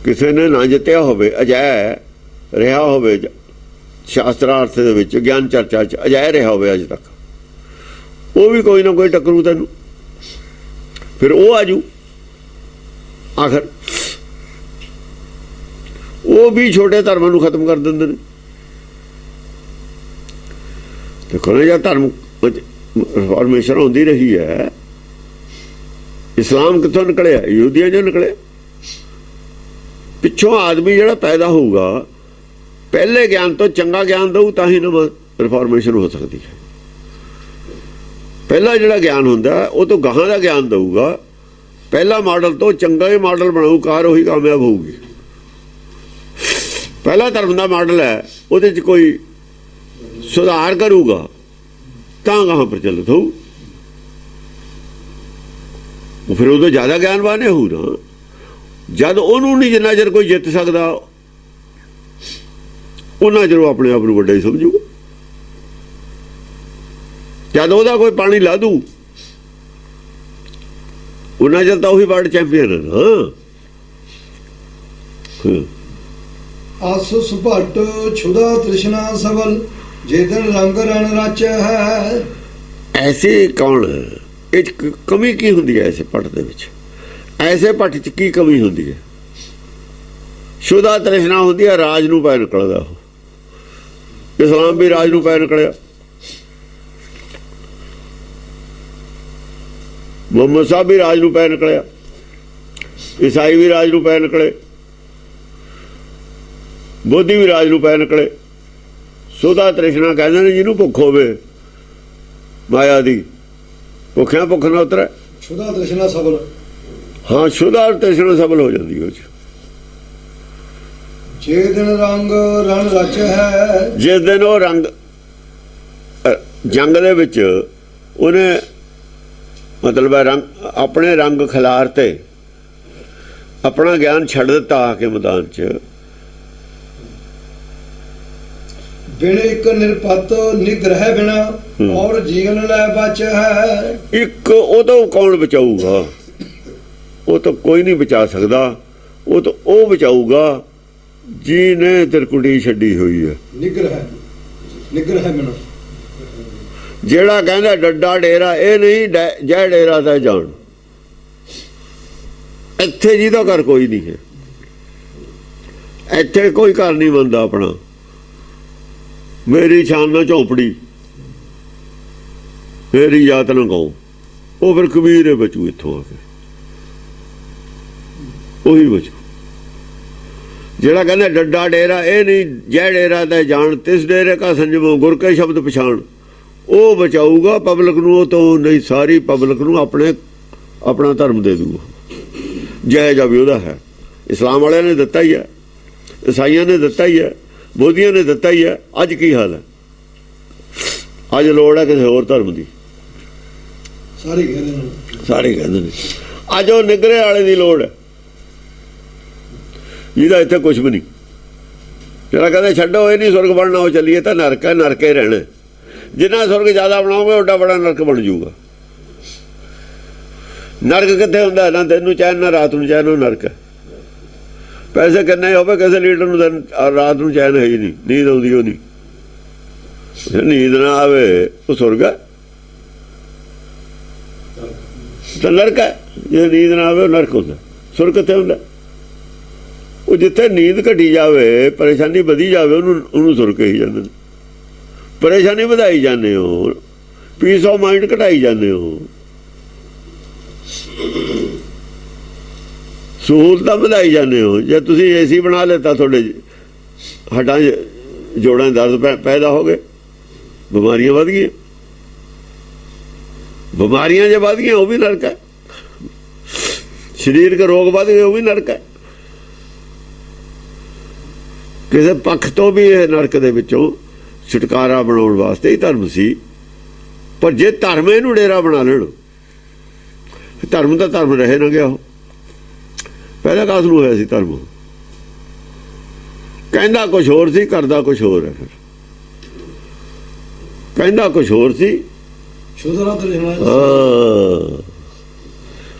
ਕਿਸੇ ਨੇ ਨਾ ਜਿੱਤਿਆ ਹੋਵੇ, ਅਜੈ ਰਿਹਾ ਹੋਵੇ ਸ਼ਾਸਤਰਾਰਥ ਦੇ ਵਿੱਚ, ਗਿਆਨ ਚਰਚਾ 'ਚ ਅਜੈ ਰਿਹਾ ਹੋਵੇ ਅੱਜ ਤੱਕ, ਉਹ ਵੀ ਕੋਈ ਨਾ ਕੋਈ ਟੱਕਰੂ ਤੈਨੂੰ। ਫਿਰ ਉਹ ਆਜੂ ਆਖਰ, ਉਹ ਵੀ ਛੋਟੇ ਧਰਮਾਂ ਨੂੰ ਖਤਮ ਕਰ ਦਿੰਦੇ ਨੇ। ਦੇਖੋ ਨਾ, ਜਾਂ ਧਰਮ ਰਿਫਾਰਮੇਸ਼ਨ ਹੁੰਦੀ ਰਹੀ ਹੈ, ਇਸਲਾਮ ਕਿੱਥੋਂ ਨਿਕਲਿਆ? ਯਹੂਦੀਆਂ 'ਚੋਂ ਨਿਕਲਿਆ। ਪਿੱਛੋਂ ਆਦਮੀ ਜਿਹੜਾ ਪੈਦਾ ਹੋਊਗਾ, ਪਹਿਲੇ ਗਿਆਨ ਤੋਂ ਚੰਗਾ ਗਿਆਨ ਦਊ ਤਾਂ ਹੀ ਨਵਾਂ ਰਿਫਾਰਮੇਸ਼ਨ ਹੋ ਸਕਦੀ ਹੈ। ਪਹਿਲਾ ਜਿਹੜਾ ਗਿਆਨ ਹੁੰਦਾ ਉਹ ਤੋਂ ਗਾਹਾਂ ਦਾ ਗਿਆਨ ਦਊਗਾ, ਪਹਿਲਾ ਮਾਡਲ ਤੋਂ ਚੰਗਾ ਹੀ ਮਾਡਲ ਬਣਾਊ, ਕਾਰ ਉਹੀ ਕਾਮਯਾਬ ਹੋਊਗੀ। ਪਹਿਲਾ ਧਰਮ ਦਾ ਮਾਡਲ ਹੈ, ਉਹਦੇ 'ਚ ਕੋਈ ਸੁਧਾਰ ਕਰੂਗਾ ਤਾਂ ਗਾਹਾਂ ਪ੍ਰਚਲਿਤ ਹੋਊ। ਉਹ ਫਿਰ ਉਦੋਂ ਜ਼ਿਆਦਾ ਗਿਆਨਵਾਨ ਹੋਊ ਨਾ। ਜਦ ਉਹਨੂੰ ਨਹੀਂ ਜਿੰਨਾ ਚਿਰ ਕੋਈ ਜਿੱਤ ਸਕਦਾ, ਉਹਨਾਂ ਚਿਰ ਉਹ ਆਪਣੇ ਆਪ ਨੂੰ ਵੱਡਾ ਹੀ ਸਮਝੂਗਾ। ਜਦ ਉਹਦਾ ਕੋਈ ਪਾਣੀ ਲਾ ਦੂ, ਉਹਨਾਂ ਚਿਰ ਤਾਂ ਉਹੀ ਵਰਲਡ ਚੈਂਪੀਅਨ ਹੈ ਨਾ। ਆਸ ਸੁਭਟ ਛੁਦਾ ਤ੍ਰਿਸ਼ਨਾ ਸਬਲ, ਜੇ ਦਿਨ ਰੰਗ ਰਣ ਰਚ ਹੈ। ਐਸੇ ਕੌਣ, ਇਹ 'ਚ ਕਮੀ ਕੀ ਹੁੰਦੀ ਹੈ? ਐਸੇ ਪੱਟ ਦੇ ਵਿੱਚ, ਐਸੇ ਪੱਟ 'ਚ ਕੀ ਕਮੀ ਹੁੰਦੀ ਹੈ? ਸ਼ੁਦਾ ਤ੍ਰਿਸ਼ਨਾ ਹੁੰਦੀ ਹੈ, ਰਾਜ ਨੂੰ ਪੈ ਨਿਕਲਦਾ। ਉਹ ਇਸਲਾਮ ਵੀ ਰਾਜ ਨੂੰ ਪੈ ਨਿਕਲਿਆ, ਮੁਹੰਮਦ ਸਾਹਿਬ ਵੀ ਰਾਜ ਨੂੰ ਪੈ ਨਿਕਲਿਆ, ਈਸਾਈ ਵੀ ਰਾਜ ਨੂੰ ਪੈ ਨਿਕਲੇ, ਬੋਧੀ ਵੀ ਰਾਜ ਨੂੰ ਪੈ ਨਿਕਲੇ। ਸੁਦਾ ਤ੍ਰਿਸ਼ਨਾ ਕਹਿੰਦੇ ਨੇ ਜਿਹਨੂੰ ਭੁੱਖ ਹੋਵੇ ਮਾਇਆ ਦੀ, ਭੁੱਖਿਆਂ ਭੁੱਖ ਨਾ ਉਤਰੇ। ਛੁਦਾ ਤ੍ਰਿਸ਼ਨਾ ਸਬਲ, ਹਾਂ, ਸ਼ੁਦਾ ਤ੍ਰਿਸ਼ਨਾ ਸਬਲ ਹੋ ਜਾਂਦੀ ਉਹ 'ਚ। ਜੇ ਦਿਨ ਰੰਗ ਰਣ ਰਚ ਹੈ, ਜਿਸ ਦਿਨ ਉਹ ਰੰਗ ਜੰਗ ਦੇ ਵਿੱਚ ਉਹਨੇ ਮਤਲਬ ਰੰਗ ਆਪਣੇ ਰੰਗ ਖਿਲਾਰਤੇ, ਆਪਣਾ ਗਿਆਨ ਛੱਡ ਦਿੱਤਾ ਆ ਕੇ ਮੈਦਾਨ 'ਚ। ਬਿਨ ਇੱਕ ਨਿਰਪਤ ਨਿਗ੍ਰਹਿ ਬਿਨਾ ਔਰ ਜੀਵਨ ਲੈ ਬਚ ਹੈ। ਇੱਕ ਉਹ ਤੋਂ ਕੌਣ ਬਚਾਊਗਾ? ਉਹ ਤਾਂ ਕੋਈ ਨਹੀਂ ਬਚਾ ਸਕਦਾ। ਉਹ ਤਾਂ ਉਹ ਬਚਾਊਗਾ ਜਿਹਨੇ ਤਿਰਕੁਟੀ ਛੱਡੀ ਹੋਈ ਹੈ। ਨਿਗ੍ਰਹਿ ਬਿਨਾ, ਜਿਹੜਾ ਕਹਿੰਦਾ ਡੱਡਾ ਡੇਰਾ, ਇਹ ਨਹੀਂ ਜੈ ਡੇਰਾ ਦਾ ਜਾਣ। ਇੱਥੇ ਜਿਹਦਾ ਘਰ ਕੋਈ ਨਹੀਂ ਹੈ, ਇੱਥੇ ਕੋਈ ਘਰ ਨਹੀਂ ਬਣਦਾ ਆਪਣਾ। ਮੇਰੀ ਛਾਨ ਨਾਲ ਝੌਂਪੜੀ, ਮੇਰੀ ਜਾਤ ਨਾ ਗਾਉ, ਉਹ ਫਿਰ ਕਬੀਰ ਬਚੂ ਇੱਥੋਂ ਆ ਕੇ, ਉਹੀ ਬਚੂ। ਜਿਹੜਾ ਕਹਿੰਦਾ ਡੱਡਾ ਡੇਰਾ, ਇਹ ਨਹੀਂ ਜੈ ਡੇਰਾ ਦਾ ਜਾਣ ਤਿਸ ਡੇਰੇ ਕਾ ਸੰਜਮ ਗੁਰ ਕੇ ਸ਼ਬਦ ਪਛਾਣ, ਉਹ ਬਚਾਊਗਾ ਪਬਲਿਕ ਨੂੰ, ਉਹ ਤੋਂ ਨਹੀਂ ਸਾਰੀ ਪਬਲਿਕ ਨੂੰ ਆਪਣਾ ਧਰਮ ਦੇ ਦੂਗਾ ਜਿਹੋ ਜਿਹਾ ਵੀ ਉਹਦਾ ਹੈ। ਇਸਲਾਮ ਵਾਲਿਆਂ ਨੇ ਦਿੱਤਾ ਹੀ ਹੈ, ਈਸਾਈਆਂ ਨੇ ਦਿੱਤਾ ਹੀ ਹੈ, ਬੋਧੀਆਂ ਨੇ ਦਿੱਤਾ ਹੀ ਹੈ। ਅੱਜ ਕੀ ਹਾਲ ਹੈ? ਅੱਜ ਲੋੜ ਹੈ ਕਿਸੇ ਹੋਰ ਧਰਮ ਦੀ, ਸਾਰੇ ਕਹਿੰਦੇ ਨੇ ਅੱਜ ਉਹ ਨਿਗਰੇ ਵਾਲੇ ਦੀ ਲੋੜ ਹੈ, ਜਿਹਦਾ ਇੱਥੇ ਕੁਛ ਵੀ ਨਹੀਂ। ਜਿਹੜਾ ਕਹਿੰਦੇ ਛੱਡੋ ਇਹ ਨਹੀਂ ਸੁਰਗ ਬਣਨਾ, ਉਹ ਚੱਲੀਏ ਤਾਂ ਨਰਕ ਹੈ, ਨਰਕੇ ਰਹਿਣਾ। ਜਿੰਨਾ ਸੁਰਗ ਜ਼ਿਆਦਾ ਬਣਾਓਗੇ ਓਡਾ ਬੜਾ ਨਰਕ ਬਣ ਜਾਊਗਾ। ਨਰਕ ਕਿੱਥੇ ਹੁੰਦਾ? ਨਾ ਦਿਨ ਨੂੰ ਚੈਨ, ਨਾ ਰਾਤ ਨੂੰ ਚੈਨ, ਉਹ ਨਰਕ ਹੈ। ਪੈਸੇ ਕਿੰਨੇ ਹੋਵੇ, ਕਿਸੇ ਲੀਡਰ ਨੂੰ ਦਿਨ ਰਾਤ ਨੂੰ ਚੈਨ ਹੈ ਹੀ ਨਹੀਂ, ਨੀਂਦ ਆਉਂਦੀ ਉਹ ਨਹੀਂ। ਨੀਂਦ ਨਾ ਆਵੇ ਉਹ ਸੁਰਗ ਹੈ, ਤਾਂ ਨਰਕ ਹੈ। ਜੇ ਨੀਂਦ ਨਾ ਆਵੇ ਉਹ ਨਰਕ ਹੁੰਦਾ। ਸੁਰਗ ਕਿੱਥੇ ਹੁੰਦਾ? ਉਹ ਜਿੱਥੇ ਨੀਂਦ ਘਟੀ ਜਾਵੇ, ਪਰੇਸ਼ਾਨੀ ਵਧੀ ਜਾਵੇ, ਉਹਨੂੰ ਸੁਰਗ ਕਹੀ ਜਾਂਦੇ ਨੇ। ਪਰੇਸ਼ਾਨੀ ਵਧਾਈ ਜਾਂਦੇ ਹੋ, ਪੀਸ ਆਫ ਮਾਈਂਡ ਘਟਾਈ ਜਾਂਦੇ ਹੋ, ਸਹੂਲਤਾਂ ਵਧਾਈ ਜਾਂਦੇ ਹੋ। ਜੇ ਤੁਸੀਂ ਏਸੀ ਬਣਾ ਲਿਆ, ਤੁਹਾਡੇ ਹੱਡਾਂ ਜੋੜਾਂ ਦੇ ਦਰਦ ਪੈਦਾ ਹੋ ਗਏ, ਬਿਮਾਰੀਆਂ ਵੱਧ ਗਈਆਂ। ਬਿਮਾਰੀਆਂ ਜੇ ਵੱਧ ਗਈਆਂ ਉਹ ਵੀ ਨਰਕ ਹੈ। ਸਰੀਰਕ ਰੋਗ ਵੱਧ ਗਏ ਉਹ ਵੀ ਨਰਕ ਹੈ। ਕਿਸੇ ਪੱਖ ਤੋਂ ਵੀ ਇਹ ਨਰਕ ਦੇ ਵਿੱਚੋਂ ਛੁਟਕਾਰਾ ਬਣਾਉਣ ਵਾਸਤੇ ਹੀ ਧਰਮ ਸੀ। ਪਰ ਜੇ ਧਰਮ ਇਹਨੂੰ ਡੇਰਾ ਬਣਾ ਲੈਣ, ਧਰਮ ਦਾ ਧਰਮ ਰਹੇ ਨਾ ਗਿਆ। ਉਹ ਪਹਿਲਾਂ ਕਾਸ ਨੂੰ ਹੋਇਆ ਸੀ ਧਰਮ? ਕਹਿੰਦਾ ਕੁਛ ਹੋਰ ਸੀ, ਕਰਦਾ ਕੁਛ ਹੋਰ ਹੈ। ਫਿਰ ਕਹਿੰਦਾ ਕੁਛ ਹੋਰ ਸੀ,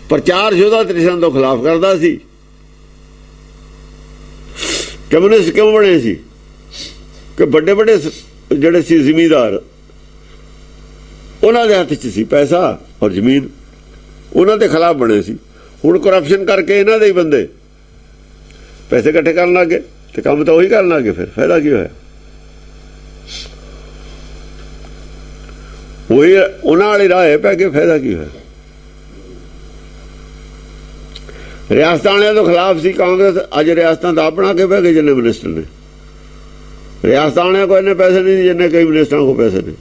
ਪ੍ਰਚਾਰ ਸ਼ੁਦਾ ਤ੍ਰਿਸ਼ਨਾ ਤੋਂ ਖਿਲਾਫ ਕਰਦਾ ਸੀ। ਕਮਿਊਨਿਸਟ ਕਿਉਂ ਬਣੇ ਸੀ? ਕਿ ਵੱਡੇ ਵੱਡੇ ਜਿਹੜੇ ਸੀ ਜ਼ਿਮੀਂਦਾਰ, ਉਹਨਾਂ ਦੇ ਹੱਥ 'ਚ ਸੀ ਪੈਸਾ ਔਰ ਜ਼ਮੀਨ, ਉਹਨਾਂ ਦੇ ਖਿਲਾਫ ਬਣੇ ਸੀ। ਹੁਣ ਕਰਪਸ਼ਨ ਕਰਕੇ ਇਹਨਾਂ ਦੇ ਹੀ ਬੰਦੇ ਪੈਸੇ ਇਕੱਠੇ ਕਰਨ ਲੱਗ ਗਏ ਤੇ ਕੰਮ ਤਾਂ ਉਹੀ ਕਰਨ ਲੱਗ ਗਏ। ਫਿਰ ਫਾਇਦਾ ਕੀ ਹੋਇਆ? ਉਹੀ ਉਹਨਾਂ ਵਾਲੇ ਰਾਹ ਪੈ ਕੇ ਫਾਇਦਾ ਕੀ ਹੋਇਆ? ਰਿਆਸਤਾਂ ਵਾਲਿਆਂ ਤੋਂ ਖਿਲਾਫ ਸੀ ਕਾਂਗਰਸ, ਅੱਜ ਰਿਆਸਤਾਂ ਦਾ ਬਣਾ ਕੇ ਬਹਿ ਗਏ ਜਿੰਨੇ ਮਿਨਿਸਟਰ ਨੇ। ਰਿਆਸਤਾਂ ਵਾਲਿਆਂ ਕੋਲ ਇੰਨੇ ਪੈਸੇ ਨਹੀਂ ਜਿੰਨੇ ਕਈ ਮਿਨਿਸਟਰਾਂ ਕੋਲ ਪੈਸੇ ਨੇ।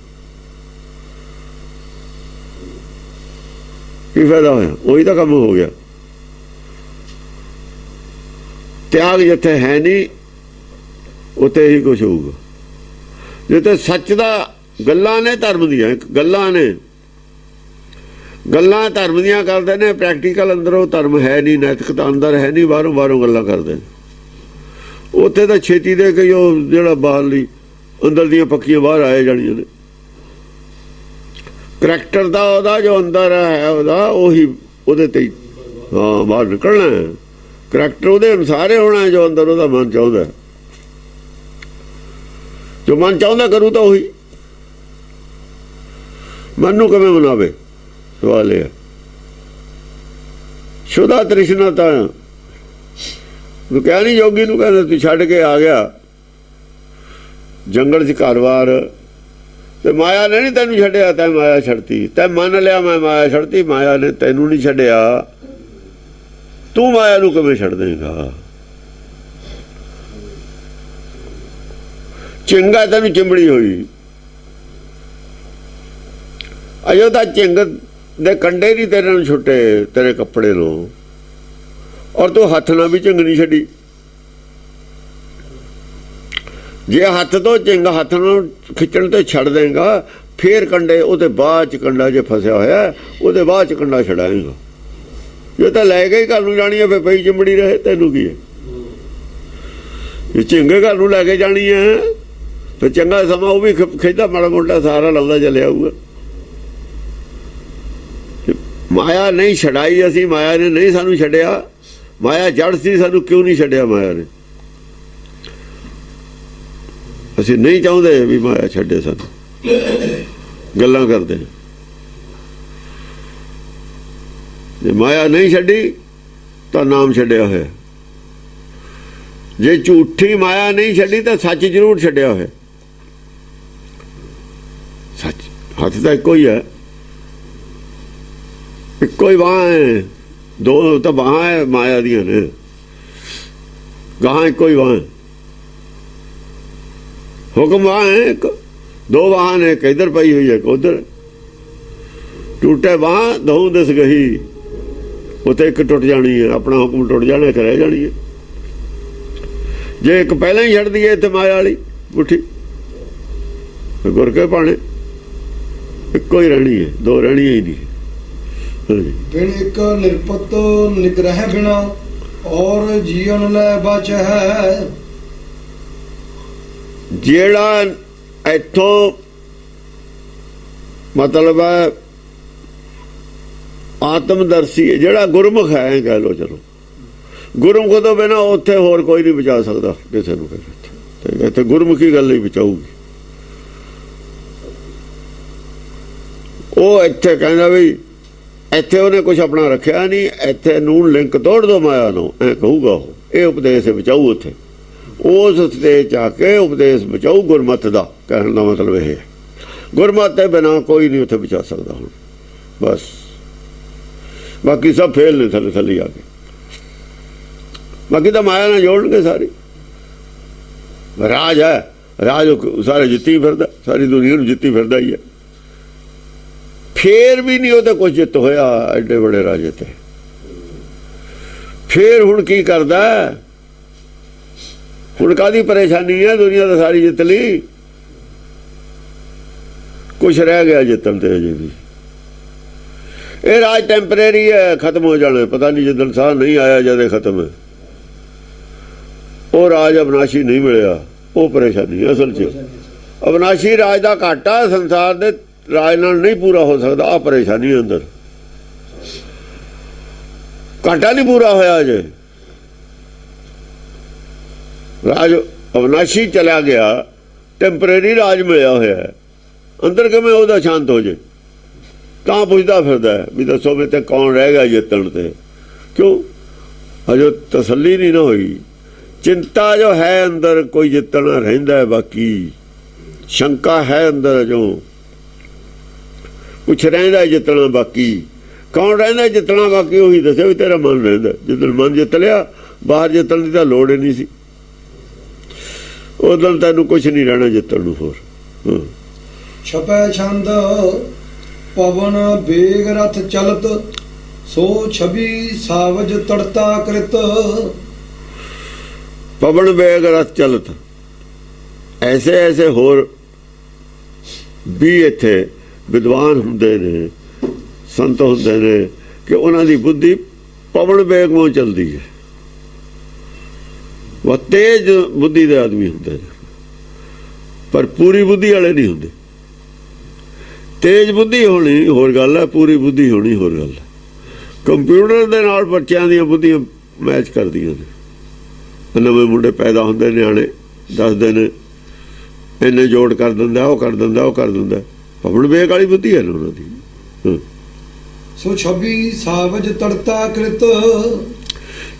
ਕੀ ਫਾਇਦਾ ਹੋਇਆ? ਉਹੀ ਤਾਂ ਕੰਮ ਹੋ ਗਿਆ। ਤਿਆਗ ਜਿੱਥੇ ਹੈ ਨਹੀਂ ਉੱਥੇ ਹੀ ਕੁਛ ਹੋਊਗਾ। ਜਿੱਥੇ ਸੱਚ ਦਾ ਗੱਲਾਂ ਨੇ ਧਰਮ ਦੀਆਂ, ਗੱਲਾਂ ਨੇ, ਗੱਲਾਂ ਧਰਮ ਦੀਆਂ ਕਰਦੇ ਨੇ, ਪ੍ਰੈਕਟੀਕਲ ਅੰਦਰੋਂ ਧਰਮ ਹੈ ਨਹੀਂ, ਨੈਤਿਕਤਾ ਅੰਦਰ ਹੈ ਨਹੀਂ, ਬਾਹਰੋਂ ਗੱਲਾਂ ਕਰਦੇ ਨੇ। ਉੱਥੇ ਤਾਂ ਛੇਤੀ ਦੇ ਕੇ ਉਹ ਜਿਹੜਾ ਬਾਹਰਲੀ ਅੰਦਰ ਦੀਆਂ ਪੱਕੀਆਂ ਬਾਹਰ ਆਏ ਜਾਣੀਆਂ ਨੇ। ਕਰੈਕਟਰ ਦਾ ਉਹਦਾ ਜੋ ਅੰਦਰ ਹੈ ਉਹਦਾ, ਉਹੀ ਉਹਦੇ ਤੇ ਬਾਹਰ ਨਿਕਲਣਾ ਹੈ। ਕਰੈਕਟਰ ਉਹਦੇ ਅਨੁਸਾਰ ਹੀ ਹੋਣਾ ਜੋ ਅੰਦਰ ਉਹਦਾ ਮਨ ਚਾਹੁੰਦਾ। ਜੋ ਮਨ ਚਾਹੁੰਦਾ ਕਰੂ ਤਾਂ ਉਹੀ। ਮਨ ਨੂੰ ਕਿਵੇਂ ਮਨਾਵੇ? ਸਵਾਲ ਇਹ ਹੈ। ਸ਼ੁਦਾ ਤ੍ਰਿਸ਼ਨਾ ਤਾਂ ਕਹਿ ਨਹੀਂ ਜੋਗੀ ਨੂੰ ਕਹਿੰਦਾ ਤੂੰ ਛੱਡ ਕੇ ਆ ਗਿਆ ਜੰਗਲ 'ਚ ਘਰ-ਬਾਰ, ਤੇ ਮਾਇਆ ਨੇ ਨਹੀਂ ਤੈਨੂੰ ਛੱਡਿਆ, ਤੈਂ ਮਾਇਆ ਛੱਡਤੀ। ਤੈਂ ਮੰਨ ਲਿਆ ਮੈਂ ਮਾਇਆ ਛੱਡਤੀ, ਮਾਇਆ ਨੇ ਤੈਨੂੰ ਨਹੀਂ ਛੱਡਿਆ। ਤੂੰ ਮਾਇਆ ਨੂੰ ਕਿਵੇਂ ਛੱਡ ਦੇਂਗਾ? ਚਿੰਗਾ ਤੈਨੂੰ ਚਿੰਬੜੀ ਹੋਈ। ਅਜੋ ਤਾਂ ਚਿੰਗ ਦੇ ਕੰਡੇ ਨਹੀਂ ਤੇਰੇ ਨੂੰ ਛੁੱਟੇ, ਤੇਰੇ ਕੱਪੜੇ ਨੂੰ, ਔਰ ਤੂੰ ਹੱਥ ਨਾਲ ਵੀ ਚਿੰਗ ਨਹੀਂ ਛੱਡੀ। ਜੇ ਹੱਥ ਤੋਂ ਚਿੰਗ ਹੱਥ ਨੂੰ ਖਿੱਚਣ ਤੇ ਛੱਡ ਦੇਂਗਾ, ਫੇਰ ਕੰਡੇ ਉਹਦੇ ਬਾਅਦ 'ਚ ਕੰਡਾ ਜੇ ਫਸਿਆ ਹੋਇਆ ਉਹਦੇ ਬਾਅਦ 'ਚ ਕੰਡਾ ਛਡਾਏਗਾ। ਜੇ ਤਾਂ ਲੈ ਕੇ ਹੀ ਘਰ ਨੂੰ ਜਾਣੀ ਹੈ ਫਿਰ ਪਈ ਚਿੰਬੜੀ ਰਹੇ, ਤੈਨੂੰ ਕੀ ਹੈ? ਜੇ ਚਿੰਗੇ ਘਰ ਨੂੰ ਲੈ ਕੇ ਜਾਣੀ ਹੈ ਫਿਰ ਚੰਗਾ ਸਮਾਂ ਉਹ ਵੀ ਖਿੱਚਦਾ, ਮਾੜਾ ਮੋਟਾ ਸਹਾਰਾ ਲਾਉਂਦਾ ਚੱਲਿਆ ਆਊਗਾ। ਮਾਇਆ ਨਹੀਂ ਛਡਾਈ ਅਸੀਂ, ਮਾਇਆ ਨੇ ਨਹੀਂ ਸਾਨੂੰ ਛੱਡਿਆ। ਮਾਇਆ ਜੜ ਸੀ, ਸਾਨੂੰ ਕਿਉਂ ਨਹੀਂ ਛੱਡਿਆ ਮਾਇਆ ਨੇ? ਅਸੀਂ ਨਹੀਂ ਚਾਹੁੰਦੇ ਵੀ ਮਾਇਆ ਛੱਡੇ ਸਾਨੂੰ। ਗੱਲਾਂ ਕਰਦੇ ਜੇ ਮਾਇਆ ਨਹੀਂ ਛੱਡੀ ਤਾਂ ਨਾਮ ਛੱਡਿਆ ਹੋਇਆ। ਜੇ ਝੂਠੀ ਮਾਇਆ ਨਹੀਂ ਛੱਡੀ ਤਾਂ ਸੱਚ ਜ਼ਰੂਰ ਛੱਡਿਆ ਹੋਇਆ। ਸੱਚ ਹੱਥ ਤਾਂ ਇੱਕੋ ਹੀ ਹੈ, ਇੱਕੋ ਹੀ ਬਾਂਹ ਹੈ, ਦੋ ਤਾਂ ਬਾਹਾਂ ਹੈ ਮਾਇਆ ਦੀਆਂ ਨੇ। ਗਾਹਾਂ ਇੱਕੋ ਹੀ ਵਾਹ, ਹੁਕਮ ਵਾਹ ਹੈ ਇੱਕ, ਦੋ ਵਾਹਾਂ ਨੇ, ਇੱਕ ਇੱਧਰ ਪਈ ਹੋਈ ਹੈ ਇੱਕ ਉੱਧਰ। ਟੁੱਟੇ ਬਾਂਹ ਦਹੂ ਦਿਸ ਗਈ, ਉੱਥੇ ਇੱਕ ਟੁੱਟ ਜਾਣੀ ਹੈ, ਆਪਣਾ ਹੁਕਮ ਟੁੱਟ ਜਾਣਾ, ਇੱਕ ਰਹਿ ਜਾਣੀ ਹੈ। ਜੇ ਇੱਕ ਪਹਿਲਾਂ ਹੀ ਛੱਡਦੀ ਹੈ ਇੱਥੇ ਮਾਇਆ ਵਾਲੀ ਮੁੱਠੀ, ਗੁਰ ਕੇ ਭਾਣੇ ਇੱਕੋ ਹੀ ਰਹਿਣੀ ਹੈ, ਦੋ ਰਹਿਣੀਆਂ ਹੀ ਨਹੀਂ। ਬਿਨ ਇੱਕ ਨਿਰਪਤ ਨਿਗ੍ਰਹਿ ਬਿਨਾ ਔਰ ਜੀਵਨ ਲੈ ਬਚ ਹੈ। ਜਿਹੜਾ ਇੱਥੋਂ ਮਤਲਬ ਹੈ ਆਤਮਦਰਸ਼ੀ ਹੈ, ਜਿਹੜਾ ਗੁਰਮੁਖ ਹੈ ਕਹਿ ਲੋ, ਚਲੋ ਗੁਰਮੁਖ ਤੋਂ ਬਿਨਾਂ ਉੱਥੇ ਹੋਰ ਕੋਈ ਨਹੀਂ ਬਚਾ ਸਕਦਾ ਕਿਸੇ ਨੂੰ। ਫਿਰ ਇੱਥੇ ਗੁਰਮੁਖੀ ਗੱਲ ਹੀ ਬਚਾਊਗੀ। ਉਹ ਇੱਥੇ ਕਹਿੰਦਾ ਵੀ ਇੱਥੇ ਉਹਨੇ ਕੁਝ ਆਪਣਾ ਰੱਖਿਆ ਨਹੀਂ, ਇੱਥੇ ਨੂਨ ਲਿੰਕ ਤੋੜ ਦੋ ਮਾਇਆ ਨੂੰ, ਐ ਕਹੂਗਾ ਉਹ। ਇਹ ਉਪਦੇਸ਼ ਬਚਾਊ ਉੱਥੇ, ਉਸ ਸਟੇਜ 'ਚ ਆ ਕੇ ਉਪਦੇਸ਼ ਬਚਾਊ ਗੁਰਮਤਿ ਦਾ। ਕਹਿਣ ਦਾ ਮਤਲਬ ਇਹ ਹੈ ਗੁਰਮਤਿ ਦੇ ਬਿਨਾਂ ਕੋਈ ਨਹੀਂ ਉੱਥੇ ਬਚਾ ਸਕਦਾ ਹੁਣ, ਬਸ। ਬਾਕੀ ਸਭ ਫੇਲ ਨੇ ਥੱਲੇ ਥੱਲੇ ਆ ਕੇ, ਬਾਕੀ ਤਾਂ ਮਾਇਆ ਨਾਲ ਜੋੜਨਗੇ ਸਾਰੀ। ਰਾਜ ਹੈ, ਰਾਜ ਸਾਰੇ ਜਿੱਤੀ ਫਿਰਦਾ, ਸਾਰੀ ਦੁਨੀਆ ਨੂੰ ਜਿੱਤੀ ਫਿਰਦਾ ਹੀ ਹੈ। ਫੇਰ ਵੀ ਨਹੀਂ ਉਹਦੇ ਕੁਝ ਜਿੱਤ ਹੋਇਆ ਐਡੇ ਬੜੇ ਰਾਜੇ ਤੇ। ਫੇਰ ਹੁਣ ਕੀ ਕਰਦਾ? ਹੁਣ ਕਾਹਦੀ ਪਰੇਸ਼ਾਨੀ ਹੈ? ਦੁਨੀਆ ਤਾਂ ਸਾਰੀ ਜਿੱਤ ਲਈ, ਕੁਛ ਰਹਿ ਗਿਆ ਜਿੱਤਣ ਤੇ ਅਜੇ ਵੀ। ਇਹ ਰਾਜ ਟੈਂਪਰੇਰੀ ਹੈ, ਖਤਮ ਹੋ ਜਾਣਾ, ਪਤਾ ਨਹੀਂ ਜਦੋਂ ਸਾਹ ਨਹੀਂ ਆਇਆ ਜਦੇ ਖਤਮ ਹੈ। ਉਹ ਰਾਜ ਅਵਿਨਾਸ਼ੀ ਨਹੀਂ ਮਿਲਿਆ, ਉਹ ਪਰੇਸ਼ਾਨੀ ਅਸਲ 'ਚ। ਅਵਿਨਾਸ਼ੀ ਰਾਜ ਦਾ ਘਾਟਾ ਸੰਸਾਰ ਦੇ ਰਾਜ ਨਾਲ ਨਹੀਂ ਪੂਰਾ ਹੋ ਸਕਦਾ, ਆ ਪਰੇਸ਼ਾਨੀ ਅੰਦਰ। ਘਾਟਾ ਨਹੀਂ ਪੂਰਾ ਹੋਇਆ ਅਜੇ, ਰਾਜ ਅਵਿਨਾਸ਼ੀ ਚਲਾ ਗਿਆ, ਟੈਂਪਰੇਰੀ ਰਾਜ ਮਿਲਿਆ ਹੋਇਆ। ਅੰਦਰ ਕਿਵੇਂ ਉਹਦਾ ਸ਼ਾਂਤ ਹੋ ਜੇ? ਤਾਂ ਪੁੱਛਦਾ ਫਿਰਦਾ ਹੈ ਵੀ ਦੱਸੋ ਵੀ ਤੇ ਕੌਣ ਰਹਿ ਗਿਆ ਜਿੱਤਣ ਤੇ? ਕਿਉਂ ਅਜੇ ਤਸੱਲੀ ਨਹੀਂ ਨਾ ਹੋਈ। ਚਿੰਤਾ ਜੋ ਹੈ ਅੰਦਰ, ਕੋਈ ਜਿੱਤਣਾ ਰਹਿੰਦਾ ਹੈ, ਬਾਕੀ ਸ਼ੰਕਾ ਹੈ ਅੰਦਰ, ਜੋ ਕੁਛ ਰਹਿੰਦਾ ਜਿੱਤਣਾ ਬਾਕੀ। ਕੌਣ ਰਹਿੰਦਾ ਜਿੱਤਣਾ ਬਾਕੀ? ਉਹੀ ਦੱਸਿਆ ਵੀ ਤੇਰਾ ਮਨ ਰਹਿੰਦਾ। ਜਦੋਂ ਮਨ ਜਿੱਤ ਲਿਆ, ਬਾਹਰ ਜਿੱਤਣ ਦੀ ਤਾਂ ਲੋੜ ਹੀ ਨਹੀਂ ਸੀ। ਉਦੋਂ ਤੈਨੂੰ ਕੁਛ ਨਹੀਂ ਰਹਿਣਾ ਜਿੱਤਣ ਨੂੰ ਹੋਰ। ਛਪੈ ਛੰਦ ਪਵਨ ਬੇਗ ਰਥ ਚਲਤ, ਸੋ ਛਵੀ ਸਾਵਜ ਤੜਤਾ ਕ੍ਰਿਤ। ਪਵਨ ਬੇਗ ਰਥ ਚਲਤ, ਐਸੇ ਐਸੇ ਹੋਰ ਵੀ ਇੱਥੇ ਵਿਦਵਾਨ ਹੁੰਦੇ ਨੇ, ਸੰਤ ਹੁੰਦੇ ਨੇ ਕਿ ਉਹਨਾਂ ਦੀ ਬੁੱਧੀ ਪਵਨ ਵੇਗ ਵਾਂਗ ਚੱਲਦੀ ਹੈ। ਉਹ ਤੇਜ਼ ਬੁੱਧੀ ਦੇ ਆਦਮੀ ਹੁੰਦੇ ਨੇ, ਪਰ ਪੂਰੀ ਬੁੱਧੀ ਵਾਲੇ ਨਹੀਂ ਹੁੰਦੇ। ਤੇਜ਼ ਬੁੱਧੀ ਹੋਣੀ ਹੋਰ ਗੱਲ ਹੈ, ਪੂਰੀ ਬੁੱਧੀ ਹੋਣੀ ਹੋਰ ਗੱਲ ਹੈ। ਕੰਪਿਊਟਰ ਦੇ ਨਾਲ ਬੱਚਿਆਂ ਦੀਆਂ ਬੁੱਧੀਆਂ ਮੈਚ ਕਰਦੀਆਂ ਨੇ। ਨਵੇਂ ਮੁੰਡੇ ਪੈਦਾ ਹੁੰਦੇ, ਨਿਆਣੇ ਦੱਸਦੇ ਨੇ, ਇੰਨੇ ਜੋੜ ਕਰ ਦਿੰਦਾ, ਉਹ ਕਰ ਦਿੰਦਾ, ਉਹ ਕਰ ਦਿੰਦਾ। ਪਵਨ ਵੇਗ ਵਾਲੀ ਬੁੱਧੀ ਹੈ ਨਾ ਉਹਨਾਂ ਦੀ। ਸੋ ਛਵੀ ਸਾਵਜ ਤੜਤਾ ਕ੍ਰਿਤ।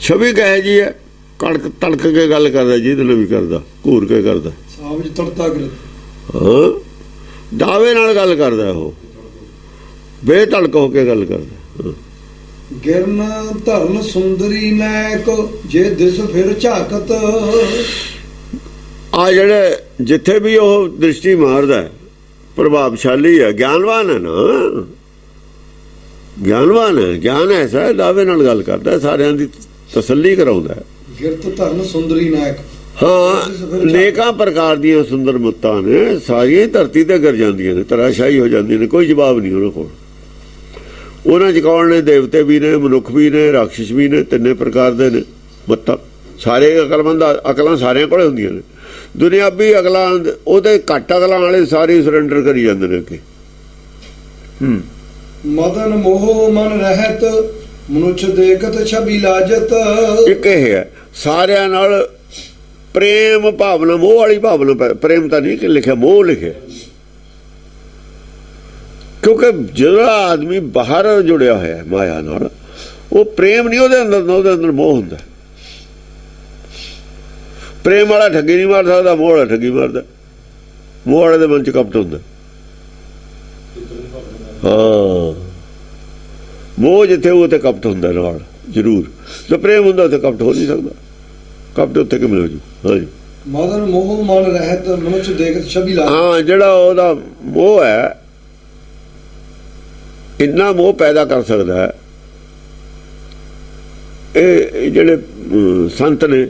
ਛਵੀ ਕਹੇ ਜੀ ਹੈ, ਕੜਕ ਤੜਕ ਕੇ ਗੱਲ ਕਰਦਾ, ਜਿਹਦੇ ਨਾਲ ਵੀ ਕਰਦਾ, ਘੂਰ ਕੇ ਕਰਦਾ। ਸਾਵਜ ਤੜਤਾ ਕ੍ਰਿਤ, ਹਾਂ, ਦਾਵੇ ਨਾਲ ਗੱਲ ਕਰਦਾ, ਉਹ ਬੇਧੜਕ ਹੋ ਕੇ ਗੱਲ ਕਰਦਾ। ਗਿਰਨ ਧਰਨ ਸੁੰਦਰੀ ਨੈਕ, ਜੇ ਦਿਸ ਫਿਰ ਝਾਕਤ। ਆ ਜਿਹੜੇ ਜਿੱਥੇ ਵੀ ਉਹ ਦ੍ਰਿਸ਼ਟੀ ਮਾਰਦਾ, ਪ੍ਰਭਾਵਸ਼ਾਲੀ ਹੈ, ਗਿਆਨਵਾਨ ਹੈ ਨਾ, ਗਿਆਨਵਾਨ ਹੈ। ਗਿਆਨ ਐਸਾ ਹੈ, ਦਾਵੇ ਨਾਲ ਗੱਲ ਕਰਦਾ, ਸਾਰਿਆਂ ਦੀ ਤਸੱਲੀ ਕਰਾਉਂਦਾ। ਗਿਰਤ ਧਰਨ ਸੁੰਦਰੀ ਨੈਕ, ਹਾਂ, ਨੇਕਾਂ ਪ੍ਰਕਾਰ ਦੀਆਂ ਸੁੰਦਰ ਮੁੱਤਾਂ ਨੇ, ਸਾਰੀਆਂ ਧਰਤੀ ਤੇ ਗਿਰ ਜਾਂਦੀਆਂ ਨੇ, ਤਰਾਸ਼ਾਈ ਹੋ ਜਾਂਦੀਆਂ ਨੇ, ਕੋਈ ਜਵਾਬ ਨਹੀਂ ਉਹਨਾਂ ਕੋਲ। ਉਹਨਾਂ 'ਚ ਕੌਣ ਨੇ? ਦੇਵਤੇ ਵੀ ਨੇ, ਮਨੁੱਖ ਵੀ ਨੇ, ਰਾਖਸ਼ ਵੀ ਨੇ, ਤਿੰਨੇ ਪ੍ਰਕਾਰ ਦੇ ਨੇ ਮੁੱਤਾਂ। ਸਾਰੇ ਅਕਲਮੰਦ ਅਕਲਾਂ ਸਾਰਿਆਂ ਕੋਲ ਹੁੰਦੀਆਂ ਨੇ। ਦੁਨਿਆਵੀ ਅਕਲਾਂ ਉਹਦੇ ਘੱਟ ਅਕਲਾਂ ਵਾਲੇ ਸਾਰੇ ਸਰੈਂਡਰ ਕਰੀ ਜਾਂਦੇ ਨੇ ਅੱਗੇ। ਮਦਨ ਮੋਹ ਮਨ ਰਹਿਤ, ਮਨੁੱਖ ਦੇਖਤ ਛਬੀ ਲਾਜਤ। ਇੱਕ ਇਹ ਹੈ, ਸਾਰਿਆਂ ਨਾਲ ਪ੍ਰੇਮ ਭਾਵਨਾ, ਮੋਹ ਵਾਲੀ ਭਾਵਨਾ। ਪ੍ਰੇਮ ਤਾਂ ਨਹੀਂ ਲਿਖਿਆ, ਮੋਹ ਲਿਖਿਆ। ਕਿਉਂਕਿ ਜਿਹੜਾ ਆਦਮੀ ਬਾਹਰ ਜੁੜਿਆ ਹੋਇਆ ਮਾਇਆ ਨਾਲ, ਉਹ ਪ੍ਰੇਮ ਨਹੀਂ ਉਹਦੇ ਅੰਦਰ, ਉਹਦੇ ਅੰਦਰ ਮੋਹ ਹੁੰਦਾ। ਪ੍ਰੇਮ ਵਾਲਾ ਠੱਗੀ ਨਹੀਂ ਮਾਰ ਸਕਦਾ, ਮੋਹ ਵਾਲਾ ਠੱਗੀ ਮਾਰਦਾ। ਮੋਹ ਵਾਲੇ ਦੇ ਮਨ 'ਚ ਕਪਟ ਹੁੰਦਾ। ਹਾਂ, ਮੋਹ ਜਿੱਥੇ ਉਹ ਤੇ ਕਪਟ ਹੁੰਦਾ ਨਾਲ ਜ਼ਰੂਰ, ਤੇ ਪ੍ਰੇਮ ਹੁੰਦਾ ਉੱਥੇ ਕਪਟ ਹੋ ਨਹੀਂ ਸਕਦਾ। ਕਪਟ ਉੱਥੇ ਕਿ ਮਿਲੋ ਜੀ। ਹਾਂਜੀ ਮਦਨ ਮੋਹ ਮਨ ਰਹਿਤ ਮਨੁੱਖ ਦੇਖਤ ਛਬੀ ਲਾ। ਹਾਂ, ਜਿਹੜਾ ਉਹਦਾ ਮੋਹ ਹੈ, ਇੰਨਾ ਮੋਹ ਪੈਦਾ ਕਰ ਸਕਦਾ ਹੈ। ਇਹ ਜਿਹੜੇ ਸੰਤ ਨੇ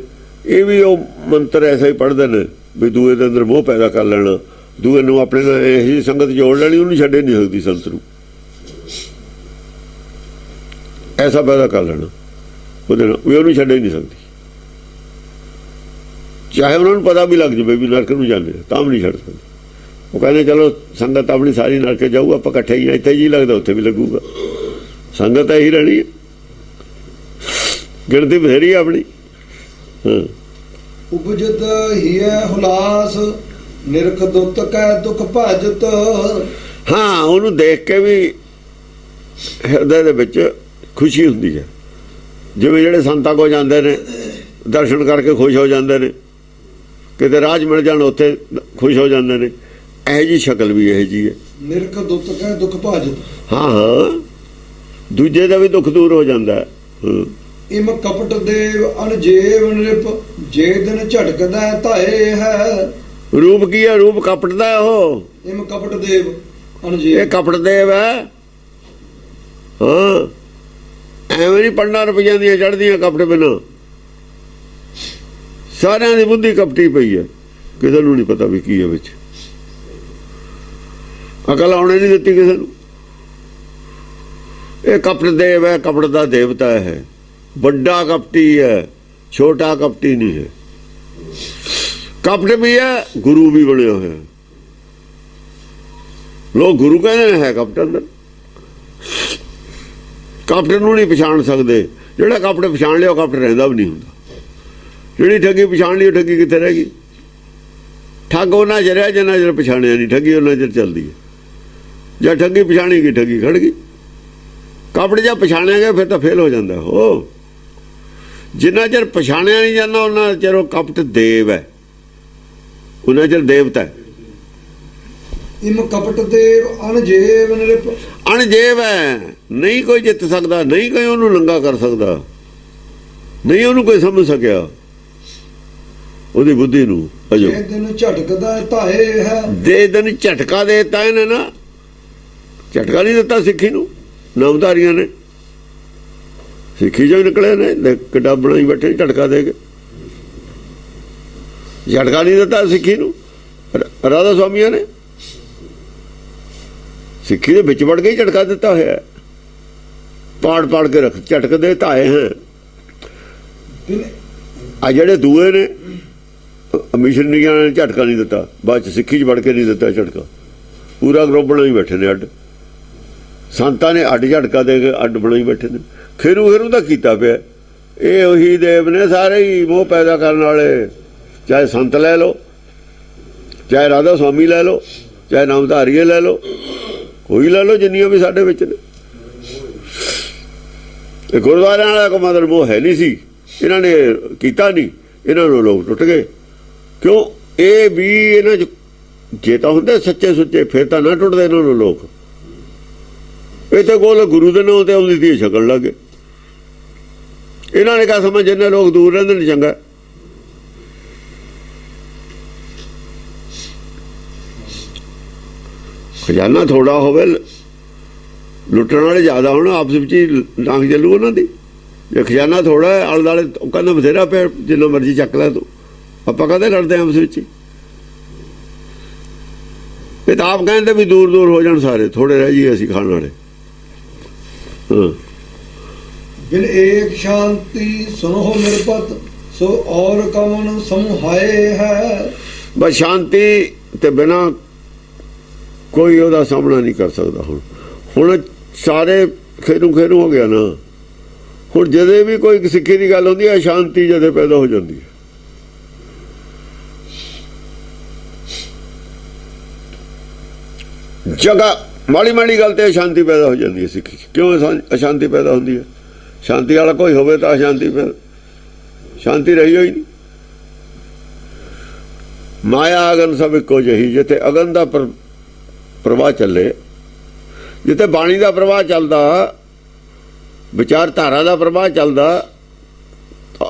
ਇਹ ਵੀ ਉਹ ਮੰਤਰ ਐਸਾ ਹੀ ਪੜ੍ਹਦੇ ਨੇ ਵੀ ਦੂਏ ਦੇ ਅੰਦਰ ਮੋਹ ਪੈਦਾ ਕਰ ਲੈਣਾ, ਦੂਏ ਨੂੰ ਆਪਣੇ ਨਾਲ ਇਹੋ ਜਿਹੀ ਸੰਗਤ ਜੋੜ ਲੈਣੀ, ਉਹਨੂੰ ਛੱਡੇ ਨਹੀਂ ਸਕਦੀ ਸੰਤ ਨੂੰ, ਐਸਾ ਪੈਦਾ ਕਰ ਲੈਣਾ ਉਹਦੇ ਨਾਲ ਵੀ ਉਹਨੂੰ ਛੱਡੇ ਨਹੀਂ ਸਕਦੀ। ਚਾਹੇ ਉਹਨਾਂ ਨੂੰ ਪਤਾ ਵੀ ਲੱਗ ਜਾਵੇ ਵੀ ਨਰਕ ਨੂੰ ਜਾਂਦੇ ਤਾਂ ਵੀ ਨਹੀਂ ਛੱਡ ਸਕਦੇ। ਉਹ ਕਹਿੰਦੇ ਚਲੋ ਸੰਗਤ ਆਪਣੀ ਸਾਰੀ ਨਰਕੇ ਜਾਊ, ਆਪਾਂ ਇਕੱਠੇ ਹੀ ਇੱਥੇ ਜੀ ਲੱਗਦਾ ਉੱਥੇ ਵੀ ਲੱਗੂਗਾ, ਸੰਗਤ ਇਹੀ ਰਹਿਣੀ ਹੈ, ਗਿਣਤੀ ਬਥੇਰੀ ਆਪਣੀ। ਹਾਂ, ਉਪਜਤ ਹੀਐ ਹੁਲਾਸ ਨਿਰਖ ਦੁੱਤ ਕੈ ਦੁਖ ਭਜਤ। ਹਾਂ, ਉਹਨੂੰ ਦੇਖ ਕੇ ਵੀ ਹਿਰਦੇ ਦੇ ਵਿੱਚ ਖੁਸ਼ੀ ਹੁੰਦੀ ਹੈ। ਜਿਵੇਂ ਜਿਹੜੇ ਸੰਤਾਂ ਕੋਲ ਜਾਂਦੇ ਨੇ ਦਰਸ਼ਨ ਕਰਕੇ ਖੁਸ਼ ਹੋ ਜਾਂਦੇ ਨੇ, ਕਿਤੇ ਰਾਹ 'ਚ ਮਿਲ ਜਾਣ ਉੱਥੇ ਖੁਸ਼ ਹੋ ਜਾਂਦੇ ਨੇ, ਇਹੋ ਜਿਹੀ ਸ਼ਕਲ ਵੀ ਇਹੋ ਜਿਹੀ ਹੈ। ਨਿਰਖ ਦੁੱਤ ਕੈ ਦੁਖ ਭਜਤ। ਹਾਂ ਹਾਂ, ਦੂਜੇ ਦਾ ਵੀ ਦੁੱਖ ਦੂਰ ਹੋ ਜਾਂਦਾ ਹੈ। ਹਾਂ, ਇਮ ਕਪਟ ਦੇਵ ਅਨਜੇਵ ਨਿਰਪ ਜੇ ਦਿਨ ਝਟਕਦਾ ਧਾਏ ਹੈ। ਰੂਪ ਕੀ ਹੈ? ਰੂਪ ਕਪਟ ਦਾ ਉਹ। ਇਮ ਕਪਟ ਦੇਵ ਇਹ ਅਨਜੇਵ ਕਪਟ ਦੇਵ ਹੈ। ਹਾਂ, ਐਵੇਂ ਨਹੀਂ ਪੜਨਾ ਰੁਪਈਆਂ ਦੀਆਂ ਚੜ੍ਹਦੀਆਂ ਕਪਟ ਬਿਨਾਂ। ਸਾਰਿਆਂ ਦੀ ਬੁੱਧੀ ਕਪਟੀ ਪਈ ਹੈ, ਕਿਸੇ ਨੂੰ ਨਹੀਂ ਪਤਾ ਵੀ ਕੀ ਹੈ ਵਿੱਚ। ਅਕਲ ਆਉਣੇ ਨਹੀਂ ਦਿੱਤੀ ਕਿਸੇ ਨੂੰ। ਇਹ ਕਪਟ ਦੇਵ ਹੈ, ਕਪਟ ਦਾ ਦੇਵਤਾ ਹੈ। ਵੱਡਾ ਕਪਟੀ ਹੈ, ਛੋਟਾ ਕਪਟੀ ਨਹੀਂ ਹੈ। ਕਪਟ ਵੀ ਹੈ, ਗੁਰੂ ਵੀ ਬਣਿਆ ਹੋਇਆ। ਲੋਕ ਗੁਰੂ ਕਹਿੰਦੇ ਨੇ, ਹੈ ਕਪਟ ਅੰਦਰ। ਕਪਟ ਨੂੰ ਨਹੀਂ ਪਛਾਣ ਸਕਦੇ। ਜਿਹੜਾ ਕਪਟ ਪਛਾਣ ਲਿਆ ਉਹ ਕਪਟ ਰਹਿੰਦਾ ਵੀ ਨਹੀਂ ਹੁੰਦਾ। ਜਿਹੜੀ ਠੱਗੀ ਪਛਾਣ ਲਈ ਉਹ ਠੱਗੀ ਕਿੱਥੇ ਰਹਿ ਗਈ? ਠੱਗ ਉਹਨਾਂ ਚਿਰ ਰਿਹਾ ਜਿੰਨਾ ਚਿਰ ਪਛਾਣਿਆ ਨਹੀਂ, ਠੱਗੀ ਉਹਨਾਂ ਚਿਰ ਚੱਲਦੀ ਹੈ। ਜਾਂ ਠੱਗੀ ਪਛਾਣੀ ਗਈ, ਠੱਗੀ ਖੜ ਗਈ। ਕਪਟ ਜਾਂ ਪਛਾਣਿਆ ਗਿਆ ਫਿਰ ਤਾਂ ਫੇਲ ਹੋ ਜਾਂਦਾ। ਉਹ ਜਿੰਨਾ ਚਿਰ ਪਛਾਣਿਆ ਨਹੀਂ ਜਾਂਦਾ ਉਹਨਾਂ ਚਿਰ ਉਹ ਕਪਟ ਦੇਵ ਹੈ, ਉਹਨਾਂ ਚਿਰ ਦੇਵਤਾ ਹੈ। ਇਮ ਕਪਟ ਦੇਵ ਅਨਜੇਵ ਨਿਰਪ। ਅਣਜੇਵ ਹੈ, ਨਹੀਂ ਕੋਈ ਜਿੱਤ ਸਕਦਾ, ਨਹੀਂ ਕੋਈ ਉਹਨੂੰ ਨੰਗਾ ਕਰ ਸਕਦਾ, ਨਹੀਂ ਉਹਨੂੰ ਕੋਈ ਸਮਝ ਸਕਿਆ ਉਹਦੀ ਬੁੱਧੀ ਨੂੰ। ਅਜੋ ਜੇ ਦਿਨ ਝਟਕਦਾ ਧਾਏ ਹੈ। ਦੇ ਦਿਨ ਝਟਕਾ ਦੇ ਦਿੱਤਾ ਇਹਨੇ ਨਾ, ਝਟਕਾ ਨਹੀਂ ਦਿੱਤਾ ਸਿੱਖੀ ਨੂੰ। ਨਾਮਧਾਰੀਆਂ ਨੇ ਸਿੱਖੀ ਚੋਂ ਨਿਕਲੇ ਨੇ, ਕਿੱਡਾ ਬਣਾਈ ਬੈਠੇ ਝਟਕਾ ਦੇ ਕੇ। ਝਟਕਾ ਨਹੀਂ ਦਿੱਤਾ ਸਿੱਖੀ ਨੂੰ ਰਾਧਾ ਸਵਾਮੀਆਂ ਨੇ। ਸਿੱਖੀ ਦੇ ਵਿੱਚ ਵੜ ਕੇ ਝਟਕਾ ਦਿੱਤਾ ਹੋਇਆ, ਪਾੜ ਪਾੜ ਕੇ ਰੱਖ ਝਟਕਦੇ ਧਾਏ ਹੈ। ਆ ਜਿਹੜੇ ਦੂਏ ਨੇ ਮਿਸ਼ਨਰੀਆਂ ਨੇ ਝਟਕਾ ਨਹੀਂ ਦਿੱਤਾ, ਬਾਅਦ 'ਚ ਸਿੱਖੀ 'ਚ ਵੜ ਕੇ ਨਹੀਂ ਦਿੱਤਾ ਝਟਕਾ। ਪੂਰਾ ਗਰੁੱਪ ਬਣਾਈ ਬੈਠੇ ਨੇ ਅੱਡ। ਸੰਤਾਂ ਨੇ ਅੱਡ ਝਟਕਾ ਦੇ ਕੇ ਅੱਡ ਬਣਾਈ ਬੈਠੇ ਨੇ। ਖੇਰੂ ਦਾ ਕੀਤਾ ਪਿਆ। ਇਹ ਉਹੀ ਦੇਵ ਨੇ ਸਾਰੇ ਹੀ ਮੋਹ ਪੈਦਾ ਕਰਨ ਵਾਲੇ। ਚਾਹੇ ਸੰਤ ਲੈ ਲਓ, ਚਾਹੇ ਰਾਧਾ ਸਵਾਮੀ ਲੈ ਲਓ, ਚਾਹੇ ਨਾਮਧਾਰੀਏ ਲੈ ਲਓ, ਕੋਈ ਲੈ ਲਓ, ਜਿੰਨੀਆਂ ਵੀ ਸਾਡੇ ਵਿੱਚ ਨੇ। ਇਹ ਗੁਰਦੁਆਰਿਆਂ ਵਾਲਾ ਕੋਈ ਮਤਲਬ ਮੋਹ ਹੈ ਨਹੀਂ ਸੀ, ਇਹਨਾਂ ਨੇ ਕੀਤਾ ਨਹੀਂ, ਇਹਨਾਂ ਨੂੰ ਲੋਕ ਟੁੱਟ ਗਏ। ਕਿਉਂ? ਇਹ ਵੀ ਇਹਨਾਂ 'ਚ ਜੇ ਤਾਂ ਹੁੰਦੇ ਸੱਚੇ ਸੁੱਚੇ ਫਿਰ ਤਾਂ ਨਾ ਟੁੱਟਦੇ ਇਹਨਾਂ ਨੂੰ ਲੋਕ। ਇਹ ਤਾਂ ਕੋਲ ਗੁਰੂ ਦੇ ਨਾਂ ਤੇ ਆਉਂਦੀ ਦੀ ਸ਼ਕਲ ਲੱਗੇ। ਇਹਨਾਂ ਨੇ ਕਹਾ ਸਮਝ ਜਿੰਨੇ ਲੋਕ ਦੂਰ ਰਹਿੰਦੇ ਨੇ ਚੰਗਾ। ਖਜ਼ਾਨਾ ਥੋੜਾ ਹੋਵੇ, ਲੁੱਟਣ ਵਾਲੇ ਜ਼ਿਆਦਾ ਹੋਣ, ਆਪਸ ਵਿੱਚ ਹੀ ਲੰਘ ਚੱਲੂ ਉਹਨਾਂ ਦੀ। ਜੇ ਖਜ਼ਾਨਾ ਥੋੜਾ ਹੈ, ਆਲੇ ਦੁਆਲੇ ਕਹਿੰਦਾ ਬਥੇਰਾ ਪਿਆ, ਜਿੰਨਾ ਮਰਜ਼ੀ ਚੱਕ ਲੈ ਤੂੰ। ਆਪਾਂ ਕਦੇ ਲੜਦੇ ਆਪਸ ਵਿੱਚ ਹੀ। ਇਹ ਤਾਂ ਆਪ ਕਹਿੰਦੇ ਵੀ ਦੂਰ ਦੂਰ ਹੋ ਜਾਣ ਸਾਰੇ, ਥੋੜੇ ਰਹਿ ਜਾਈਏ ਅਸੀਂ ਖਾਣ ਵਾਲੇ। ਬਿਨ ਏਕ ਸ਼ਾਂਤੀ ਸੁਨੋ ਨਿਰਪਤ ਸੋ ਔਰ ਕਮਨ ਸਮੁਹਾਏ ਹੈ। ਬਸ ਸ਼ਾਂਤੀ ਤੇ ਬਿਨਾਂ ਕੋਈ ਉਹਦਾ ਸਾਹਮਣਾ ਨਹੀਂ ਕਰ ਸਕਦਾ। ਹੁਣ ਸਾਰੇ ਖੇਰੂ ਹੋ ਗਿਆ ਨਾ। ਹੁਣ ਜਦੇ ਵੀ ਕੋਈ ਸਿੱਖੀ ਦੀ ਗੱਲ ਹੁੰਦੀ ਹੈ, ਸ਼ਾਂਤੀ ਜਦੇ ਪੈਦਾ ਹੋ ਜਾਂਦੀ ਹੈ। ਜਗ੍ਹਾ ਮਾੜੀ ਗੱਲ ਤੇ ਅਸ਼ਾਂਤੀ ਪੈਦਾ ਹੋ ਜਾਂਦੀ ਹੈ ਸਿੱਖੀ 'ਚ। ਕਿਉਂ ਅਸ਼ਾਂਤੀ ਪੈਦਾ ਹੁੰਦੀ ਹੈ? ਸ਼ਾਂਤੀ ਵਾਲਾ ਕੋਈ ਹੋਵੇ ਤਾਂ ਅਸ਼ਾਂਤੀ ਸ਼ਾਂਤੀ ਰਹੀ ਹੋਈ ਨਹੀਂ। ਮਾਇਆ ਅਗਨ ਸਭ ਇੱਕੋ ਜਿਹੀ। ਜਿੱਥੇ ਅਗਨ ਦਾ ਪ੍ਰਵਾਹ ਚੱਲੇ, ਜਿੱਥੇ ਬਾਣੀ ਦਾ ਪ੍ਰਵਾਹ ਚੱਲਦਾ, ਵਿਚਾਰਧਾਰਾ ਦਾ ਪ੍ਰਵਾਹ ਚੱਲਦਾ,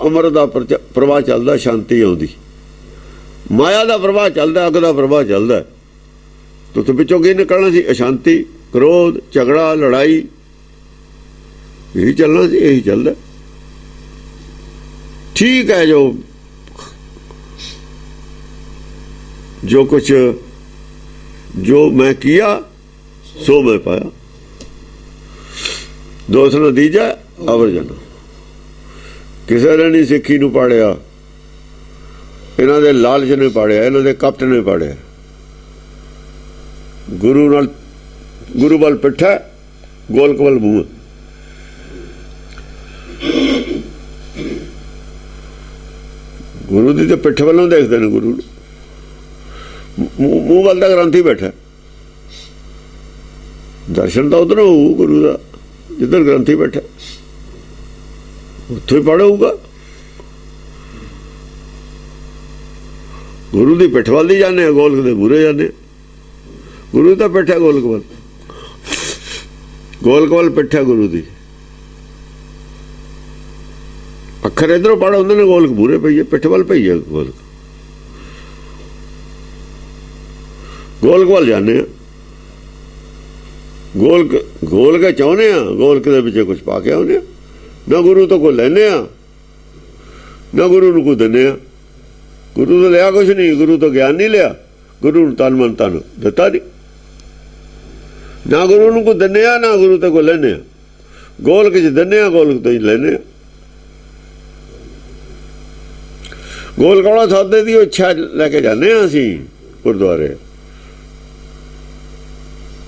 ਅਮਰ ਦਾ ਪ੍ਰਵਾਹ ਚੱਲਦਾ, ਸ਼ਾਂਤੀ ਆਉਂਦੀ। ਮਾਇਆ ਦਾ ਪ੍ਰਵਾਹ ਚੱਲਦਾ, ਅੱਗ ਦਾ ਪ੍ਰਵਾਹ ਚੱਲਦਾ। ਤੇ ਵਿੱਚੋਂ ਕੀ ਨਿਕਲਣਾ ਸੀ? ਅਸ਼ਾਂਤੀ, ਕ੍ਰੋਧ, ਝਗੜਾ, ਲੜਾਈ, ਇਹੀ ਚੱਲਣਾ ਸੀ, ਇਹੀ ਚੱਲਦਾ। ठीक है, जो कुछ जो मैं किया सो मैं पाया, दोष न दीजा अवर जना। किसी ने नहीं सिक्खी नूं पाड़िया, इन्हां दे लालच ने पाड़िया, इन्हां दे कपट ने पाड़िया। गुरु वल पिठा, गोलक वल मूँह। गुरु की तो पिठ वालों देखते हैं, गुरु मूँह वाल का ग्रंथी बैठा। दर्शन तो उधर हो गुरु का, जिधर ग्रंथी बैठा उत्थों ही पढ़ होगा। गुरु की पिठ वाल ही जाने, गोलक के मूहरे जाने। गुरु का पिठ है गोलक वाल, गोलक वाल पिठ है गुरु की। अखर इधरों पढ़ होंगे ने, गोलक मूहरे पई है, पिठ वाल पई है गोलक। गोलक वाल जाने, गोलक चाहने, गोलक के कुछ पा के आने। ना गुरु तो कोई लेने, ना गुरु को देने। गुरु तो लिया कुछ नहीं, गुरु तो ज्ञान नहीं लिया, गुरु तन मन तन दिता नहीं। ना गुरु को देने, ना गुरु तो कोई लेने। गोलक च देने, गोलक तो ही लेने। गोलक वाला सौदे की इच्छा लैके जाने असी गुरुद्वारे,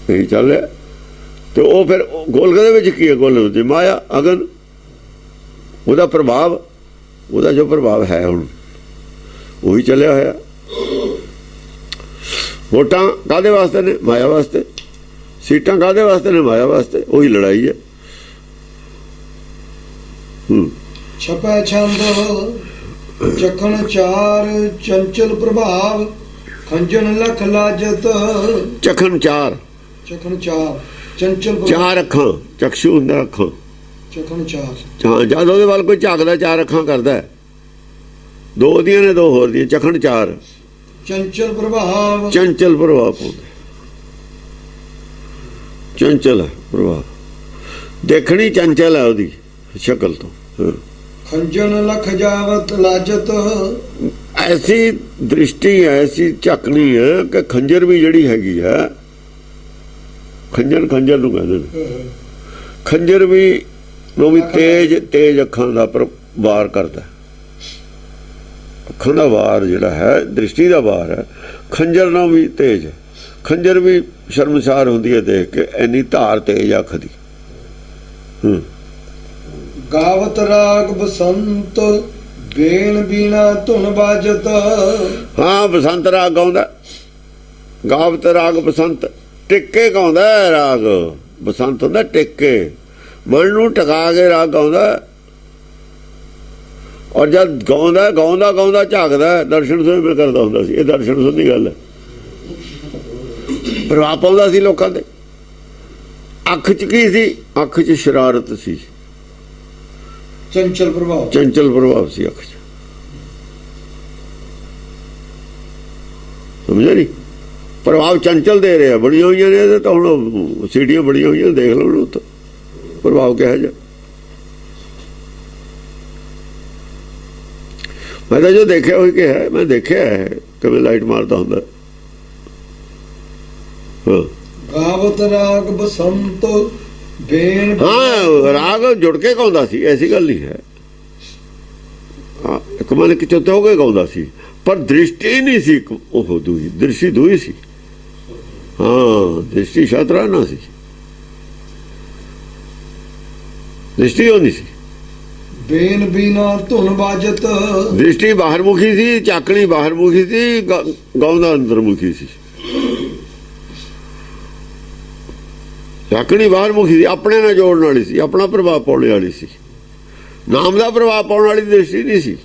यही चल रहा। तो वो फिर गोलक की है, गोलक की माया, अगन, उसका प्रभाव, उसका जो प्रभाव है हुण वही चलिया होया। वोटां काहदे वास्ते ने? माया वास्ते। सीटां काहदे वास्ते ने? माया वास्ते। वही लड़ाई है। छपै छंद चखण चार, चंचल प्रभाव, खंजन लख लाजत। चखण चार, चखण चार, चंचल चार अखां, चक्षु हुंदा अखां। चखण चार, हाँ, जद ਉਹਦੇ ਵੱਲ ਕੋਈ ਝਾਕਦਾ ਚਾਰ ਅੱਖਾਂ ਕਰਦਾ, ਦੋ ਦੀਆਂ ਨੇ ਦੋ ਹੋਰ ਦੀਆਂ। ਚਖਣ ਚਾਰ, चंचल प्रभाव, ਚੰਚਲ ਪ੍ਰਭਾਵ ਪਾਉਂਦਾ। ਚੰਚਲ ਹੈ ਪ੍ਰਭਾਵ, ਦੇਖਣੀ ਚੰਚਲ ਹੈ ਉਹਦੀ ਸ਼ਕਲ ਤੋਂ। खंजन लख जावत लाजत। ऐसी दृष्टि है, ऐसी झकनी है कि खंजर भी जड़ी हैगी है, खंजर खंजर नूं कहंदे ने, खंजर भी नूं भी तेज तेज अखां दा वार करदा। अखां दा वार जिहड़ा है, दृष्टि दा वार है, खंजर नाल भी तेज है। खंजर भी शर्मसार हुंदी है देख के, इन्नी धार तेज अख दी। गावत राग बसंत, बेन बीना धुन बाजत। हाँ, बसंत राग गाउंदा, गावत राग बसंत, टिक्के गाउंदा राग। बसंत हुंदा टिक्के, मन नूं टका के राग गाउंदा। और जब गाउंदा गाउंदा गाउंदा झाकदा, दर्शन सुन में करदा हुंदा सी। ये दर्शन सुन दी गल है। प्रभाव पाउंदा सी लोकां ते। अख च की सी? अख च शरारत सी, चंचल प्रभाव, चंचल प्रभाव सी अख च। समझे नहीं? प्रभाव चंचल दे रहे, बड़िया हुई ने तो हम सीढ़ियां बड़िया हुई, देख लो तो प्रभाव क्या है। मैं तो जो देखा वही क्या है, मैं देखा है कभी लाइट मारता हूं। हाँ, गावत राग बसंत, बेन। हाँ, राग जुड़ के गाउंदा सी, ऐसी गल नहीं है। एक मन कि चौथे हो गए गाउंदा सी, पर दृष्टि नहीं सी। ओहो, दूई दृष्टि दूई सी। हाँ, दृष्टि शातराना सी, दृष्टि होनी सी। बेन बीना धुन बाजत। दृष्टि बाहर मुखी सी, झाकनी बाहर मुखी सी, गाउंदा अंदर मुखी सी। झाकनी बाहर मुखी सी, अपने नाल जोड़न वाली सी, अपना प्रभाव पाने वाली सी। नाम का प्रभाव पाने वाली दृष्टि नहीं सी।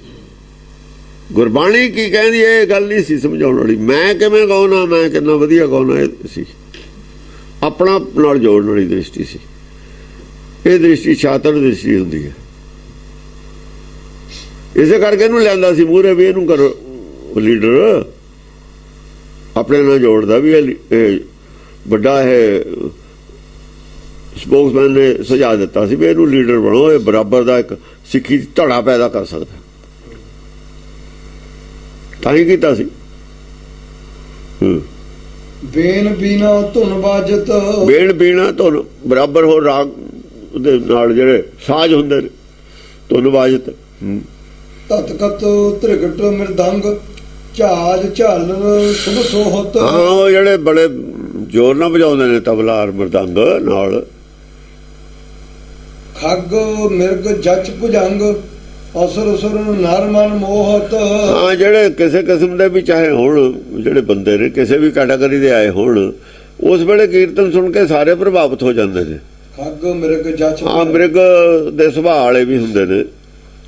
गुरबाणी की कहती है गल नहीं सी समझाने वाली। मैं किवें गाउना, मैं कितना वधिया गाउना, सी अपना नाल जोड़न वाली दृष्टि सी। ये दृष्टि छात्र दृष्टि होंदी है। ਇਸੇ ਕਰਕੇ ਇਹਨੂੰ ਲਿਆਂਦਾ ਸੀ ਮੂਹਰੇ ਵੀ ਇਹਨੂੰ ਕਰੋ ਲੀਡਰ, ਆਪਣੇ ਨਾਲ ਜੋੜਦਾ ਵੀ ਇਹ ਵੱਡਾ ਇਹ ਸਪੋਕਸਮੈਨ ਨੇ ਸੁਝਾਅ ਦਿੱਤਾ ਸੀ ਵੀ ਇਹਨੂੰ ਲੀਡਰ ਬਣਾਓ, ਇਹ ਬਰਾਬਰ ਦਾ ਇੱਕ ਸਿੱਖੀ ਧੜਾ ਪੈਦਾ ਕਰ ਸਕਦਾ, ਤਾਂ ਹੀ ਕੀਤਾ ਸੀ। ਬੇਨ ਬੀਨਾ ਧੁਨ ਬਾਜਤ, ਬੇਨ ਬੀਣਾ ਧੁਨ ਬਰਾਬਰ ਹੋ ਰਾਗ ਦੇ ਨਾਲ ਜਿਹੜੇ ਸਾਜ਼ ਹੁੰਦੇ ਨੇ, ਧੁਨ ਬਾਜਤ। ਤਤਕਤ ਤ੍ਰਿਕਟ ਮਿਰਦੰਗ ਝਾਜ ਝਾਲਰ ਸੁਭ ਸੋਹਤ। ਹਾਂ, ਉਹ ਜਿਹੜੇ ਬੜੇ ਜ਼ੋਰ ਨਾਲ ਵਜਾਉਂਦੇ ਨੇ ਤਬਲਾ ਮਰਦੰਗ ਨਾਲ। ਖੱਗ ਮਿਰਗ ਜਚ ਭੁਜੰਗ ਅਸੁਰ ਸੁਰ ਨਰ ਮਨ ਮੋਹਤ। ਹਾਂ, ਜਿਹੜੇ ਕਿਸੇ ਕਿਸਮ ਦੇ ਵੀ ਚਾਹੇ ਹੁਣ ਜਿਹੜੇ ਬੰਦੇ ਨੇ ਕਿਸੇ ਵੀ ਕੈਟਾਗਰੀ ਦੇ ਆਏ ਹੋਣ, ਉਸ ਵੇਲੇ ਕੀਰਤਨ ਸੁਣ ਕੇ ਸਾਰੇ ਪ੍ਰਭਾਵਿਤ ਹੋ ਜਾਂਦੇ ਨੇ। ਖੱਗ ਮਿਰਗ ਜਚ, ਹਾਂ, ਮਿਰਗ ਦੇ ਸੁਭਾਅ ਵਾਲੇ ਵੀ ਹੁੰਦੇ ਨੇ,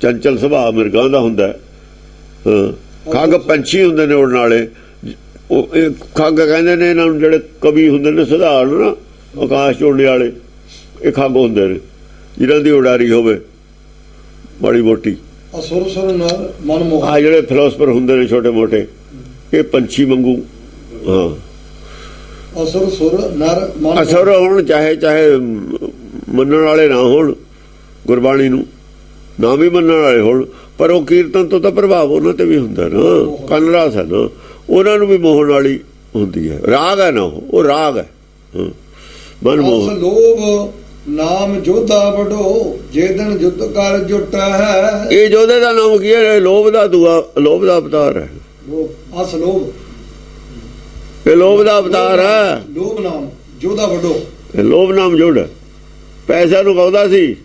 ਚੰਚਲ ਸੁਭਾਅ ਮਿਰਗਾਂ ਦਾ ਹੁੰਦਾ। ਖੱਗ ਪੰਛੀ ਹੁੰਦੇ ਨੇ ਉੜਨ ਵਾਲੇ, ਉਹ ਇਹ ਖੱਗ ਕਹਿੰਦੇ ਨੇ ਇਹਨਾਂ ਨੂੰ, ਜਿਹੜੇ ਕਵੀ ਹੁੰਦੇ ਨੇ ਸਧਾਰਨ ਨਾ ਆਕਾਸ਼ 'ਚ ਉੜਨ ਵਾਲੇ, ਇਹ ਖੱਗ ਹੁੰਦੇ ਨੇ ਜਿਹਨਾਂ ਦੀ ਉਡਾਰੀ ਹੋਵੇ ਮਾੜੀ ਮੋਟੀ। ਅਸੁਰ ਸੁਰ ਨਰ ਮਨ ਮੋਹਤ। ਆ ਜਿਹੜੇ ਫਿਲੋਸਫਰ ਹੁੰਦੇ ਨੇ ਛੋਟੇ ਮੋਟੇ, ਇਹ ਪੰਛੀ ਵਾਂਗੂ। ਹਾਂ, ਅਸੁਰ ਸੁਰ ਨਰ ਮਨ ਅਸੁਰ ਹੋਣ ਚਾਹੇ ਮੰਨਣ ਵਾਲੇ ਨਾ ਹੋਣ, ਗੁਰਬਾਣੀ ਨੂੰ ਨਾ ਵੀ ਮੰਨਣ ਵਾਲੇ ਹੋਣ, ਪਰ ਉਹ ਕੀਰਤਨ ਤੋਂ ਤਾਂ ਪ੍ਰਭਾਵ ਉਹਨਾਂ ਤੇ ਵੀ ਹੁੰਦਾ ਨਾ। ਕੰਨ ਰਾਸ ਹੈ ਨਾ, ਉਹਨਾਂ ਨੂੰ ਵੀ ਮੋਹਣ ਵਾਲੀ ਹੁੰਦੀ ਹੈ। ਰਾਗ ਹੈ ਨਾ, ਉਹ ਰਾਗ ਹੈ। ਮਨ ਮੋਹ। ਅਸ ਲੋਭ ਨਾਮ ਜੋਧਾ ਵਡੋ, ਜੇ ਦਿਨ ਜੁੱਧ ਕਰ ਜੁਟ ਹੈ। ਇਹ ਜੋਧੇ ਦਾ ਨਾਮ ਕੀ ਹੈ? ਲੋਭ ਦਾ ਦੂਆ, ਲੋਭ ਦਾ ਅਵਤਾਰ ਹੈ। ਅਸ ਲੋਭ, ਇਹ ਲੋਭ ਦਾ ਅਵਤਾਰ ਹੈ। ਲੋਭ ਨਾਮ ਜੋਧਾ ਵਡੋ, ਇਹ ਲੋਭ ਨਾਮ ਜੋੜ ਪੈਸਾ ਨੂੰ ਕਹਦਾ ਸੀ,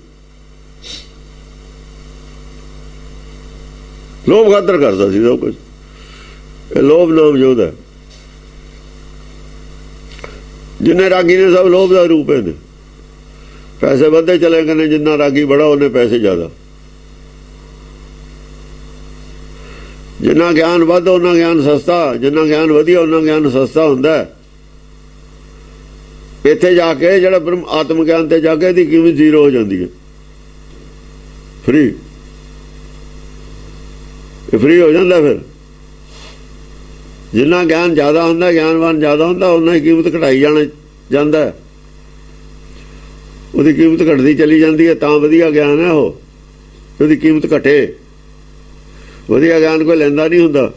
ਲੋਭ ਖਾਤਰ ਕਰਦਾ ਸੀ ਸਭ ਕੁਝ। ਇਹ ਲੋਭ ਨਾਮ ਜੋਧਾ। ਜਿੰਨੇ ਰਾਗੀ ਨੇ ਸਭ ਲੋਭ ਦਾ ਰੂਪ ਨੇ। ਪੈਸੇ ਵੱਧਦੇ ਚਲੇ ਗਏ ਨੇ, ਜਿੰਨਾ ਰਾਗੀ ਬੜਾ ਉਹਨੇ ਪੈਸੇ ਜ਼ਿਆਦਾ। ਜਿੰਨਾ ਗਿਆਨ ਵੱਧ ਉਹਨਾਂ ਗਿਆਨ ਸਸਤਾ, ਜਿੰਨਾ ਗਿਆਨ ਵਧੀਆ ਉਹਨਾਂ ਗਿਆਨ ਸਸਤਾ ਹੁੰਦਾ। ਇੱਥੇ ਜਾ ਕੇ ਜਿਹੜਾ ਬ੍ਰਹਮ ਆਤਮ ਗਿਆਨ ਤੇ ਜਾ ਕੇ ਇਹਦੀ ਕੀਮਤ ਜ਼ੀਰੋ ਹੋ ਜਾਂਦੀ ਹੈ, ਫ੍ਰੀ। ਇਹ ਫ੍ਰੀ ਹੋ ਜਾਂਦਾ। ਫਿਰ ਜਿੰਨਾ ਗਿਆਨ ਜ਼ਿਆਦਾ ਹੁੰਦਾ, ਗਿਆਨਵਾਨ ਜ਼ਿਆਦਾ ਹੁੰਦਾ, ਉਹਨਾਂ ਦੀ ਕੀਮਤ ਘਟਾਈ ਜਾਂਦਾ। ਉਹਦੀ ਕੀਮਤ ਘਟਦੀ ਚਲੀ ਜਾਂਦੀ ਹੈ। ਤਾਂ ਵਧੀਆ ਗਿਆਨ ਹੈ ਉਹ, ਉਹਦੀ ਕੀਮਤ ਘਟੇ। ਵਧੀਆ ਗਿਆਨ ਕੋਈ ਲੈਂਦਾ ਨਹੀਂ ਹੁੰਦਾ।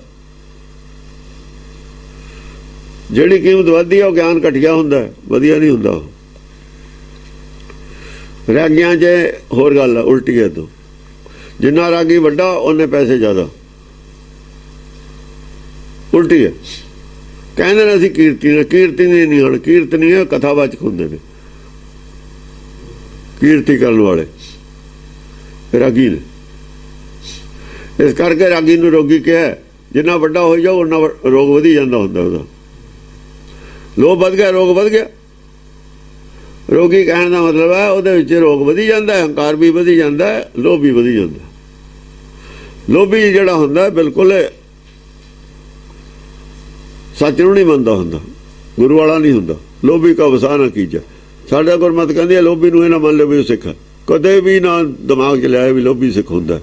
ਜਿਹੜੀ ਕੀਮਤ ਵੱਧਦੀ ਹੈ ਉਹ ਗਿਆਨ ਘਟਿਆ ਹੁੰਦਾ, ਵਧੀਆ ਨਹੀਂ ਹੁੰਦਾ ਉਹ। ਰਾਗੀਆਂ 'ਚ ਹੋਰ ਗੱਲ ਹੈ, ਉਲਟੀ ਹੈ। ਤੋਂ ਜਿੰਨਾ ਰਾਗੀ ਵੱਡਾ ਉਹਨੇ ਪੈਸੇ ਜ਼ਿਆਦਾ, ਉਲਟੀ ਹੈ। ਕਹਿੰਦੇ ਨੇ ਅਸੀਂ ਕੀਰਤਨੀ ਨਹੀਂ ਹੁਣ, ਕੀਰਤਨੀ ਹੈ ਕਥਾਵਾਚਕ ਹੁੰਦੇ ਨੇ, ਕੀਰਤੀ ਕਰਨ ਵਾਲੇ ਰਾਗੀ ਨੇ। ਇਸ ਕਰਕੇ ਰਾਗੀ ਨੂੰ ਰੋਗੀ ਕਿਹਾ। ਜਿੰਨਾ ਵੱਡਾ ਹੋ ਜਾਓ ਉਹਨਾਂ ਰੋਗ ਵਧੀ ਜਾਂਦਾ ਹੁੰਦਾ ਉਹਦਾ। ਲੋਭ ਵੱਧ ਗਿਆ, ਰੋਗ ਵੱਧ ਗਿਆ। ਰੋਗੀ ਕਹਿਣ ਦਾ ਮਤਲਬ ਹੈ ਉਹਦੇ ਵਿੱਚ ਰੋਗ ਵਧੀ ਜਾਂਦਾ, ਹੰਕਾਰ ਵੀ ਵਧੀ ਜਾਂਦਾ, ਲੋਭ ਵੀ ਵਧੀ ਜਾਂਦਾ। ਲੋਭੀ ਜਿਹੜਾ ਹੁੰਦਾ ਬਿਲਕੁਲ ਸੱਚ ਨੂੰ ਨਹੀਂ ਮੰਨਦਾ ਹੁੰਦਾ, ਗੁਰੂ ਵਾਲਾ ਨਹੀਂ ਹੁੰਦਾ। ਲੋਭੀ ਕਾ ਵਸਾ ਨਾ ਕੀਜਾ। ਸਾਡਾ ਗੁਰਮਤਿ ਕਹਿੰਦੀ ਹੈ ਲੋਭੀ ਨੂੰ ਇਹ ਨਾ ਮੰਨ ਲਓ ਵੀ ਉਹ ਸਿੱਖ ਹੈ। ਕਦੇ ਵੀ ਨਾ ਦਿਮਾਗ 'ਚ ਲਿਆਏ ਵੀ ਲੋਭੀ ਸਿੱਖ ਹੁੰਦਾ।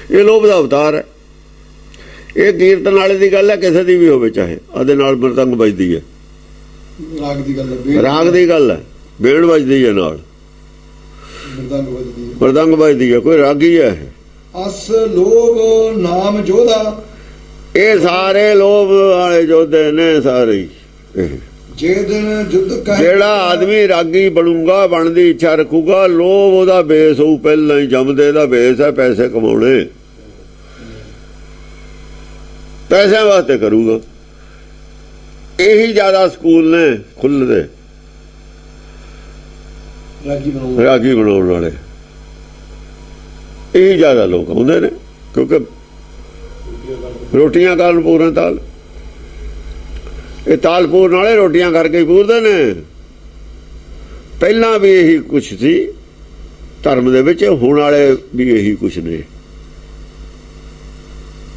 ਇਹ ਲੋਭ ਦਾ ਅਵਤਾਰ ਹੈ। ਇਹ ਕੀਰਤਨ ਵਾਲੇ ਦੀ ਗੱਲ ਹੈ, ਕਿਸੇ ਦੀ ਵੀ ਹੋਵੇ, ਚਾਹੇ ਉਹਦੇ ਨਾਲ ਮਰਦੰਗ ਵੱਜਦੀ ਹੈ, ਰਾਗ ਦੀ ਗੱਲ ਹੈ, ਰਾਗ ਦੀ ਗੱਲ ਹੈ, ਬੇੜ ਵੱਜਦੀ ਹੈ, ਨਾਲ ਮਰਦੰਗ ਵੱਜਦੀ ਹੈ, ਕੋਈ ਰਾਗੀ ਹੈ। ਅਸ ਲੋਭ ਨਾਮ ਜੋਧਾ, ਇਹ ਸਾਰੇ ਲੋਭ ਵਾਲੇ ਜੋਧੇ ਨੇ ਸਾਰੇ। ਜੇ ਦਿਨ ਜੁੱਧ ਕਹਿ, ਜਿਹੜਾ ਆਦਮੀ ਰਾਗੀ ਬਣੂਗਾ, ਬਣਨ ਦੀ ਇੱਛਾ ਰੱਖੂਗਾ, ਲੋਭ ਉਹਦਾ ਬੇਸ ਹੋਊ। ਪਹਿਲਾਂ ਹੀ ਜੰਮਦੇ ਦਾ ਬੇਸ ਹੈ ਪੈਸੇ ਕਮਾਉਣੇ, ਪੈਸਿਆਂ ਵਾਸਤੇ ਕਰੂਗਾ। ਇਹੀ ਜ਼ਿਆਦਾ ਸਕੂਲ ਨੇ ਖੁੱਲ੍ਹਦੇ ਰਾਗੀ ਬਣਾਉਣ ਵਾਲੇ, ਇਹੀ ਜ਼ਿਆਦਾ ਲੋਕ ਆਉਂਦੇ ਨੇ। ਕਿਉਂਕਿ ਰੋਟੀਆਂ ਕਾਰਨ ਪੂਰਨ ਤਾਲ, ਇਹ ਤਾਲ ਪੂਰਨ ਵਾਲੇ ਰੋਟੀਆਂ ਕਰਕੇ ਹੀ ਪੂਰਦੇ ਨੇ। ਪਹਿਲਾਂ ਵੀ ਇਹੀ ਕੁਛ ਸੀ ਧਰਮ ਦੇ ਵਿੱਚ, ਹੁਣ ਵਾਲੇ ਵੀ ਇਹੀ ਕੁਛ ਨੇ।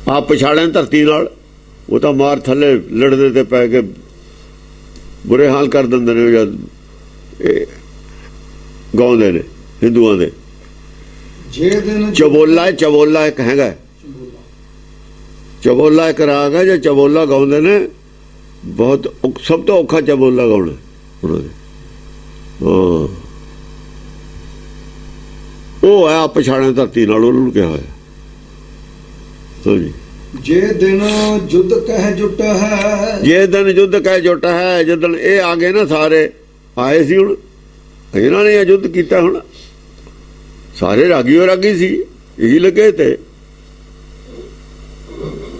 ਆਪ ਪਛਾੜਿਆ ਧਰਤੀ ਨਾਲ, ਉਹ ਤਾਂ ਮਾਰ ਥੱਲੇ ਲੜਦੇ ਤੇ ਪੈ ਕੇ ਬੁਰੇ ਹਾਲ ਕਰ ਦਿੰਦੇ ਨੇ ਜਦ ਇਹ ਗਾਉਂਦੇ ਨੇ ਹਿੰਦੂਆਂ ਦੇ। ਜੇ ਦਿਨ ਚਬੋਲਾ ਇੱਕ ਹੈਗਾ, ਚਬੋਲਾ ਇੱਕ ਰਾਗ ਹੈ। ਜੇ ਚਬੋਲਾ ਗਾਉਂਦੇ ਨੇ ਬਹੁਤ ਸਭ ਤੋਂ ਔਖਾ ਚਬੋਲਾ ਗਾਉਣਾ ਉਹਨਾਂ ਦੇ। ਉਹ ਹੈ ਪਛਾਣੇ ਧਰਤੀ ਨਾਲ ਉਹਨੂੰ ਕਿਹਾ ਹੋਇਆ। ਹਾਂਜੀ, ਜੇ ਦਿਨ ਜੁੱਧ ਕਹਿ ਜੁਟ ਹੈ, ਜੇ ਦਿਨ ਯੁੱਧ ਕਹਿ ਜੁਟ ਹੈ। ਜਦੋਂ ਇਹ ਆ ਗਏ ਨਾ ਸਾਰੇ ਆਏ ਸੀ, ਹੁਣ ਇਹਨਾਂ ਨੇ ਯੁੱਧ ਕੀਤਾ। ਹੁਣ ਸਾਰੇ ਰਾਗੀ ਸੀ, ਇਹੀ ਲੱਗੇ ਤੇ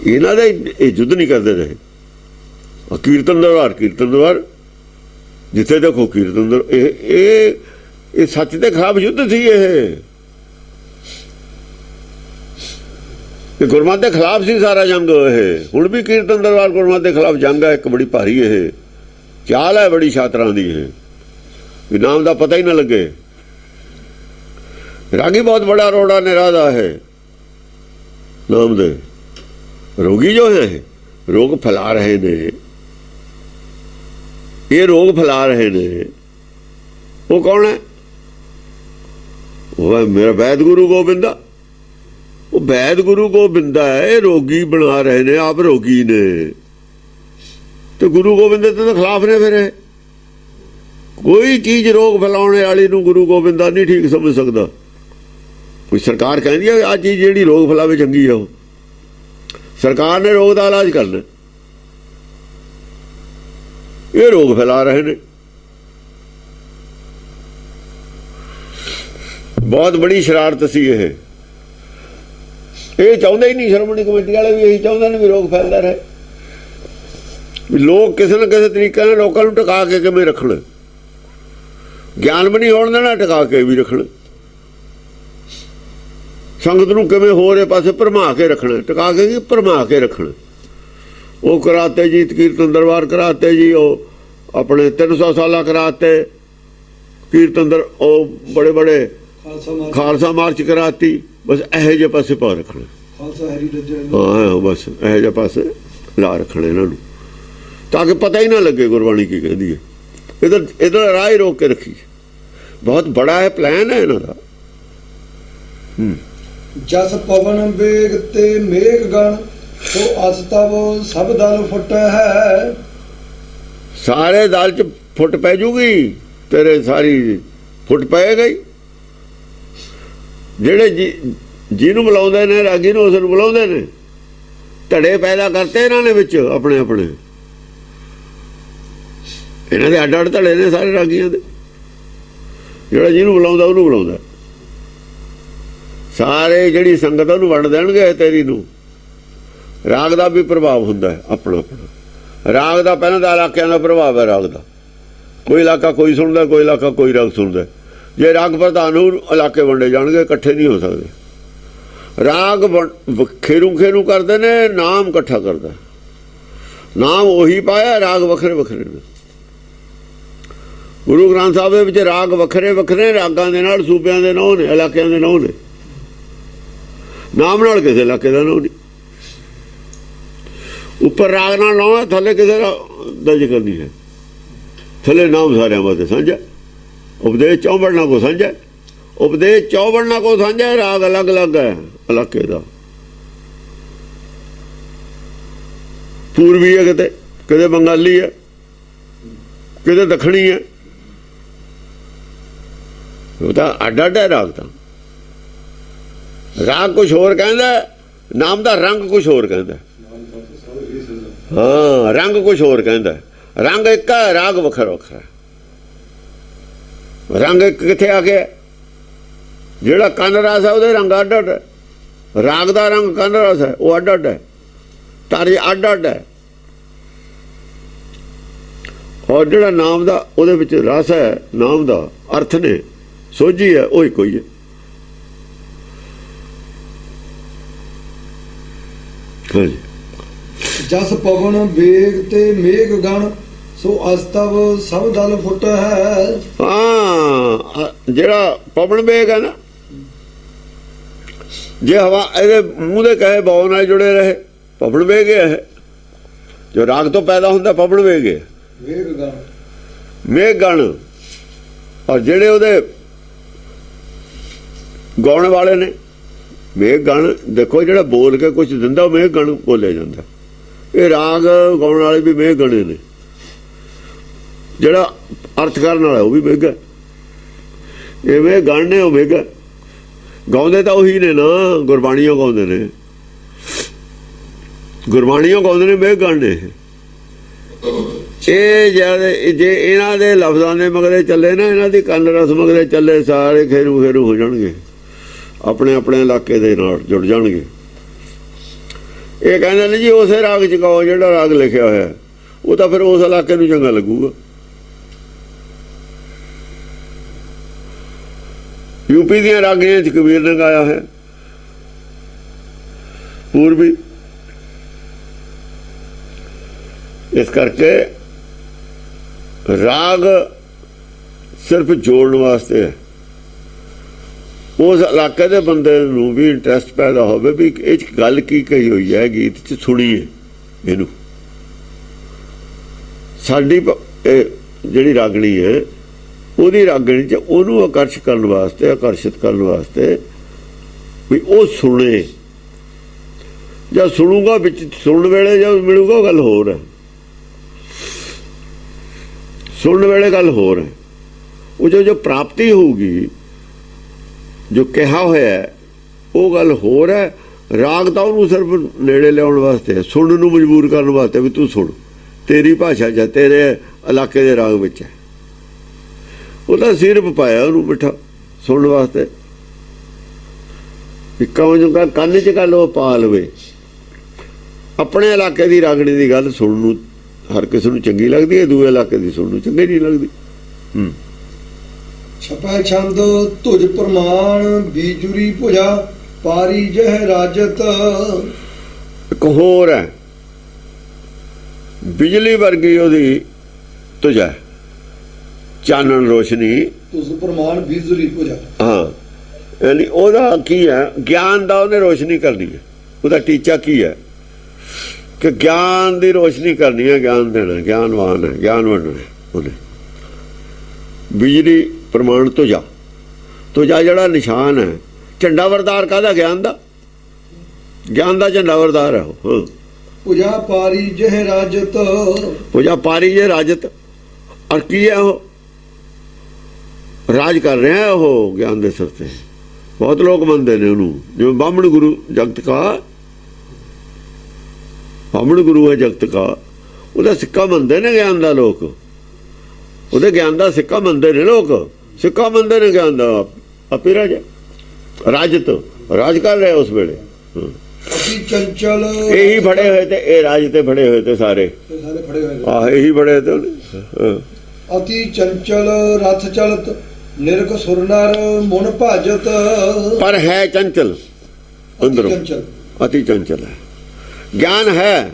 ਇਹਨਾਂ ਦੇ ਇਹ ਯੁੱਧ ਨਹੀਂ ਕਰਦੇ ਰਹੇ। ਕੀਰਤਨ ਦਰਬਾਰ ਜਿੱਥੇ ਦੇਖੋ ਕੀਰਤਨ ਇਹ ਸੱਚ ਦੇ ਖਿਲਾਫ ਯੁੱਧ ਸੀ। ਇਹ ਗੁਰਮਤਿ ਦੇ ਖਿਲਾਫ ਸੀ ਸਾਰਾ ਜੰਗ। ਇਹ ਹੁਣ ਵੀ ਕੀਰਤਨ ਦਰਬਾਰ ਗੁਰਮਤਿ ਦੇ ਖਿਲਾਫ ਜੰਗ ਹੈ, ਇੱਕ ਬੜੀ ਭਾਰੀ ਇਹ ਚਾਲ ਹੈ, ਬੜੀ ਸ਼ਾਤਰਾਂ ਦੀ। ਇਹ ਨਾਮ ਦਾ ਪਤਾ ਹੀ ਨਾ ਲੱਗੇ। ਰਾਗੀ ਬਹੁਤ ਬੜਾ ਰੋੜਾ ਨਿਰਾਦਾ ਹੈ ਨਾਮ ਦੇ। ਰੋਗੀ ਜੋ ਹੈ ਰੋਗ ਫੈਲਾ ਰਹੇ ਨੇ, ਇਹ ਰੋਗ ਫੈਲਾ ਰਹੇ ਨੇ। ਉਹ ਕੌਣ ਹੈ? ਉਹ ਹੈ ਮੇਰਾ ਵੈਦ ਗੁਰੂ ਗੋਬਿੰਦਾ। ਉਹ ਵੈਦ ਗੁਰੂ ਗੋਬਿੰਦਾ ਹੈ, ਇਹ ਰੋਗੀ ਬਣਾ ਰਹੇ ਨੇ, ਆਪ ਰੋਗੀ ਨੇ ਤੇ ਗੁਰੂ ਗੋਬਿੰਦ ਦੇ ਤਾਂ ਖਿਲਾਫ ਨੇ। ਫਿਰ ਕੋਈ ਚੀਜ਼ ਰੋਗ ਫੈਲਾਉਣ ਵਾਲੀ ਨੂੰ ਗੁਰੂ ਗੋਬਿੰਦਾ ਨਹੀਂ ਠੀਕ ਸਮਝ ਸਕਦਾ। ਕੋਈ ਸਰਕਾਰ ਕਹਿੰਦੀ ਹੈ ਆਹ ਚੀਜ਼ ਜਿਹੜੀ ਰੋਗ ਫੈਲਾਵੇ ਚੰਗੀ ਆ, ਉਹ ਸਰਕਾਰ ਨੇ ਰੋਗ ਦਾ ਇਲਾਜ ਕਰਨਾ, ਇਹ ਰੋਗ ਫੈਲਾ ਰਹੇ ਨੇ। ਬਹੁਤ ਬੜੀ ਸ਼ਰਾਰਤ ਸੀ ਇਹ ਚਾਹੁੰਦੇ ਹੀ ਨਹੀਂ। ਸ਼੍ਰੋਮਣੀ ਕਮੇਟੀ ਵਾਲੇ ਵੀ ਇਹੀ ਚਾਹੁੰਦੇ ਨੇ ਵੀ ਰੋਗ ਫੈਲਦਾ ਰਹੇ, ਵੀ ਲੋਕ ਕਿਸੇ ਨਾ ਕਿਸੇ ਤਰੀਕੇ ਨਾਲ ਲੋਕਾਂ ਨੂੰ ਟਿਕਾ ਕੇ ਕਿਵੇਂ ਰੱਖਣ, ਗਿਆਨ ਵੀ ਨਹੀਂ ਹੋਣ ਦੇਣਾ, ਟਿਕਾ ਕੇ ਵੀ ਰੱਖਣ, ਸੰਗਤ ਨੂੰ ਕਿਵੇਂ ਹੋਰ ਪਾਸੇ ਭਰਮਾ ਕੇ ਰੱਖਣਾ, ਟਿਕਾ ਕੇ ਕੀ ਭਰਮਾ ਕੇ ਰੱਖਣਾ। ਉਹ ਕਰਾਤੇ ਜੀ ਕੀਰਤਨ ਦਰਬਾਰ ਕਰਾਤੇ ਜੀ, ਉਹ ਆਪਣੇ 300 ਸਾਲਾ ਕਰਾਤੇ ਕੀਰਤਨ ਉਹ ਬੜੇ ਬੜੇ ਖਾਲਸਾ ਮਾਰਚ ਕਰਾਤੀ। ਬਸ ਇਹੋ ਜਿਹੇ ਪਾਸੇ ਪਾ ਰੱਖਣਾ, ਹਾਂ ਬਸ ਇਹੋ ਜਿਹੇ ਪਾਸੇ ਲਾ ਰੱਖਣਾ ਇਹਨਾਂ ਨੂੰ, ਤਾਂ ਕਿ ਪਤਾ ਹੀ ਨਾ ਲੱਗੇ ਗੁਰਬਾਣੀ ਕੀ ਕਹਿੰਦੀ ਹੈ। ਇੱਧਰ ਰਾਹ ਹੀ ਰੋਕ ਕੇ ਰੱਖੀ। ਬਹੁਤ ਬੜਾ ਹੈ ਪਲਾਨ ਹੈ ਇਹਨਾਂ ਦਾ। ਜਸ ਪਵਨ ਵੇਗ ਤੇ ਮੇਘ ਗਣ ਸੋ ਅਸਤਵ ਸਭ ਦਲ ਫੁੱਟ ਹੈ। ਸਾਰੇ ਦਲ ਚ ਫੁੱਟ ਪੈ ਜੂਗੀ, ਤੇਰੇ ਸਾਰੀ ਫੁੱਟ ਪਏਗਾ ਹੀ। ਜਿਹੜੇ ਜਿਹਨੂੰ ਬੁਲਾਉਂਦੇ ਨੇ ਰਾਗੀ ਨੂੰ, ਉਸ ਨੂੰ ਬੁਲਾਉਂਦੇ ਨੇ। ਧੜੇ ਪੈਦਾ ਕਰਤੇ ਇਹਨਾਂ ਨੇ ਵਿੱਚ ਆਪਣੇ ਆਪਣੇ, ਇਹਨਾਂ ਦੇ ਅੱਡ ਅੱਡ ਧੜੇ ਨੇ ਸਾਰੇ ਰਾਗੀਆਂ ਦੇ। ਜਿਹੜਾ ਜਿਹਨੂੰ ਬੁਲਾਉਂਦਾ ਉਹਨੂੰ ਬੁਲਾਉਂਦਾ। ਸਾਰੇ ਜਿਹੜੀ ਸੰਗਤ ਉਹਨੂੰ ਵੰਡ ਦੇਣਗੇ ਤੇਰੀ ਨੂੰ। ਰਾਗ ਦਾ ਵੀ ਪ੍ਰਭਾਵ ਹੁੰਦਾ ਹੈ ਆਪਣਾ ਆਪਣਾ। ਰਾਗ ਦਾ ਪਹਿਲਾਂ ਦਾ ਇਲਾਕਿਆਂ ਦਾ ਪ੍ਰਭਾਵ ਹੈ। ਰਾਗ ਦਾ ਕੋਈ ਇਲਾਕਾ ਕੋਈ ਸੁਣਦਾ, ਕੋਈ ਇਲਾਕਾ ਕੋਈ ਰਾਗ ਸੁਣਦਾ। ਜੇ ਰਾਗ ਪ੍ਰਧਾਨ ਨੂੰ ਇਲਾਕੇ ਵੰਡੇ ਜਾਣਗੇ, ਇਕੱਠੇ ਨਹੀਂ ਹੋ ਸਕਦੇ। ਰਾਗ ਖੇਰੂ ਕਰਦੇ ਨੇ, ਨਾਮ ਇਕੱਠਾ ਕਰਦਾ। ਨਾਮ ਉਹੀ ਪਾਇਆ, ਰਾਗ ਵੱਖਰੇ ਵੱਖਰੇ ਨੇ। ਗੁਰੂ ਗ੍ਰੰਥ ਸਾਹਿਬ ਦੇ ਵਿੱਚ ਰਾਗ ਵੱਖਰੇ ਵੱਖਰੇ, ਰਾਗਾਂ ਦੇ ਨਾਲ ਸੂਬਿਆਂ ਦੇ ਨਾਂ ਨੇ, ਇਲਾਕਿਆਂ ਦੇ ਨਾਂ ਨੇ। ਨਾਮ ਨਾਲ ਕਿਸੇ ਇਲਾਕੇ ਦਾ ਨਾਂ ਨਹੀਂ। ਉੱਪਰ ਰਾਗ ਨਾਲ ਨਾਂ ਹੈ, ਥੱਲੇ ਕਿਸੇ ਦਾ ਜ਼ਿਕਰ ਨਹੀਂ ਹੈ। ਥੱਲੇ ਨਾਮ ਸਾਰਿਆਂ ਵਾਸਤੇ ਸਾਂਝਾ। ਉਪਦੇਸ਼ ਚੌਵੜਨਾ ਕੋ ਸਾਂਝਾ, ਉਪਦੇਸ਼ ਚੌਵੜਨਾ ਕੋ ਸਾਂਝਾ। ਰਾਗ ਅਲੱਗ ਅਲੱਗ ਹੈ ਇਲਾਕੇ ਦਾ। ਪੂਰਬੀ ਹੈ, ਕਿਤੇ ਬੰਗਾਲੀ ਹੈ, ਕਿਤੇ ਦੱਖਣੀ ਹੈ। ਉਹ ਤਾਂ ਅੱਡ ਅੱਡ ਹੈ ਰਾਗ ਤਾਂ। ਰਾਗ ਕੁਛ ਹੋਰ ਕਹਿੰਦਾ, ਨਾਮ ਦਾ ਰੰਗ ਕੁਛ ਹੋਰ ਕਹਿੰਦਾ। ਹਾਂ, ਰੰਗ ਕੁਛ ਹੋਰ ਕਹਿੰਦਾ। ਰੰਗ ਇੱਕ ਹੈ, ਰਾਗ ਵੱਖਰਾ ਵੱਖਰਾ। ਰੰਗ ਇੱਕ ਕਿੱਥੇ ਆ ਗਿਆ? ਜਿਹੜਾ ਕੰਨ ਰਸ ਹੈ ਉਹਦੇ ਰੰਗ ਅੱਡ ਅੱਡ ਹੈ। ਰਾਗ ਦਾ ਰੰਗ ਕੰਨ ਰਸ ਹੈ, ਉਹ ਅੱਡ ਅੱਡ ਹੈ। ਤਾਰੇ ਅੱਡ ਅੱਡ ਹੈ। ਔਰ ਜਿਹੜਾ ਨਾਮ ਦਾ ਉਹਦੇ ਵਿੱਚ ਰਸ ਹੈ, ਨਾਮ ਦਾ ਅਰਥ ਨੇ, ਸੋਝੀ ਹੈ, ਉਹ ਇੱਕੋ ਹੀ ਹੈ। ਹਾਂਜੀ, ਜਸ ਪਵਨ ਵੇਗ ਤੇ ਮੇਘ ਗਣ ਸੋ ਅਸਤਵ ਸਭ ਦਲ ਫੁੱਟ ਹੈ। ਹਾਂ, ਜਿਹੜਾ ਪਵਨ ਵੇਗ ਹੈ ਨਾ, ਜੇ ਹਵਾ ਇਹਦੇ ਮੂੰਹ ਦੇ ਕਹੇ ਬਾਉ ਨਾਲ ਜੁੜੇ ਰਹੇ, ਪਵਨ ਵੇਗ ਹੈ। ਜੋ ਰਾਗ ਤੋਂ ਪੈਦਾ ਹੁੰਦਾ ਪਵਨ ਵੇਗ ਹੈ। ਮੇਘ ਗਣ, ਔਰ ਜਿਹੜੇ ਉਹਦੇ ਗਾਉਣ ਵਾਲੇ ਨੇ ਮੇਘ ਗਣ। ਦੇਖੋ ਜਿਹੜਾ ਬੋਲ ਕੇ ਕੁਝ ਦਿੰਦਾ ਉਹ ਮੇਘ ਗਣ ਬੋਲਿਆ ਜਾਂਦਾ। ਇਹ ਰਾਗ ਗਾਉਣ ਵਾਲੇ ਵੀ ਮੇਘ ਗਣੇ ਨੇ, ਜਿਹੜਾ ਅਰਥ ਕਰਨ ਵਾਲਾ ਉਹ ਵੀ ਮੇਘ ਹੈ। ਇਹ ਮੇਘ ਗਣ ਨੇ, ਉਹ ਮੇਘ ਗਾਉਂਦੇ ਤਾਂ ਉਹੀ ਨੇ ਨਾ, ਗੁਰਬਾਣੀਆਂ ਗਾਉਂਦੇ ਨੇ, ਗੁਰਬਾਣੀਆਂ ਗਾਉਂਦੇ ਨੇ, ਮੇਘ ਗਣ ਨੇ। ਇਹ ਜੇ ਇਹਨਾਂ ਦੇ ਲਫ਼ਜ਼ਾਂ ਦੇ ਮਗਰੇ ਚੱਲੇ ਨਾ, ਇਹਨਾਂ ਦੀ ਕੰਨ ਰਸ ਮਗਰੇ ਚੱਲੇ, ਸਾਰੇ ਖੇਰੂ ਖੇਰੂ ਹੋ ਜਾਣਗੇ, ਆਪਣੇ ਆਪਣੇ ਇਲਾਕੇ ਦੇ ਨਾਲ ਜੁੜ ਜਾਣਗੇ। ਇਹ ਕਹਿੰਦੇ ਨੇ ਜੀ ਉਸੇ ਰਾਗ ਚ ਗਾਓ ਜਿਹੜਾ ਰਾਗ ਲਿਖਿਆ ਹੋਇਆ, ਉਹ ਤਾਂ ਫਿਰ ਉਸ ਇਲਾਕੇ ਨੂੰ ਚੰਗਾ ਲੱਗੂਗਾ। यूपी ਦੀਆਂ ਰਾਗੀਆਂ ਚ ਕਬੀਰ ਨੇ ਗਾਇਆ ਹੈ, ਪੂਰਬੀ। ਇਸ ਕਰਕੇ ਰਾਗ ਸਿਰਫ ਜੋੜਨ ਵਾਸਤੇ ਹੈ। ਉਸ ਇਲਾਕੇ ਦੇ ਬੰਦੇ ਨੂੰ ਵੀ ਇੰਟਰਸਟ ਪੈਦਾ ਹੋਵੇ ਵੀ ਇਹ ਚ ਗੱਲ ਕੀ ਕਹੀ ਹੋਈ ਹੈ, ਗੀਤ ਚ ਸੁਣੀਏ ਇਹਨੂੰ। ਸਾਡੀ ਜਿਹੜੀ ਰਾਗਣੀ ਹੈ, ਉਹਦੀ ਰਾਗਣੀ ਚ ਉਹਨੂੰ ਆਕਰਸ਼ਿਤ ਕਰਨ ਵਾਸਤੇ ਵੀ ਉਹ ਸੁਣੇ। ਜਾਂ ਸੁਣੂਗਾ, ਵਿੱਚ ਸੁਣਨ ਵੇਲੇ ਜਦ ਮਿਲੂਗਾ ਗੱਲ ਹੋਰ ਹੈ, ਸੁਣਨ ਵੇਲੇ ਗੱਲ ਹੋਰ ਹੈ। ਉਹ ਜੋ ਪ੍ਰਾਪਤੀ ਹੋਊਗੀ, ਜੋ ਕਿਹਾ ਹੋਇਆ ਉਹ ਗੱਲ ਹੋਰ ਹੈ। ਰਾਗ ਤਾਂ ਉਹਨੂੰ ਸਿਰਫ ਨੇੜੇ ਲਿਆਉਣ ਵਾਸਤੇ, ਸੁਣਨ ਨੂੰ ਮਜਬੂਰ ਕਰਨ ਵਾਸਤੇ ਵੀ ਤੂੰ ਸੁਣ, ਤੇਰੀ ਭਾਸ਼ਾ 'ਚ, ਤੇਰੇ ਇਲਾਕੇ ਦੇ ਰਾਗ ਵਿੱਚ ਹੈ। ਉਹਦਾ ਸਿਰਫ ਪਾਇਆ ਉਹਨੂੰ ਮਿੱਠਾ ਸੁਣਨ ਵਾਸਤੇ, ਇੱਕਾ ਕੰਨ 'ਚ ਗੱਲ ਉਹ ਪਾ ਲਵੇ। ਆਪਣੇ ਇਲਾਕੇ ਦੀ ਰਾਗਣੀ ਦੀ ਗੱਲ ਸੁਣਨ ਨੂੰ ਹਰ ਕਿਸੇ ਨੂੰ ਚੰਗੀ ਲੱਗਦੀ ਹੈ, ਦੂਏ ਇਲਾਕੇ ਦੀ ਸੁਣਨ ਨੂੰ ਚੰਗੀ ਨਹੀਂ ਲੱਗਦੀ। ਛਪੈ ਛੰਦ ਤੁਝ ਪ੍ਰਮਾਣ, ਬੀਜੁਰੀ ਭੁਜਾ ਪਾਰੀ ਜਹ ਰਾਜਤ। ਇੱਕ ਹੋਰ ਹੈ, ਬਿਜਲੀ ਵਰਗੀ ਉਹਦੀ ਤੁਝਾ, ਚਾਨਣ ਰੋਸ਼ਨੀ। ਤੁਝ ਪ੍ਰਮਾਣ ਬੀਜੁਰੀ ਭੁਜਾ, ਹਾਂ, ਯਾਨੀ ਉਹਦਾ ਕੀ ਹੈ, ਗਿਆਨ ਦਾ ਉਹਨੇ ਰੋਸ਼ਨੀ ਕਰਨੀ ਹੈ। ਉਹਦਾ ਟੀਚਾ ਕੀ ਹੈ ਕਿ ਗਿਆਨ ਦੀ ਰੋਸ਼ਨੀ ਕਰਨੀ ਹੈ, ਗਿਆਨ ਦੇਣਾ, ਗਿਆਨਵਾਨ ਹੈ, ਗਿਆਨ ਵੰਡਣਾ ਉਹਨੇ। ਬਿਜਲੀ ਪ੍ਰਮਾਣ ਤੁਝਾ, ਤੁਝਾ ਜਿਹੜਾ ਨਿਸ਼ਾਨ ਹੈ, ਝੰਡਾ ਵਰਦਾਰ ਕਾਹਦਾ? ਗਿਆਨ ਦਾ, ਗਿਆਨ ਦਾ ਝੰਡਾ ਵਰਦਾਰ ਹੈ ਉਹ। ਭੁਜਾ ਪਾਰੀ ਜਹ ਰਾਜਤ, ਭੁਜਾ ਪਾਰੀ ਜੇ ਰਾਜਤ। ਔਰ ਕੀ ਹੈ ਉਹ? ਰਾਜ ਕਰ ਰਿਹਾ ਉਹ ਗਿਆਨ ਦੇ ਸਿਰ ਤੇ। ਬਹੁਤ ਲੋਕ ਮੰਨਦੇ ਨੇ ਉਹਨੂੰ, ਜਿਵੇਂ ਬਾਹਮਣ ਗੁਰੂ ਜਗਤ ਕਾ, ਬਾਹਮਣ ਗੁਰੂ ਹੈ ਜਗਤ ਕਾ, ਉਹਦਾ ਸਿੱਕਾ ਮੰਨਦੇ ਨੇ ਗਿਆਨ ਦਾ ਲੋਕ, ਉਹਦੇ ਗਿਆਨ ਦਾ ਸਿੱਕਾ ਮੰਨਦੇ ਨੇ ਲੋਕ, ਸਿੱਕਾ ਮੰਨਦੇ ਨੇ ਗਿਆਨ ਦਾ। ਆਪੇ ਰਾਜਾ, ਰਾਜਤ, ਰਾਜ ਕਰ ਰਿਹਾ ਉਸ ਵੇਲੇ। ਅਤੀ ਚੰਚਲ, ਇਹੀ ਫੜੇ ਹੋਏ ਤੇ, ਇਹ ਰਾਜ ਤੇ ਫੜੇ ਹੋਏ ਤੇ ਸਾਰੇ ਫੜੇ ਹੋਏ। ਆਹ ਇਹੀ ਫੜੇ ਤੇ ਉਹਨੇ। ਅਤੀ ਚੰਚਲ ਰਥ ਚਲਤ, ਨਿਰਖ ਸੁਰਨਰ ਮੁਨ ਭਾਜਤ। ਪਰ ਹੈ ਚੰਚਲ ਅੰਦਰੋਂ, ਅਤੀ ਚੰਚਲ ਹੈ। ਗਿਆਨ ਹੈ,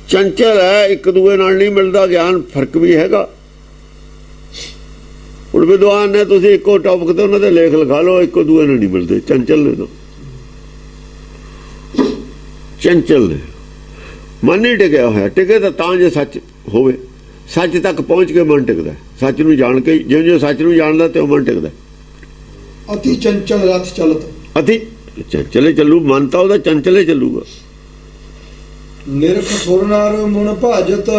ਚੰਚਲ ਹੈ, ਇੱਕ ਦੂਏ ਨਾਲ ਨਹੀਂ ਮਿਲਦਾ ਗਿਆਨ। ਫਰਕ ਵੀ ਹੈਗਾ। ਹੁਣ ਵਿਦਵਾਨ ਨੇ, ਤੁਸੀਂ ਇੱਕੋ ਟੌਪਿਕ ਤੇ ਉਹਨਾਂ ਦੇ ਲੇਖ ਲਿਖਾ ਲਓ, ਇੱਕੋ ਦੂਏ ਨਾਲ ਨਹੀਂ ਮਿਲਦੇ, ਚੰਚਲ ਨੇ। ਤਾਂ ਚੰਚਲ ਨੇ, ਮਨ ਨਹੀਂ ਟਿਕਿਆ ਹੋਇਆ। ਟਿਕੇ ਤਾਂ ਜੇ ਸੱਚ ਹੋਵੇ, ਸੱਚ ਤੱਕ ਪਹੁੰਚ ਕੇ ਮਨ ਟਿਕਦਾ। ਸੱਚ ਨੂੰ ਜਾਣ ਕੇ, ਜਿਉਂ ਸੱਚ ਨੂੰ ਜਾਣਦਾ ਤੇ ਉਹ ਮਨ ਟਿਕਦਾ। ਅਤੀ ਚੰਚਲ ਰਥ ਚਲਤ, ਅਤੀ ਚੰਚਲੇ ਚੱਲੂ, ਮਨ ਤਾਂ ਉਹਦਾ ਚੰਚਲੇ ਚੱਲੂਗਾ। ਨਿਰਖ ਸੁਰਨਰ ਮੁਨ ਭਾਜਤ,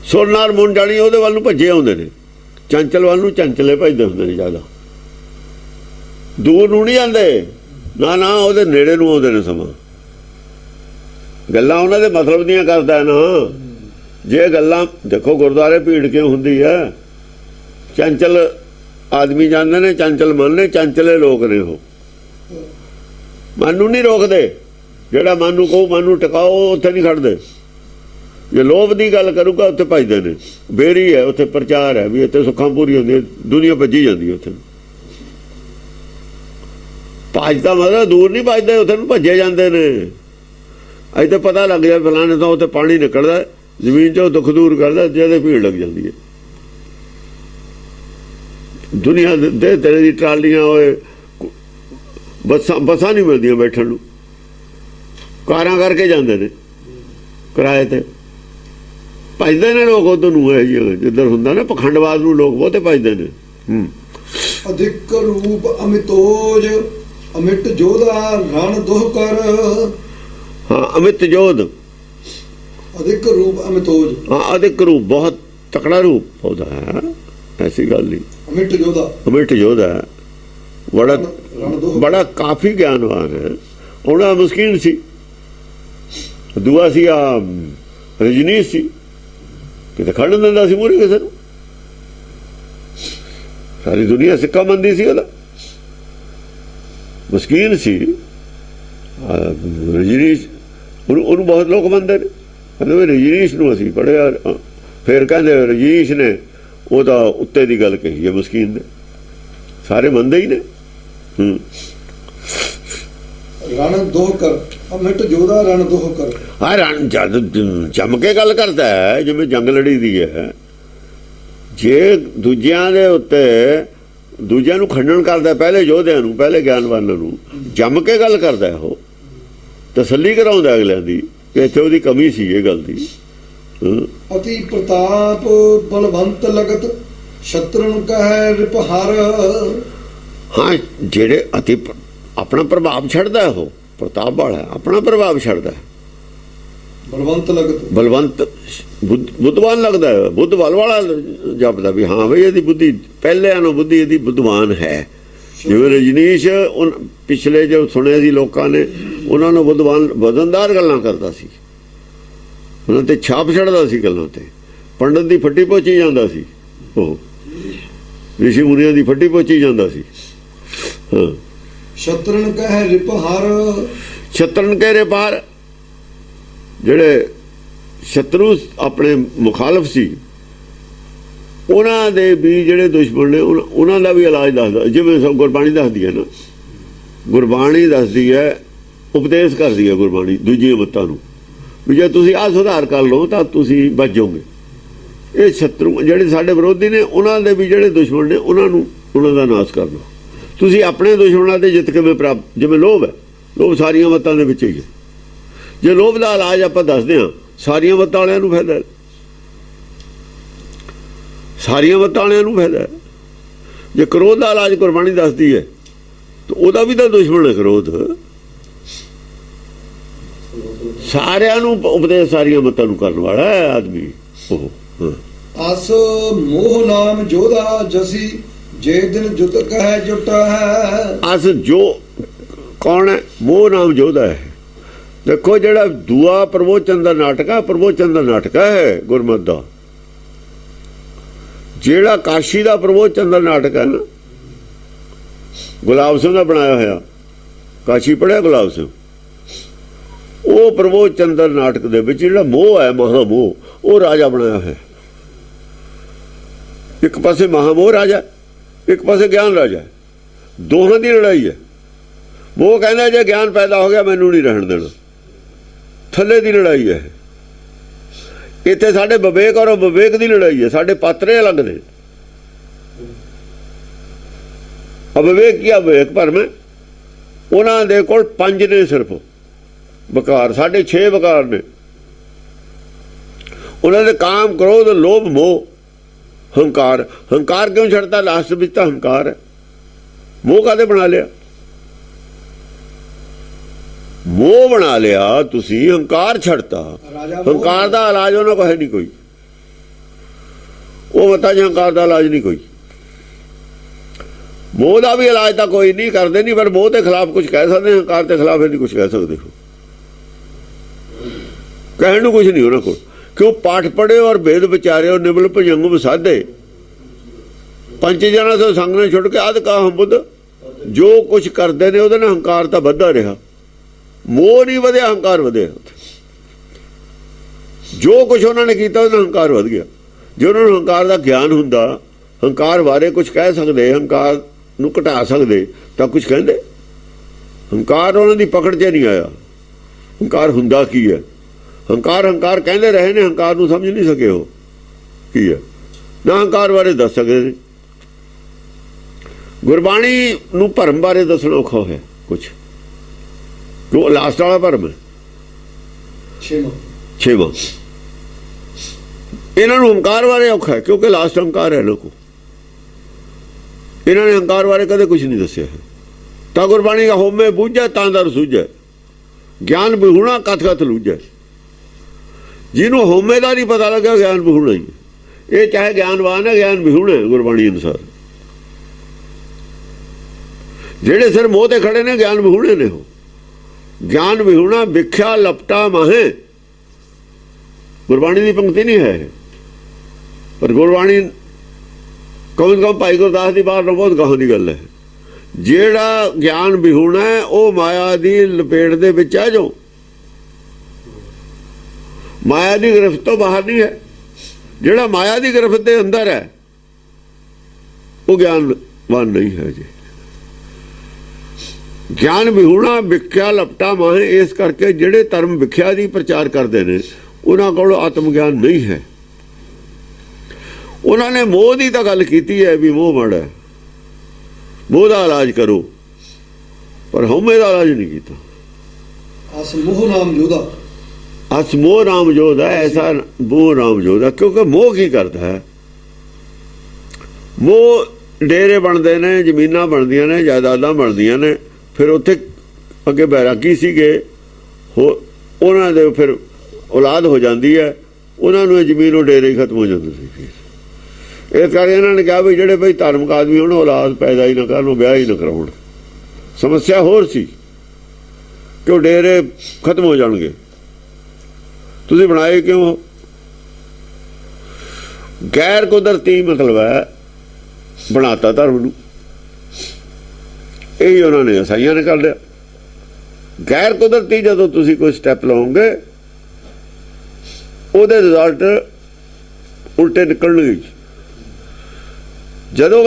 ਸੁਰਨਾਰ ਮੁਨ ਜਾਣੀ ਉਹਦੇ ਵੱਲ ਨੂੰ ਭੱਜੇ ਆਉਂਦੇ ਨੇ, ਚੰਚਲ ਵੱਲ ਨੂੰ ਚੰਚਲੇ ਭੱਜਦੇ ਹੁੰਦੇ ਨੇ। ਜ਼ਿਆਦਾ ਦੂਰ ਨੂੰ ਨਹੀਂ ਜਾਂਦੇ, ਨਾ ਨਾ, ਉਹਦੇ ਨੇੜੇ ਨੂੰ ਆਉਂਦੇ ਨੇ। ਸਮਾਂ ਗੱਲਾਂ ਉਹਨਾਂ ਦੇ ਮਤਲਬ ਦੀਆਂ ਕਰਦਾ ਨਾ। ਜੇ ਗੱਲਾਂ ਦੇਖੋ, ਗੁਰਦੁਆਰੇ ਭੀੜ ਕਿਉਂ ਹੁੰਦੀ ਹੈ? ਚੰਚਲ ਆਦਮੀ ਜਾਂਦੇ ਨੇ, ਚੰਚਲ ਮਨ ਨੇ, ਚੰਚਲੇ ਲੋਕ ਨੇ। ਉਹ ਮਨ ਨੂੰ ਨਹੀਂ ਰੋਕਦੇ। ਜਿਹੜਾ ਮਨ ਨੂੰ ਕਹੋ ਮਨ ਨੂੰ ਟਿਕਾਓ, ਉੱਥੇ ਨਹੀਂ ਖੜਦੇ। ਜੇ ਲੋਭ ਦੀ ਗੱਲ ਕਰੂਗਾ ਉੱਥੇ ਭੱਜਦੇ ਨੇ। ਬੇਰੀ ਹੈ, ਉੱਥੇ ਪ੍ਰਚਾਰ ਹੈ ਵੀ ਇੱਥੇ ਸੁੱਖਾਂ ਪੂਰੀ ਹੁੰਦੀਆਂ, ਦੁਨੀਆ ਭੱਜੀ ਜਾਂਦੀ ਹੈ ਉੱਥੇ। ਭੱਜਦਾ ਮਤਲਬ ਦੂਰ ਨਹੀਂ ਭੱਜਦੇ, ਉੱਥੇ ਨੂੰ ਭੱਜੇ ਜਾਂਦੇ ਨੇ। ਅੱਜ ਤਾਂ ਪਤਾ ਲੱਗ ਜਾਏ ਫਲਾਣੇ ਤੋਂ ਉੱਥੇ ਪਾਣੀ ਨਿਕਲਦਾ, ਜ਼ਮੀਨ 'ਚੋਂ ਦੁੱਖ ਦੂਰ ਕਰਦਾ, ਜਿਹਦੇ ਭੀੜ ਲੱਗ ਜਾਂਦੀ ਹੈ। ਦੁਨੀਆ ਦੇ ਤੇਰੇ ਦੀ ਟਰਾਲੀਆਂ ਹੋਏ, ਬੱਸਾਂ ਨਹੀਂ ਮਿਲਦੀਆਂ ਬੈਠਣ ਨੂੰ, ਕਾਰਾਂ ਕਰਕੇ ਜਾਂਦੇ ਨੇ ਕਿਰਾਏ ਤੇ। ਭੱਜਦੇ ਨੇ ਲੋਕ ਉੱਧਰ ਨੂੰ, ਹੈ ਜਿੱਧਰ ਹੁੰਦਾ ਨਾ ਪਖੰਡਵਾਦ ਨੂੰ, ਲੋਕ ਬਹੁਤੇ ਭੱਜਦੇ ਨੇ। ਅਧਿਕ ਰੂਪ ਅਮਿਤੋਜ ਅਮਿਟ ਜੋਧਾ ਰਣ ਦੋਹ ਕਰ। ਹਾਂ ਅਮਿਤ ਜੋਧ, ਅਧਿਕ ਰੂਪ ਅਮਿਤੋਜ, ਹਾਂ ਅਧਿਕ ਰੂਪ, ਬਹੁਤ ਤਕੜਾ ਰੂਪ ਉਹਦਾ ਹੈ, ਐਸੀ ਗੱਲ ਨਹੀਂ। ਅਮਿਟ ਜੋਧਾ, ਅਮਿਟ ਜੋਧਾ ਹੈ, ਬੜਾ ਰਣ ਦੋਹ, ਬੜਾ ਕਾਫੀ ਗਿਆਨਵਾਨ ਹੈ। ਉਹਨਾਂ ਮੁਸਕਿਨ ਸੀ, ਦੂਆ ਸੀ ਆ ਰਜਨੀਸ਼ ਸੀ, ਕਿਤੇ ਖੜਨ ਦਿੰਦਾ ਸੀ ਮੂਹਰੇ ਕਿਸੇ ਨੂੰ, ਸਾਰੀ ਦੁਨੀਆ ਸਿੱਕਾ ਮੰਨਦੀ ਸੀ ਉਹਦਾ। ਮੁਸਕਿਨ ਸੀ ਰਜਨੀਸ਼, ਉਹਨੂੰ ਬਹੁਤ ਲੋਕ ਮੰਨਦੇ ਨੇ, ਕਹਿੰਦੇ ਵੀ ਰਜਨੀਸ਼ ਨੂੰ ਅਸੀਂ ਪੜ੍ਹਿਆ, ਫਿਰ ਕਹਿੰਦੇ ਰਜਨੀਸ਼ ਨੇ ਉਹ ਤਾਂ ਉੱਤੇ ਦੀ ਗੱਲ ਕਹੀ ਹੈ, ਮੁਸਕਿਨ ਨੇ, ਸਾਰੇ ਮੰਨਦੇ ਹੀ ਨੇ। ਰਣ ਦੋਹ ਕਰ, ਅਮਿਟ ਜੋਧਾ ਰਣ ਦੋਹ ਕਰ। ਹਾਂ ਰਣ ਜਦ ਜੰਮ ਕੇ ਗੱਲ ਕਰਦਾ ਹੈ, ਜਿਵੇਂ ਜੰਗ ਲੜੀ ਦੀ ਹੈ, ਜੇ ਦੂਜਿਆਂ ਦੇ ਉੱਤੇ ਦੂਜਿਆਂ ਨੂੰ ਖੰਡਨ ਕਰਦਾ, ਪਹਿਲੇ ਯੋਧਿਆਂ ਨੂੰ, ਪਹਿਲੇ ਗਿਆਨਵਾਨਾਂ ਨੂੰ ਜੰਮ ਕੇ ਗੱਲ ਕਰਦਾ, ਉਹ ਤਸੱਲੀ ਕਰਾਉਂਦਾ ਅਗਲਿਆਂ ਦੀ ਕਿ ਇੱਥੇ ਉਹਦੀ ਕਮੀ ਸੀ ਇਹ ਗੱਲ ਦੀ। ਅਤੀ ਪ੍ਰਤਾਪ ਬਲਵੰਤ ਲਗਤ ਸ਼ਤਰਨ ਕਹਿ ਰਿਪਹਰ। ਹਾਂ ਜਿਹੜੇ ਅਤੀ ਆਪਣਾ ਪ੍ਰਭਾਵ ਛੱਡਦਾ, ਉਹ ਪ੍ਰਤਾਪ ਵਾਲਾ ਆਪਣਾ ਪ੍ਰਭਾਵ ਛੱਡਦਾ, ਬਲਵੰਤ ਲਗਤ, ਬਲਵੰਤ ਬੁੱਧਵਾਨ ਲੱਗਦਾ, ਬੁੱਧ ਬਲ ਵਾਲਾ ਜਪਦਾ ਵੀ ਹਾਂ ਬਈ ਇਹਦੀ ਬੁੱਧੀ ਪਹਿਲਿਆਂ ਨੂੰ ਬੁੱਧੀ ਇਹਦੀ ਬੁੱਧਵਾਨ ਹੈ। ਜਿਵੇਂ ਰਜਨੀਸ਼ ਪਿਛਲੇ ਜੋ ਸੁਣਿਆ ਸੀ ਲੋਕਾਂ ਨੇ, ਉਹਨਾਂ ਨੂੰ ਬੁੱਧਵਾਨ ਵਜ਼ਨਦਾਰ ਗੱਲਾਂ ਕਰਦਾ ਸੀ, ਉਹਨਾਂ ਤੇ ਛਾਪ ਛੱਡਦਾ ਸੀ ਗੱਲਾਂ ਤੇ, ਪੰਡਤ ਦੀ ਫੱਟੀ ਪੋਚੀ ਜਾਂਦਾ ਸੀ, ਉਹ ਰਿਸ਼ੀ ਮੁਨੀਆਂ ਦੀ ਫੱਟੀ ਪੋਚੀ ਜਾਂਦਾ ਸੀ। ਹਾਂ ਸ਼ਤਰਨ ਕਹਿ ਰਿਪਹਰ, ਸ਼ਤਰਨ ਕਹਿ ਰਿਪਹਰ, ਜਿਹੜੇ ਸ਼ਤਰੂ ਆਪਣੇ ਮੁਖਾਲਫ ਸੀ ਉਹਨਾਂ ਦੇ ਵੀ ਜਿਹੜੇ ਦੁਸ਼ਮਣ ਨੇ ਉਹਨਾਂ ਦਾ ਵੀ ਇਲਾਜ ਦੱਸਦਾ, ਜਿਵੇਂ ਸਭ ਗੁਰਬਾਣੀ ਦੱਸਦੀ ਹੈ ਨਾ, ਗੁਰਬਾਣੀ ਦੱਸਦੀ ਹੈ, ਉਪਦੇਸ਼ ਕਰਦੀ ਹੈ ਗੁਰਬਾਣੀ ਦੂਜੀਆਂ ਮੱਤਾਂ ਨੂੰ, ਵੀ ਜੇ ਤੁਸੀਂ ਆਹ ਸੁਧਾਰ ਕਰ ਲਓ ਤਾਂ ਤੁਸੀਂ ਬਚ ਜਾਓਗੇ। ਇਹ ਸ਼ਤਰੂ ਜਿਹੜੇ ਸਾਡੇ ਵਿਰੋਧੀ ਨੇ, ਉਹਨਾਂ ਦੇ ਵੀ ਜਿਹੜੇ ਦੁਸ਼ਮਣ ਨੇ ਉਹਨਾਂ ਦਾ ਨਾਸ਼ ਕਰ ਲਓ। ਤੁਸੀਂ ਆਪਣੇ ਦੁਸ਼ਮਣਾਂ ਤੇ ਜਿੱਤ ਕਿਵੇਂ ਪ੍ਰਾਪਤ, ਜਿਵੇਂ ਲੋਭ ਹੈ, ਲੋਭ ਸਾਰੀਆਂ ਮੱਤਾਂ ਦੇ ਵਿੱਚ ਹੀ ਹੈ। ਜੇ ਲੋਭ ਦਾ ਇਲਾਜ ਆਪਾਂ ਦੱਸਦੇ ਹਾਂ, ਸਾਰੀਆਂ ਮੱਤਾਂ ਵਾਲਿਆਂ ਨੂੰ ਫਾਇਦਾ, ਸਾਰੀਆਂ ਮੱਤਾਂ ਵਾਲਿਆਂ ਨੂੰ ਫਾਇਦਾ। ਜੇ ਕ੍ਰੋਧ ਦਾ ਇਲਾਜ ਗੁਰਬਾਣੀ ਦੱਸਦੀ ਹੈ ਤਾਂ ਉਹਦਾ ਵੀ ਤਾਂ ਦੁਸ਼ਮਣ ਹੈ ਕ੍ਰੋਧ। ਸਾਰਿਆਂ ਨੂੰ ਉਪਦੇਸ਼ ਸਾਰੀਆਂ ਮੱਤਾਂ ਨੂੰ ਕਰਨ ਵਾਲਾ ਹੈ ਆਦਮੀ ਉਹ। ਅਸ ਮੋਹ ਨਾਮ ਜੋਧਾ ਜਸੀ ਜੇ ਦਿਨ ਜੁਤ ਕਹਿ ਜੁਟਾ ਹੈ। ਅਸ ਜੋ ਕੌਣ ਹੈ? ਮੋਹ ਨਾਮ ਜੋਧਾ ਹੈ। ਦੇਖੋ ਜਿਹੜਾ ਦੂਆ ਪ੍ਰਵੋਚਨ ਦਾ ਨਾਟਕ ਹੈ, ਪ੍ਰਵੋਚਨ ਦਾ ਨਾਟਕ ਹੈ ਗੁਰਮਤ ਦਾ। ਜਿਹੜਾ ਕਾਸ਼ੀ ਦਾ ਪ੍ਰਵੋਚਨ ਦਾ ਨਾਟਕ ਹੈ ਨਾ, ਗੁਲਾਬ ਸਿੰਘ ਦਾ ਬਣਾਇਆ ਹੋਇਆ, ਕਾਸ਼ੀ ਪੜਿਆ ਗੁਲਾਬ ਸਿੰਘ, ਉਹ ਪ੍ਰਵੋਚਨ ਦਾ ਨਾਟਕ ਦੇ ਵਿੱਚ ਜਿਹੜਾ ਮੋਹ ਹੈ, ਮਹਾਮੋਹ, ਉਹ ਰਾਜਾ ਬਣਾਇਆ ਹੋਇਆ। ਇੱਕ ਪਾਸੇ ਮਹਾਮੋਹ ਰਾਜਾ, ਇੱਕ ਪਾਸੇ ਗਿਆਨ ਰਾਜਾ, ਦੋਹਾਂ ਦੀ ਲੜਾਈ ਹੈ। ਉਹ ਕਹਿੰਦਾ ਜੇ ਗਿਆਨ ਪੈਦਾ ਹੋ ਗਿਆ ਮੈਨੂੰ ਨਹੀਂ ਰਹਿਣ ਦੇਣਾ, ਥੱਲੇ ਦੀ ਲੜਾਈ ਹੈ। ਇੱਥੇ ਸਾਡੇ ਵਿਵੇਕ ਔਰ ਵਿਵੇਕ ਦੀ ਲੜਾਈ ਹੈ, ਸਾਡੇ ਪਾਤਰੇ ਅਲੱਗ ਨੇ। ਅਵਿਵੇਕ ਕੀ ਅਵਿਵੇਕ ਭਰਮ ਹੈ। ਉਹਨਾਂ ਦੇ ਕੋਲ 5 ਨੇ ਸਿਰਫ ਵਿਕਾਰ, ਸਾਡੇ 6 ਵਿਕਾਰ ਨੇ। ਉਹਨਾਂ ਦੇ ਕਾਮ, ਕ੍ਰੋਧ, ਲੋਭ, ਮੋਹ, ਹੰਕਾਰ। ਹੰਕਾਰ ਕਿਉਂ ਛੱਡਤਾ? ਲਾਸਟ ਵਿੱਚ ਤਾਂ ਹੰਕਾਰ ਹੈ। ਮੋਹ ਕਾਹਦੇ ਬਣਾ ਲਿਆ? ਮੋਹ ਬਣਾ ਲਿਆ ਤੁਸੀਂ, ਹੰਕਾਰ ਛੱਡਤਾ। ਹੰਕਾਰ ਦਾ ਇਲਾਜ ਉਹਨਾਂ ਕੋਲ ਹੈ ਨਹੀਂ ਕੋਈ। ਉਹ ਮਤਾ ਹੰਕਾਰ ਦਾ ਇਲਾਜ ਨਹੀਂ ਕੋਈ। ਮੋਹ ਦਾ ਵੀ ਇਲਾਜ ਤਾਂ ਕੋਈ ਨਹੀਂ ਕਰਦੇ, ਨਹੀਂ, ਪਰ ਮੋਹ ਦੇ ਖਿਲਾਫ ਕੁਝ ਕਹਿ ਸਕਦੇ, ਹੰਕਾਰ ਦੇ ਖਿਲਾਫ ਨਹੀਂ ਕੁਝ ਕਹਿ ਸਕਦੇ। ਕਹਿਣ ਨੂੰ ਕੁਝ ਨਹੀਂ ਉਹਨਾਂ ਕੋਲ, ਕਿਉਂ? ਪਾਠ ਪੜ੍ਹੇ ਔਰ ਵੇਦ ਵਿਚਾਰੇ ਔਰ ਨਿਮਲ ਭੁਜੰਗ ਵਿਸਾਧੇ, ਪੰਜ ਜਨਾਂ ਤੋਂ ਸੰਗ ਨੇ ਛੁੱਟ ਕੇ ਅਧ ਕਾਹਮ ਬੁੱਧ। ਜੋ ਕੁਝ ਕਰਦੇ ਨੇ ਉਹਦੇ ਨਾਲ ਹੰਕਾਰ ਤਾਂ ਵੱਧਦਾ ਰਿਹਾ, ਮੋਹ ਨਹੀਂ ਵਧਿਆ, ਹੰਕਾਰ ਵਧਿਆ। ਜੋ ਕੁਝ ਉਹਨਾਂ ਨੇ ਕੀਤਾ ਉਹਦਾ ਹੰਕਾਰ ਵਧ ਗਿਆ। ਜੇ ਉਹਨਾਂ ਨੂੰ ਹੰਕਾਰ ਦਾ ਗਿਆਨ ਹੁੰਦਾ, ਹੰਕਾਰ ਬਾਰੇ ਕੁਝ ਕਹਿ ਸਕਦੇ, ਹੰਕਾਰ ਨੂੰ ਘਟਾ ਸਕਦੇ ਤਾਂ ਕੁਝ ਕਹਿੰਦੇ। ਹੰਕਾਰ ਉਹਨਾਂ ਦੀ ਪਕੜ 'ਚ ਨਹੀਂ ਆਇਆ। ਹੰਕਾਰ ਹੁੰਦਾ ਕੀ ਹੈ? ਹੰਕਾਰ ਹੰਕਾਰ ਕਹਿੰਦੇ ਰਹੇ ਨੇ, ਹੰਕਾਰ ਨੂੰ ਸਮਝ ਨਹੀਂ ਸਕੇ ਉਹ ਕੀ ਹੈ, ਨਾ ਹੰਕਾਰ ਬਾਰੇ ਦੱਸ ਸਕਦੇ ਨੇ। ਗੁਰਬਾਣੀ ਨੂੰ ਭਰਮ ਬਾਰੇ ਦੱਸਣਾ ਔਖਾ ਹੋਇਆ ਕੁਝ, ਜੋ ਲਾਸਟ ਵਾਲਾ ਭਰਮ ਹੈ, ਛੇਵਾਂ। ਇਹਨਾਂ ਨੂੰ ਹੰਕਾਰ ਬਾਰੇ ਔਖਾ ਹੈ ਕਿਉਂਕਿ ਲਾਸਟ ਹੰਕਾਰ ਹੈ ਲੋਕੋ। ਇਹਨਾਂ ਨੇ ਹੰਕਾਰ ਬਾਰੇ ਕਦੇ ਕੁਝ ਨਹੀਂ ਦੱਸਿਆ ਹੈ। ਤਾਂ ਗੁਰਬਾਣੀ ਦਾ ਹੋਮੇ ਬੂਝੈ ਤਾਂ ਦਰ ਸੂਝੈ, ਗਿਆਨ ਵਿਹੂਣਾ ਕਥ ਕਥ ਲੂਝੈ। ਜਿਹਨੂੰ ਹੋਮੇ ਦਾ ਨਹੀਂ ਪਤਾ ਲੱਗਾ ਗਿਆਨ ਵਿਹੂਣਾ ਹੀ। ਇਹ ਚਾਹੇ ਗਿਆਨਵਾਨ ਹੈ, ਗਿਆਨ ਵਿਹੂਣਾ ਗੁਰਬਾਣੀ ਅਨੁਸਾਰ। ਜਿਹੜੇ ਸਿਰ ਮੋਹ ਤੇ ਖੜੇ ਨੇ ਗਿਆਨ ਵਿਹੂਣੇ ਨੇ। ਉਹ ਗਿਆਨ ਵਿਹੂਣਾ ਵਿਖਿਆ ਲਪਟਾ ਮਾਹੇ, ਗੁਰਬਾਣੀ ਦੀ ਪੰਕਤੀ ਨਹੀਂ ਹੈ, ਪਰ ਗੁਰਬਾਣੀ ਕੌਣ ਕੌਣ ਭਾਈ ਗੁਰਦਾਸ ਦੀ ਬਾਤ ਨੂੰ ਬਹੁਤ ਗਾਹਾਂ ਦੀ ਗੱਲ ਹੈ। ਜਿਹੜਾ ਗਿਆਨ ਵਿਹੂਣਾ ਹੈ ਉਹ ਮਾਇਆ ਦੀ ਲਪੇਟ ਦੇ ਵਿੱਚ ਹੈ, ਜੋ ਮਾਇਆ ਦੀ ਗ੍ਰਿਫਤ ਤੋਂ ਬਾਹਰ ਨਹੀਂ ਹੈ। ਜਿਹੜਾ ਮਾਇਆ ਦੀ ਗ੍ਰਿਫਤ ਦੇ ਅੰਦਰ ਹੈ ਉਹ ਗਿਆਨਵਾਨ ਨਹੀਂ ਹੈ ਜੀ। ਗਿਆਨ ਵਿਹੂਣਾ ਵਿਖਿਆ ਲਪਟਾ ਮਾਹੇ। ਇਸ ਕਰਕੇ ਜਿਹੜੇ ਧਰਮ ਵਿਖਿਆ ਦੀ ਪ੍ਰਚਾਰ ਕਰਦੇ ਨੇ ਉਹਨਾਂ ਕੋਲ ਆਤਮ ਗਿਆਨ ਨਹੀਂ ਹੈ। ਉਹਨਾਂ ਨੇ ਮੋਹ ਦੀ ਤਾਂ ਗੱਲ ਕੀਤੀ ਹੈ ਵੀ ਮੋਹ ਮਾੜਾ ਹੈ, ਮੋਹ ਦਾ ਇਲਾਜ ਕਰੋ, ਪਰ ਹਉਮੈ ਦਾ ਇਲਾਜ ਨਹੀਂ ਕੀਤਾ। ਅਸ ਮੋਹ ਨਾਮ ਜੋਦਾ, ਅਸ ਮੋਹ ਰਾਮ ਜੋਦਾ, ਐਸਾ ਮੋਹ ਰਾਮ ਜੋਦਾ। ਕਿਉਂਕਿ ਮੋਹ ਕੀ ਕਰਦਾ ਹੈ? ਮੋਹ ਡੇਰੇ ਬਣਦੇ ਨੇ, ਜ਼ਮੀਨਾਂ ਬਣਦੀਆਂ ਨੇ, ਜਾਇਦਾਦਾਂ ਬਣਦੀਆਂ ਨੇ, ਫਿਰ ਉੱਥੇ ਅੱਗੇ ਬੈਰਾਗੀ ਸੀਗੇ, ਉਹਨਾਂ ਦੇ ਫਿਰ ਔਲਾਦ ਹੋ ਜਾਂਦੀ ਹੈ, ਉਹਨਾਂ ਨੂੰ ਇਹ ਜ਼ਮੀਨ ਉਹ ਡੇਰੇ ਹੀ ਖਤਮ ਹੋ ਜਾਂਦੇ ਸੀ। ਇਸ ਕਰਕੇ ਇਹਨਾਂ ਨੇ ਕਿਹਾ ਵੀ ਜਿਹੜੇ ਬਈ ਧਾਰਮਿਕ ਆਦਮੀ ਹੁਣ ਔਲਾਦ ਪੈਦਾ ਹੀ ਨਾ ਕਰਨ, ਉਹ ਵਿਆਹ ਹੀ ਨਾ ਕਰਾਉਣ। ਸਮੱਸਿਆ ਹੋਰ ਸੀ ਕਿ ਉਹ ਡੇਰੇ ਖਤਮ ਹੋ ਜਾਣਗੇ। ਤੁਸੀਂ ਬਣਾਏ ਕਿਉਂ? ਗੈਰ ਕੁਦਰਤੀ ਮਤਲਬ ਹੈ ਬਣਾਤਾ ਧਰਮ ਨੂੰ। ਇਹੀ ਉਹਨਾਂ ਨੇ ਈਸਾਈਆਂ ਨੇ ਕਰ ਲਿਆ। ਗੈਰ ਕੁਦਰਤੀ ਜਦੋਂ ਤੁਸੀਂ ਕੋਈ ਸਟੈਪ ਲਓਗੇ ਉਹਦੇ ਰਿਜ਼ਲਟ ਉਲਟੇ ਨਿਕਲਣਗੇ। ਜਦੋਂ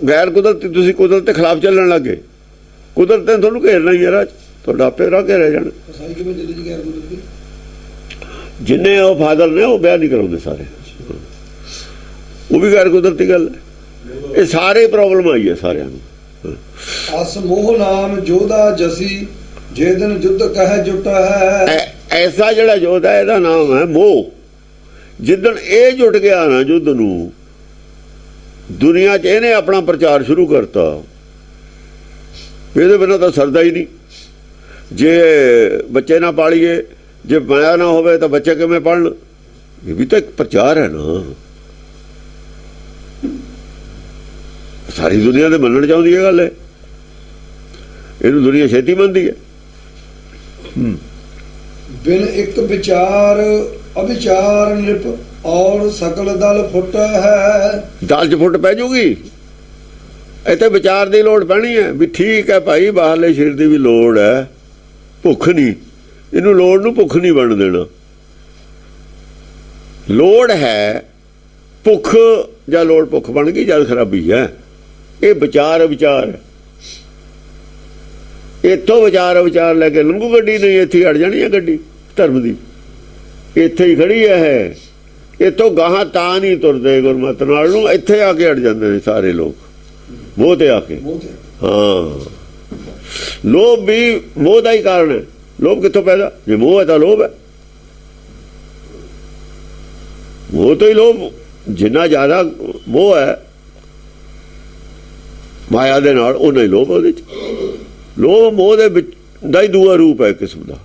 ਗੈਰ ਕੁਦਰਤੀ ਤੁਸੀਂ ਕੁਦਰਤ ਦੇ ਖਿਲਾਫ ਚੱਲਣ ਲੱਗੇ, ਕੁਦਰਤ ਨੇ ਤੁਹਾਨੂੰ ਘੇਰਨਾ ਹੀ ਹੈ, ਤੁਹਾਡਾ ਆਪੇ ਰਾਹ ਘੇਰਿਆ ਜਾਣਾ। ਜਿੰਨੇ ਉਹ ਫਾਦਰ ਨੇ ਉਹ ਵਿਆਹ ਨਹੀਂ ਕਰਾਉਂਦੇ ਸਾਰੇ, ਉਹ ਵੀ ਗੈਰ ਕੁਦਰਤੀ ਗੱਲ ਹੈ। ਇਹ ਸਾਰੇ ਪ੍ਰੋਬਲਮ ਆਈ ਹੈ ਸਾਰਿਆਂ ਨੂੰ। ਅਸ ਮੋਹ ਨਾਮ ਜੋਦਾ ਜਸੀ, ਜੇ ਦਿਨ ਜੁੱਧ ਕਹਿ ਜੁਟਾ ਹੈ। ਐਸਾ ਜਿਹੜਾ ਜੋਧ ਹੈ ਇਹਦਾ ਨਾਮ ਹੈ ਮੋਹ। ਜਿੱਦਣ ਇਹ ਜੁਟ ਗਿਆ ਨਾ ਯੁੱਧ ਨੂੰ, ਦੁਨੀਆ 'ਚ ਇਹਨੇ ਆਪਣਾ ਪ੍ਰਚਾਰ ਸ਼ੁਰੂ ਕਰਤਾ। ਇਹਦੇ ਬਿਨਾਂ ਤਾਂ ਸਰਦਾ ਹੀ ਨਹੀਂ। ਜੇ ਬੱਚੇ ਨਾ ਪਾਲੀਏ, ਜੇ ਮਾਇਆ ਨਾ ਹੋਵੇ ਤਾਂ ਬੱਚੇ ਕਿਵੇਂ ਪੜ੍ਹਨ? ਇਹ ਵੀ ਤਾਂ ਇੱਕ ਪ੍ਰਚਾਰ ਹੈ ਨਾ। ਸਾਰੀ ਦੁਨੀਆ ਦੇ ਮੰਨਣ ਚਾਹੁੰਦੀ ਹੈ ਗੱਲ ਹੈ, ਇਹਨੂੰ ਦੁਨੀਆ ਛੇਤੀ ਮੰਨਦੀ ਹੈ। ਬਿਨ ਇੱਕ ਵਿਚਾਰ ਅਵਿਚਾਰ ਨਿਰਪ ਔਰ ਸਕਲ ਦਲ ਫੁੱਟ ਹੈ। ਦਲ 'ਚ ਫੁੱਟ ਪੈ ਜੂਗੀ। ਇੱਥੇ ਵਿਚਾਰ ਦੀ ਲੋੜ ਪੈਣੀ ਹੈ ਵੀ ਠੀਕ ਹੈ ਭਾਈ, ਬਾਹਰਲੇ ਸਰੀਰ ਦੀ ਵੀ ਲੋੜ ਹੈ, ਭੁੱਖ ਨਹੀਂ, ਇਹਨੂੰ ਲੋੜ ਨੂੰ ਭੁੱਖ ਨਹੀਂ ਬਣ ਦੇਣਾ। ਲੋੜ ਹੈ ਭੁੱਖ, ਜਾਂ ਲੋੜ ਭੁੱਖ ਬਣ ਗਈ ਜਦ ਖਰਾਬੀ ਹੈ। ਇਹ ਵਿਚਾਰ ਵਿਚਾਰ ਹੈ। ਇੱਥੋਂ ਵਿਚਾਰ ਲੈ ਕੇ ਲੰਘੂ ਗੱਡੀ, ਨਹੀਂ ਇੱਥੇ ਅੜ ਜਾਣੀ ਹੈ ਗੱਡੀ ਧਰਮ ਦੀ, ਇੱਥੇ ਹੀ ਖੜੀ ਹੈ। ਇੱਥੋਂ ਗਾਹਾਂ ਤਾਂ ਨਹੀਂ ਤੁਰਦੇ ਗੁਰਮਤਿ ਨਾਲ ਨੂੰ, ਇੱਥੇ ਆ ਕੇ ਅੜ ਜਾਂਦੇ ਨੇ ਸਾਰੇ ਲੋਕ ਮੋਹ ਤੇ ਆ ਕੇ। ਹਾਂ, ਲੋਭ ਵੀ ਮੋਹ ਦਾ ਹੀ ਕਾਰਨ ਹੈ। ਲੋਭ ਕਿੱਥੋਂ ਪੈਦਾ? ਜੇ ਮੋਹ ਹੈ ਤਾਂ ਲੋਭ ਹੈ। ਮੋਹ ਤੋਂ ਹੀ ਲੋਭ। ਜਿੰਨਾ ਜ਼ਿਆਦਾ ਮੋਹ ਹੈ ਮਾਇਆ ਦੇ ਨਾਲ, ਉਨਾ ਹੀ ਲੋਭ ਉਹਦੇ 'ਚ। ਲੋਭ ਮੋਹ ਦੇ ਵਿੱਚ ਦਾ ਹੀ ਦੂਆ ਰੂਪ ਹੈ ਕਿਸਮ ਦਾ।